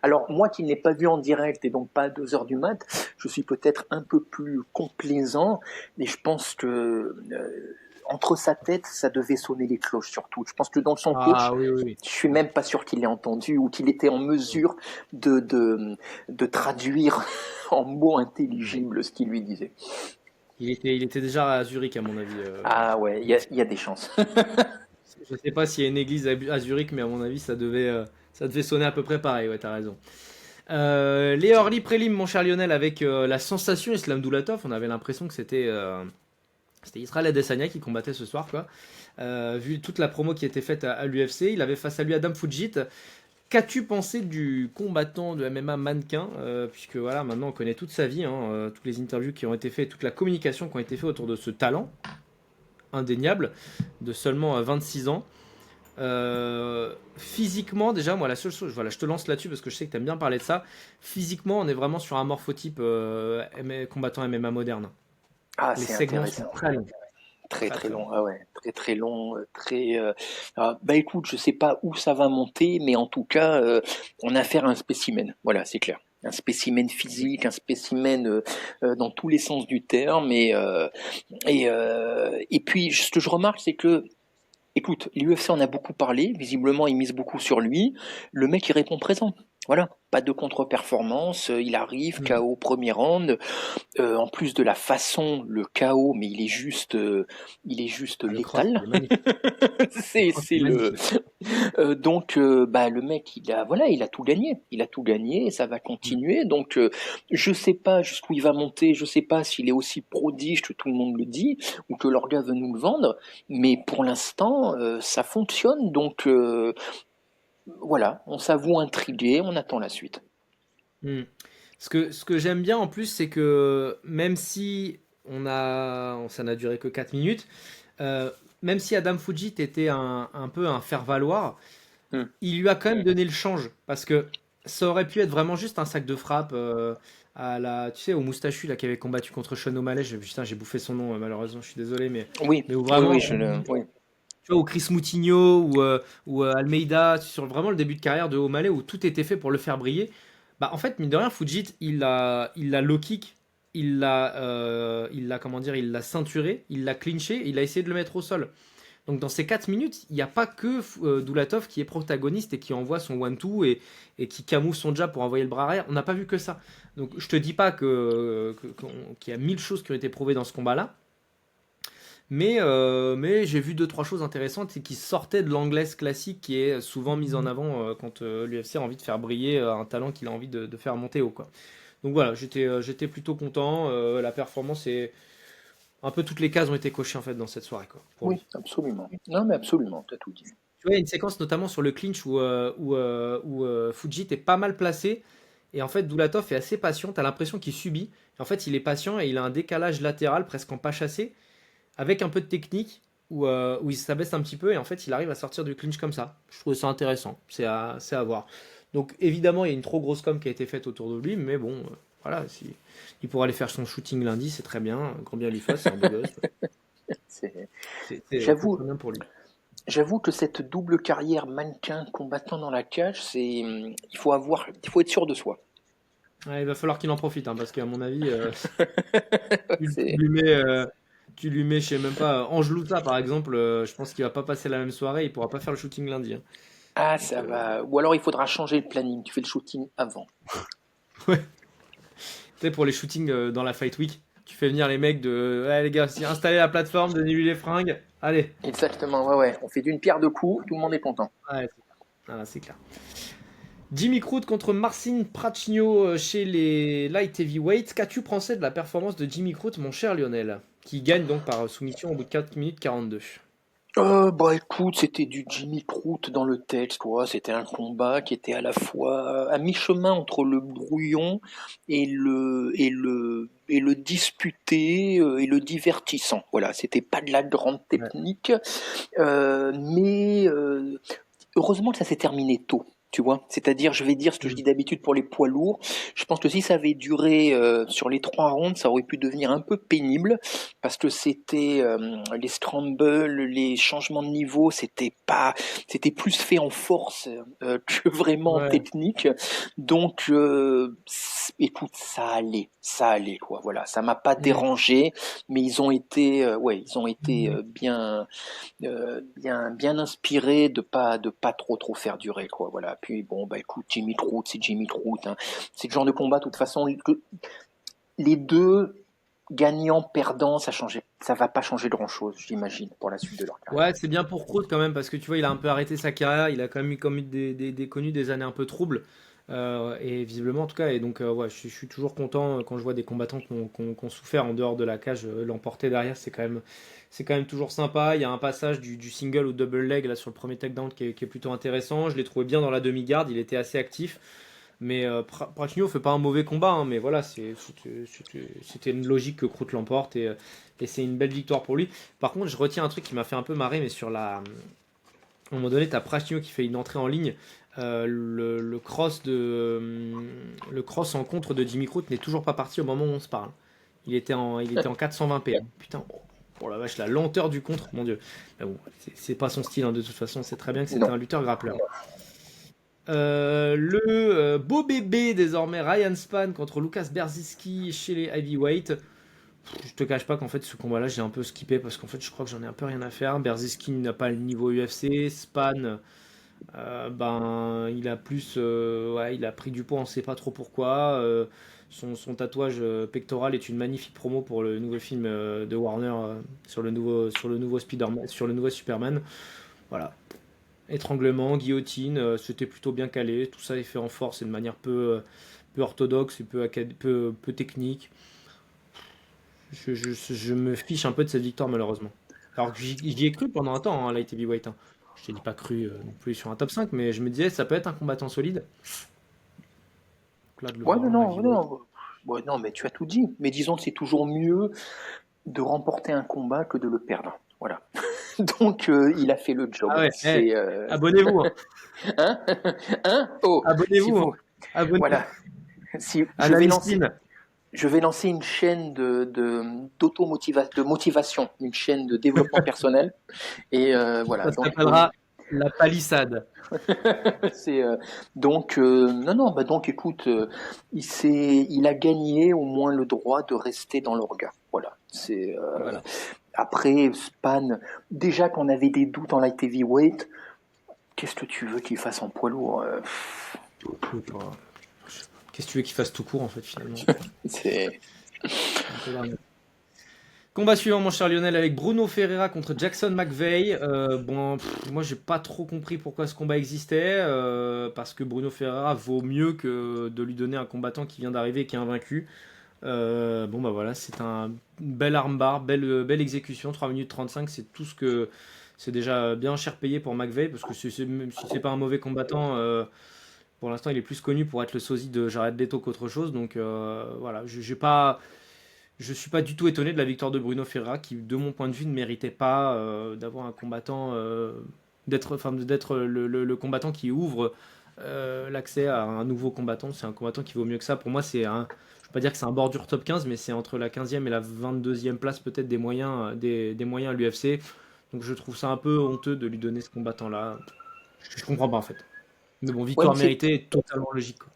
Alors, moi qui ne l'ai pas vu en direct et donc pas à 2 heures du mat, je suis peut-être un peu plus complaisant, mais je pense que entre sa tête, ça devait sonner les cloches surtout. Je pense que dans son coach,
Ah oui, oui, oui.
je suis même pas sûr qu'il l'ait entendu ou qu'il était en mesure de traduire en mots intelligibles ce qu'il lui disait.
Il était déjà à Zurich, à mon avis.
Ah ouais, il y a des chances.
Je sais pas s'il y a une église à Zurich, mais à mon avis, ça devait sonner à peu près pareil. Ouais, t'as raison. Les early prélims, mon cher Lionel, avec la sensation Islam Doulatov, on avait l'impression que c'était Israël Adesanya qui combattait ce soir, quoi. Vu toute la promo qui était faite à l'UFC, il avait face à lui Adam Fujit. Qu'as-tu pensé du combattant de MMA mannequin, puisque voilà, maintenant on connaît toute sa vie, hein, toutes les interviews qui ont été faites, toute la communication qui ont été faites autour de ce talent indéniable de seulement 26 ans. Physiquement, déjà, moi, la seule chose, voilà, je te lance là-dessus parce que je sais que tu aimes bien parler de ça. Physiquement, on est vraiment sur un morphotype combattant MMA moderne.
Ah,
Les
c'est
segments sont
intéressant.
très longs.
Très
Très,
très
très longs.
long, ah ouais, très très long, bah écoute, je sais pas où ça va monter, mais en tout cas, on a affaire à un spécimen. Voilà, c'est clair. Un spécimen physique, un spécimen dans tous les sens du terme. Et puis, ce que je remarque, c'est que, écoute, l'UFC en a beaucoup parlé. Visiblement, ils misent beaucoup sur lui. Le mec, il répond présent. Voilà, pas de contre-performance. Il arrive,
Mm.
KO premier round. En plus de la façon, le chaos, mais il est juste
Ah, le cross,
létal.
il est magnifique. Le
c'est,
cross,
c'est
il est
le,
magnifique.
donc, bah, le mec, il a tout gagné. Il a tout gagné et ça va
Mm.
continuer. Donc, je sais pas jusqu'où il va monter. Je sais pas s'il est aussi prodige que tout le monde le dit ou que l'orga veut nous le vendre. Mais pour l'instant, ça fonctionne. Donc, voilà, on s'avoue intrigué. On attend la suite.
Mm. Ce que j'aime bien en plus, c'est que même si ça n'a duré que 4 minutes, euh, même si Adam Fujit était un peu un faire-valoir,
Hmm.
il lui a quand même donné le change parce que ça aurait pu être vraiment juste un sac de frappe tu sais, au moustachu là qui avait combattu contre Sean O'Malley. Putain, j'ai bouffé son nom malheureusement, je suis désolé,
Oui,
mais où
oui,
vraiment,
oui, oui.
tu vois, ou Chris Moutinho ou Almeida sur vraiment le début de carrière de O'Malley où tout était fait pour le faire briller. Bah en fait, mine de rien, Fujit, il l'a low kick, comment dire, il l'a ceinturé, il l'a clinché, il a essayé de le mettre au sol. Donc dans ces 4 minutes, il n'y a pas que Doulatov qui est protagoniste et qui envoie son one-two et qui camoufle son jab pour envoyer le bras arrière. On n'a pas vu que ça. Donc je te dis pas qu'il y a 1000 choses qui ont été prouvées dans ce combat-là, mais j'ai vu deux trois choses intéressantes et qui sortaient de l'anglaise classique qui est souvent mise en avant quand l'UFC a envie de faire briller un talent qu'il a envie de faire monter haut, quoi. Donc voilà, j'étais plutôt content. La performance est un peu toutes les cases ont été cochées en fait dans cette soirée, quoi, pour
Oui,
lui.
absolument. Non, mais absolument, t'as tout dit.
Tu vois, il y a une séquence notamment sur le clinch où Fujit est pas mal placé. Et en fait, Doulatov est assez patient. T'as l'impression qu'il subit. En fait, il est patient et il a un décalage latéral presque en pas chassé, avec un peu de technique, où il s'abaisse un petit peu. Et en fait, il arrive à sortir du clinch comme ça. Je trouve ça intéressant. C'est à voir. Donc, évidemment, il y a une trop grosse com qui a été faite autour de lui. Mais bon, voilà. Si, il pourra aller faire son shooting lundi, c'est très bien. Grand bien lui fasse, c'est un beau gosse.
C'est-
C'est
J'avoue,
très bien pour lui.
J'avoue que cette double carrière mannequin combattant dans la cage, il faut être sûr de soi.
Ouais, il va falloir qu'il en profite, hein, parce qu'à mon avis, tu
C'est,
lui mets, je sais même pas, Angelouta par exemple, je pense qu'il va pas passer la même soirée, il pourra pas faire le shooting lundi, hein. Donc,
ça va. Ou alors il faudra changer le planning. Tu fais le shooting avant.
ouais. Tu sais, pour les shootings dans la Fight Week, tu fais venir les mecs ouais, les gars, si installez la plateforme, donnez-lui les fringues, allez.
Exactement. Ouais, ouais. On fait d'une pierre deux coups. Tout le monde est content.
Ouais, voilà, c'est clair. Jimmy Crute contre Marcin Prachnio chez les light heavyweights. Qu'as-tu pensé de la performance de Jimmy Crute, mon cher Lionel, qui gagne donc par soumission au bout de 4 minutes 42?
Bah écoute, c'était du Jimmy Crute dans le texte, quoi. C'était un combat qui était à la fois à mi-chemin entre le brouillon et le disputé et le divertissant. Voilà, c'était pas de la grande
Ouais.
technique, mais heureusement que ça s'est terminé tôt. Tu vois, c'est-à-dire, je vais dire ce que je
Mm.
dis d'habitude pour les poids lourds. Je pense que si ça avait duré sur les 3 rounds, ça aurait pu devenir un peu pénible parce que c'était les scrambles, les changements de niveau, c'était plus fait en force que vraiment en
Ouais.
technique. Donc, écoute, ça allait quoi. Voilà, ça m'a pas
Mm.
dérangé, mais ils ont été bien inspiré de pas trop faire durer quoi. Voilà. Puis bon bah écoute, Jimmy Crute, c'est Jimmy Crute, hein. C'est le genre de combat de toute façon que les deux gagnants perdants, ça va pas changer grand chose, j'imagine, pour la suite de leur carrière.
Ouais, c'est bien pour Kroos quand même, parce que tu vois, il a un peu arrêté sa carrière, il a quand même connu des années un peu troubles. Et visiblement, en tout cas, et donc, ouais, je suis toujours content quand je vois des combattants qui ont souffert en dehors de la cage, l'emporter derrière, c'est quand même toujours sympa. Il y a un passage du single au double leg là sur le premier takedown qui est plutôt intéressant. Je l'ai trouvé bien dans la demi-garde, il était assez actif. Mais Prachnio fait pas un mauvais combat, hein, mais voilà, c'était une logique que Kroot l'emporte et c'est une belle victoire pour lui. Par contre, je retiens un truc qui m'a fait un peu marrer, mais à un moment donné, t'as Prachnio qui fait une entrée en ligne. Le cross en contre de Jimmy Crute n'est toujours pas parti au moment où on se parle. Il était en 420p. Putain, oh la vache, la lenteur du contre, mon dieu. Mais bon, c'est pas son style, hein, de toute façon, c'est très bien que c'était
Non.
un lutteur grappleur. Beau bébé désormais, Ryan Spann contre Lucas Berzinski chez les heavyweight. Je te cache pas qu'en fait ce combat-là j'ai un peu skippé parce qu'en fait je crois que j'en ai un peu rien à faire. Berzinski n'a pas le niveau UFC, Spann ben il a plus ouais, il a pris du poids, on sait pas trop pourquoi. Son tatouage pectoral est une magnifique promo pour le nouveau film de Warner sur le nouveau Spider-Man, sur le nouveau Superman. Voilà. Étranglement, guillotine, c'était plutôt bien calé. Tout ça est fait en force et de manière peu orthodoxe et peu technique. Je me fiche un peu de cette victoire malheureusement. Alors que j'y ai cru pendant un temps, hein, Light Heavyweight. Hein. Je t'ai dit pas cru non plus sur un top 5, mais je me disais ça peut être un combattant solide. Donc là, de le
Ouais,
voir
non,
en
non,
heavyweight.
non. Ouais, non, mais tu as tout dit. Mais disons que c'est toujours mieux de remporter un combat que de le perdre. Voilà. Donc, il a fait le job.
Ah ouais,
C'est,
abonnez-vous. Hein.
hein, hein. Oh, s'il
Abonnez-vous. Hein.
faut.
Abonnez-vous.
Voilà. Si
Analyse Team.
je vais lancer une chaîne de motivation, une chaîne de développement personnel. Et voilà.
Ça
Donc,
s'appellera la palissade.
c'est non, non, bah donc écoute, il a gagné au moins le droit de rester dans l'orga. Voilà.
Voilà.
Après Span, déjà qu'on avait des doutes en light heavyweight, qu'est-ce que tu veux qu'il fasse en poids lourd?
Qu'est-ce que tu veux qu'il fasse tout court en fait finalement?
C'est
Un peu dingue. Combat suivant, mon cher Lionel, avec Bruno Ferreira contre Jackson McVeigh. Bon, moi, j'ai pas trop compris pourquoi ce combat existait, parce que Bruno Ferreira vaut mieux que de lui donner un combattant qui vient d'arriver et qui est invaincu. Bon, bah voilà, c'est un bel armbar, belle exécution, 3 minutes 35, c'est tout ce que. C'est déjà bien cher payé pour McVeigh, parce que même si c'est pas un mauvais combattant, pour l'instant, il est plus connu pour être le sosie de Jared Leto qu'autre chose. Donc voilà, je suis pas du tout étonné de la victoire de Bruno Ferreira, qui, de mon point de vue, ne méritait pas d'avoir un combattant, d'être le combattant qui ouvre l'accès à un nouveau combattant. C'est un combattant qui vaut mieux que ça. Pour moi, je ne vais pas dire que c'est un bordure top 15, mais c'est entre la 15e et la 22e place peut-être des moyens, des moyens à l'UFC. Donc je trouve ça un peu honteux de lui donner ce combattant-là. Je comprends pas en fait. Mais bon,
ouais,
victoire méritée est totalement logique. Quoi.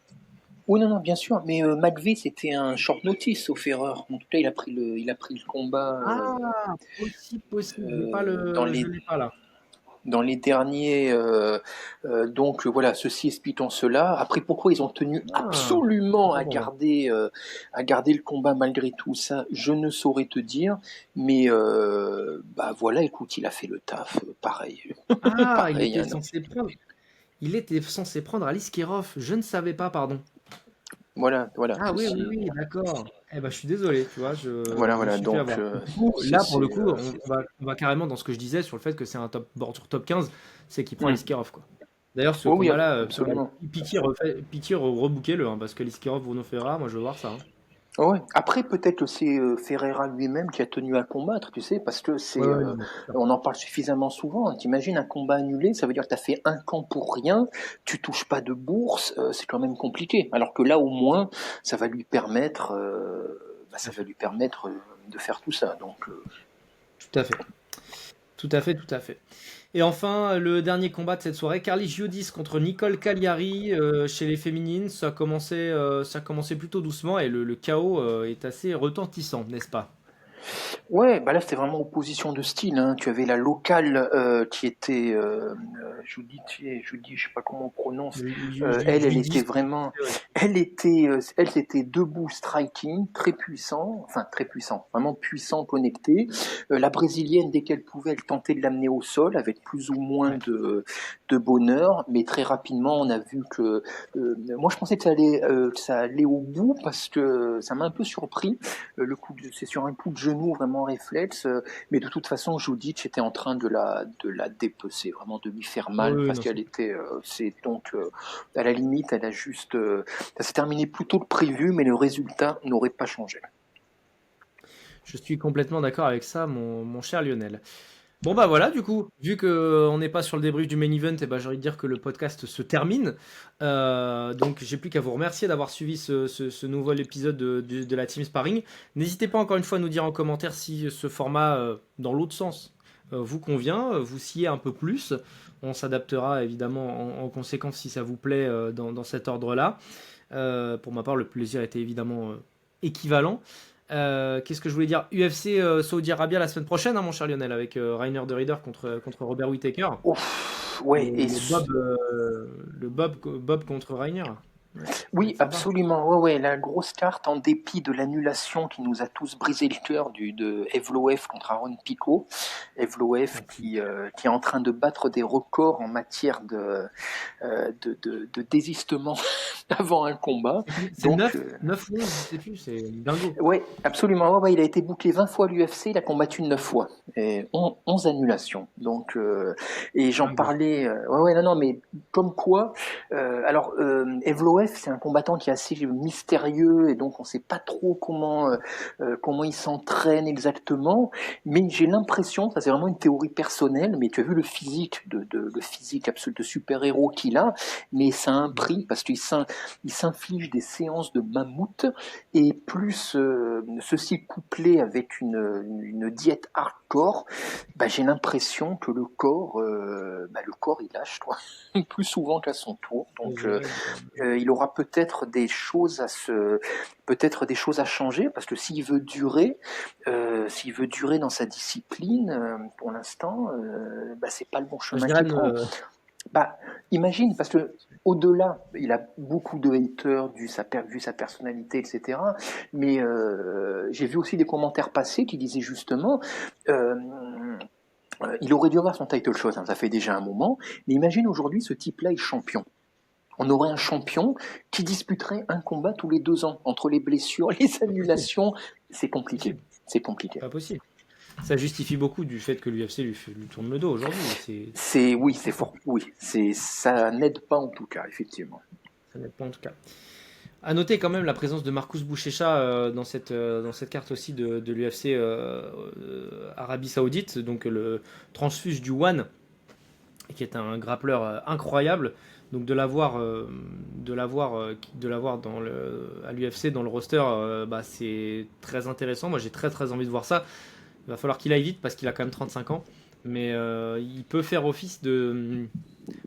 oui, non, non, bien sûr, mais McVeigh c'était un short notice sauf erreur. En tout cas, il a pris le combat
Ah, possible.
dans
Je
les
l'ai pas là.
dans les derniers. Donc voilà, ceci expliquant cela. Après, pourquoi ils ont tenu
Ah,
absolument à
bon.
garder le combat malgré tout ça, je ne saurais te dire. Mais bah voilà, écoute, il a fait le taf, pareil.
Ah,
Pareil, hein,
il était censé prendre Alice Kirov. Je ne savais pas, pardon.
voilà, voilà.
Ah oui, oui, oui, d'accord. Eh ben, je suis désolé, tu vois,
Voilà,
je me
voilà.
suis fait
Donc,
avoir. Du coup, là, pour le
c'est,
coup, on va carrément dans ce que je disais sur le fait que c'est un bordure top 15, c'est qu'il prend
hmm.
Alice quoi. D'ailleurs, ce
Oui, oui,
combat-là,
absolument.
Pitié rebooker-le, hein, parce qu'Alice Bruno Ferreira, moi, je veux voir ça. Hein.
Ouais. Après, peut-être que c'est Ferreira lui-même qui a tenu à combattre, tu sais, parce que
Ouais, ouais, non, mais c'est sûr.
on en parle suffisamment souvent. T'imagines un combat annulé, ça veut dire que t'as fait un camp pour rien, tu touches pas de bourse, c'est quand même compliqué. Alors que là, au moins, ça va lui permettre, de faire tout ça. Donc,
Tout à fait. Tout à fait, tout à fait. Et enfin, le dernier combat de cette soirée, Carly Giudis contre Nicole Cagliari chez les féminines. Ça a commencé plutôt doucement et le chaos est assez retentissant, n'est-ce pas?
ouais, bah là c'était vraiment opposition de style. Hein. Tu avais la locale qui était, je vous dis, je sais pas comment on prononce. Elle était
Giudis,
vraiment, elles étaient debout, striking, très puissant, vraiment puissant, connecté. La brésilienne, dès qu'elle pouvait, elle tentait de l'amener au sol avec plus ou moins de bonheur, mais très rapidement, on a vu que moi, je pensais que ça allait au bout parce que ça m'a un peu surpris. C'est sur un coup de genou vraiment réflexe, mais de toute façon, Judith était en train de la dépecer, vraiment de lui faire mal
Oui,
parce
non,
qu'elle était, c'est donc à la limite, ça s'est terminé plus tôt que prévu, mais le résultat n'aurait pas changé.
je suis complètement d'accord avec ça, mon cher Lionel. Bon bah voilà, du coup, vu qu'on n'est pas sur le débrief du main event, et bah, j'ai envie de dire que le podcast se termine. Donc j'ai plus qu'à vous remercier d'avoir suivi ce nouvel épisode de la Team Sparring. N'hésitez pas encore une fois à nous dire en commentaire si ce format, dans l'autre sens, vous convient, vous sciez un peu plus. On s'adaptera évidemment en conséquence si ça vous plaît dans cet ordre-là. Pour ma part, le plaisir était évidemment équivalent. Qu'est-ce que je voulais dire? UFC Saudi Arabia la semaine prochaine, hein, mon cher Lionel, avec Rainer de Rieder contre Robert Whittaker.
Ouf, ouais,
Le Bob contre Rainer. Ouais,
oui,
sympa.
absolument. Ouais, la grosse carte, en dépit de l'annulation qui nous a tous brisé le cœur de Evloev contre Aaron Pico. Evloev qui est en train de battre des records en matière de désistement avant un combat.
C'est
Donc,
9 ou 11, je sais plus, c'est dingo.
ouais, absolument. Ouais, il a été booké 20 fois à l'UFC, il a combattu 9 fois. Et 11 annulations. Donc, et j'en
Dingo.
parlais. Non, mais comme quoi. Evloev, c'est un combattant qui est assez mystérieux et donc on ne sait pas trop comment il s'entraîne exactement. Mais j'ai l'impression, ça c'est vraiment une théorie personnelle, mais tu as vu le physique le physique absolu de super-héros qu'il a, mais ça a un prix parce qu'il s'inflige des séances de mammouth et plus ceci couplé avec une diète hardcore, j'ai l'impression que le corps il lâche quoi, plus souvent qu'à son tour. Donc il aura peut-être des choses à changer parce que s'il veut durer dans sa discipline, pour l'instant, c'est pas le bon chemin qu'il prend. Imagine, parce que au-delà, il a beaucoup de haters vu sa personnalité, etc. Mais j'ai vu aussi des commentaires passés qui disaient justement, il aurait dû avoir son title shot, hein, ça fait déjà un moment. Mais imagine aujourd'hui, ce type-là est champion. On aurait un champion qui disputerait un combat tous les 2 ans. Entre les blessures, les annulations, c'est compliqué. C'est compliqué.
Pas possible. Ça justifie beaucoup du fait que l'UFC lui tourne le dos aujourd'hui.
C'est fort. Oui, ça n'aide pas en tout cas, effectivement.
Ça n'aide pas en tout cas. À noter quand même la présence de Marcus Bouchecha dans cette carte aussi de l'UFC Arabie Saoudite, donc le transfuge du One, qui est un grappleur incroyable. Donc de l'avoir à l'UFC dans le roster, c'est très intéressant. Moi j'ai très très envie de voir ça. Il va falloir qu'il aille vite parce qu'il a quand même 35 ans. Mais il peut faire office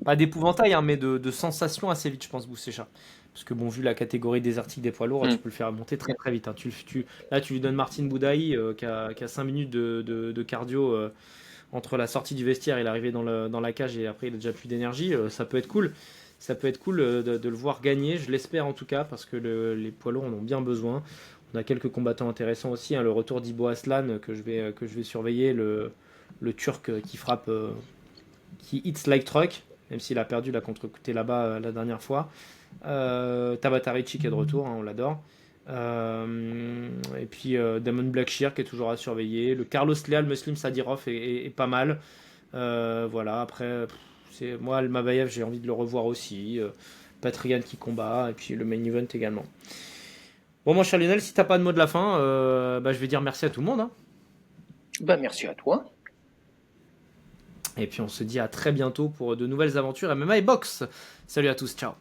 pas d'épouvantail, hein, mais de sensation assez vite, je pense, Bouchecha. Parce que bon, vu la catégorie des articles des poids lourds, tu peux le faire monter très très vite. Hein. Là, tu lui donnes Martin Boudaï qui a 5 minutes de cardio entre la sortie du vestiaire et l'arrivée dans la cage, et après il a déjà plus d'énergie. Ça peut être cool. Ça peut être cool de le voir gagner, je l'espère en tout cas, parce que les poids lourds en ont bien besoin. On a quelques combattants intéressants aussi. Hein, le retour d'Ibo Aslan que je vais surveiller, le Turc qui frappe, qui hits like truck, même s'il a perdu contre Kutelaba la dernière fois. Tabata Ricci qui est de retour, hein, on l'adore. Et puis Damon Blackshear qui est toujours à surveiller. Le Carlos Leal, Muslim Sadirov est pas mal. Voilà, après, moi, Almabayev, j'ai envie de le revoir aussi. Patrian qui combat, et puis le main event également. Bon, mon cher Lionel, si t'as pas de mot de la fin, je vais dire merci à tout le monde. Hein.
Merci à toi.
Et puis on se dit à très bientôt pour de nouvelles aventures MMA et boxe. Salut à tous, ciao.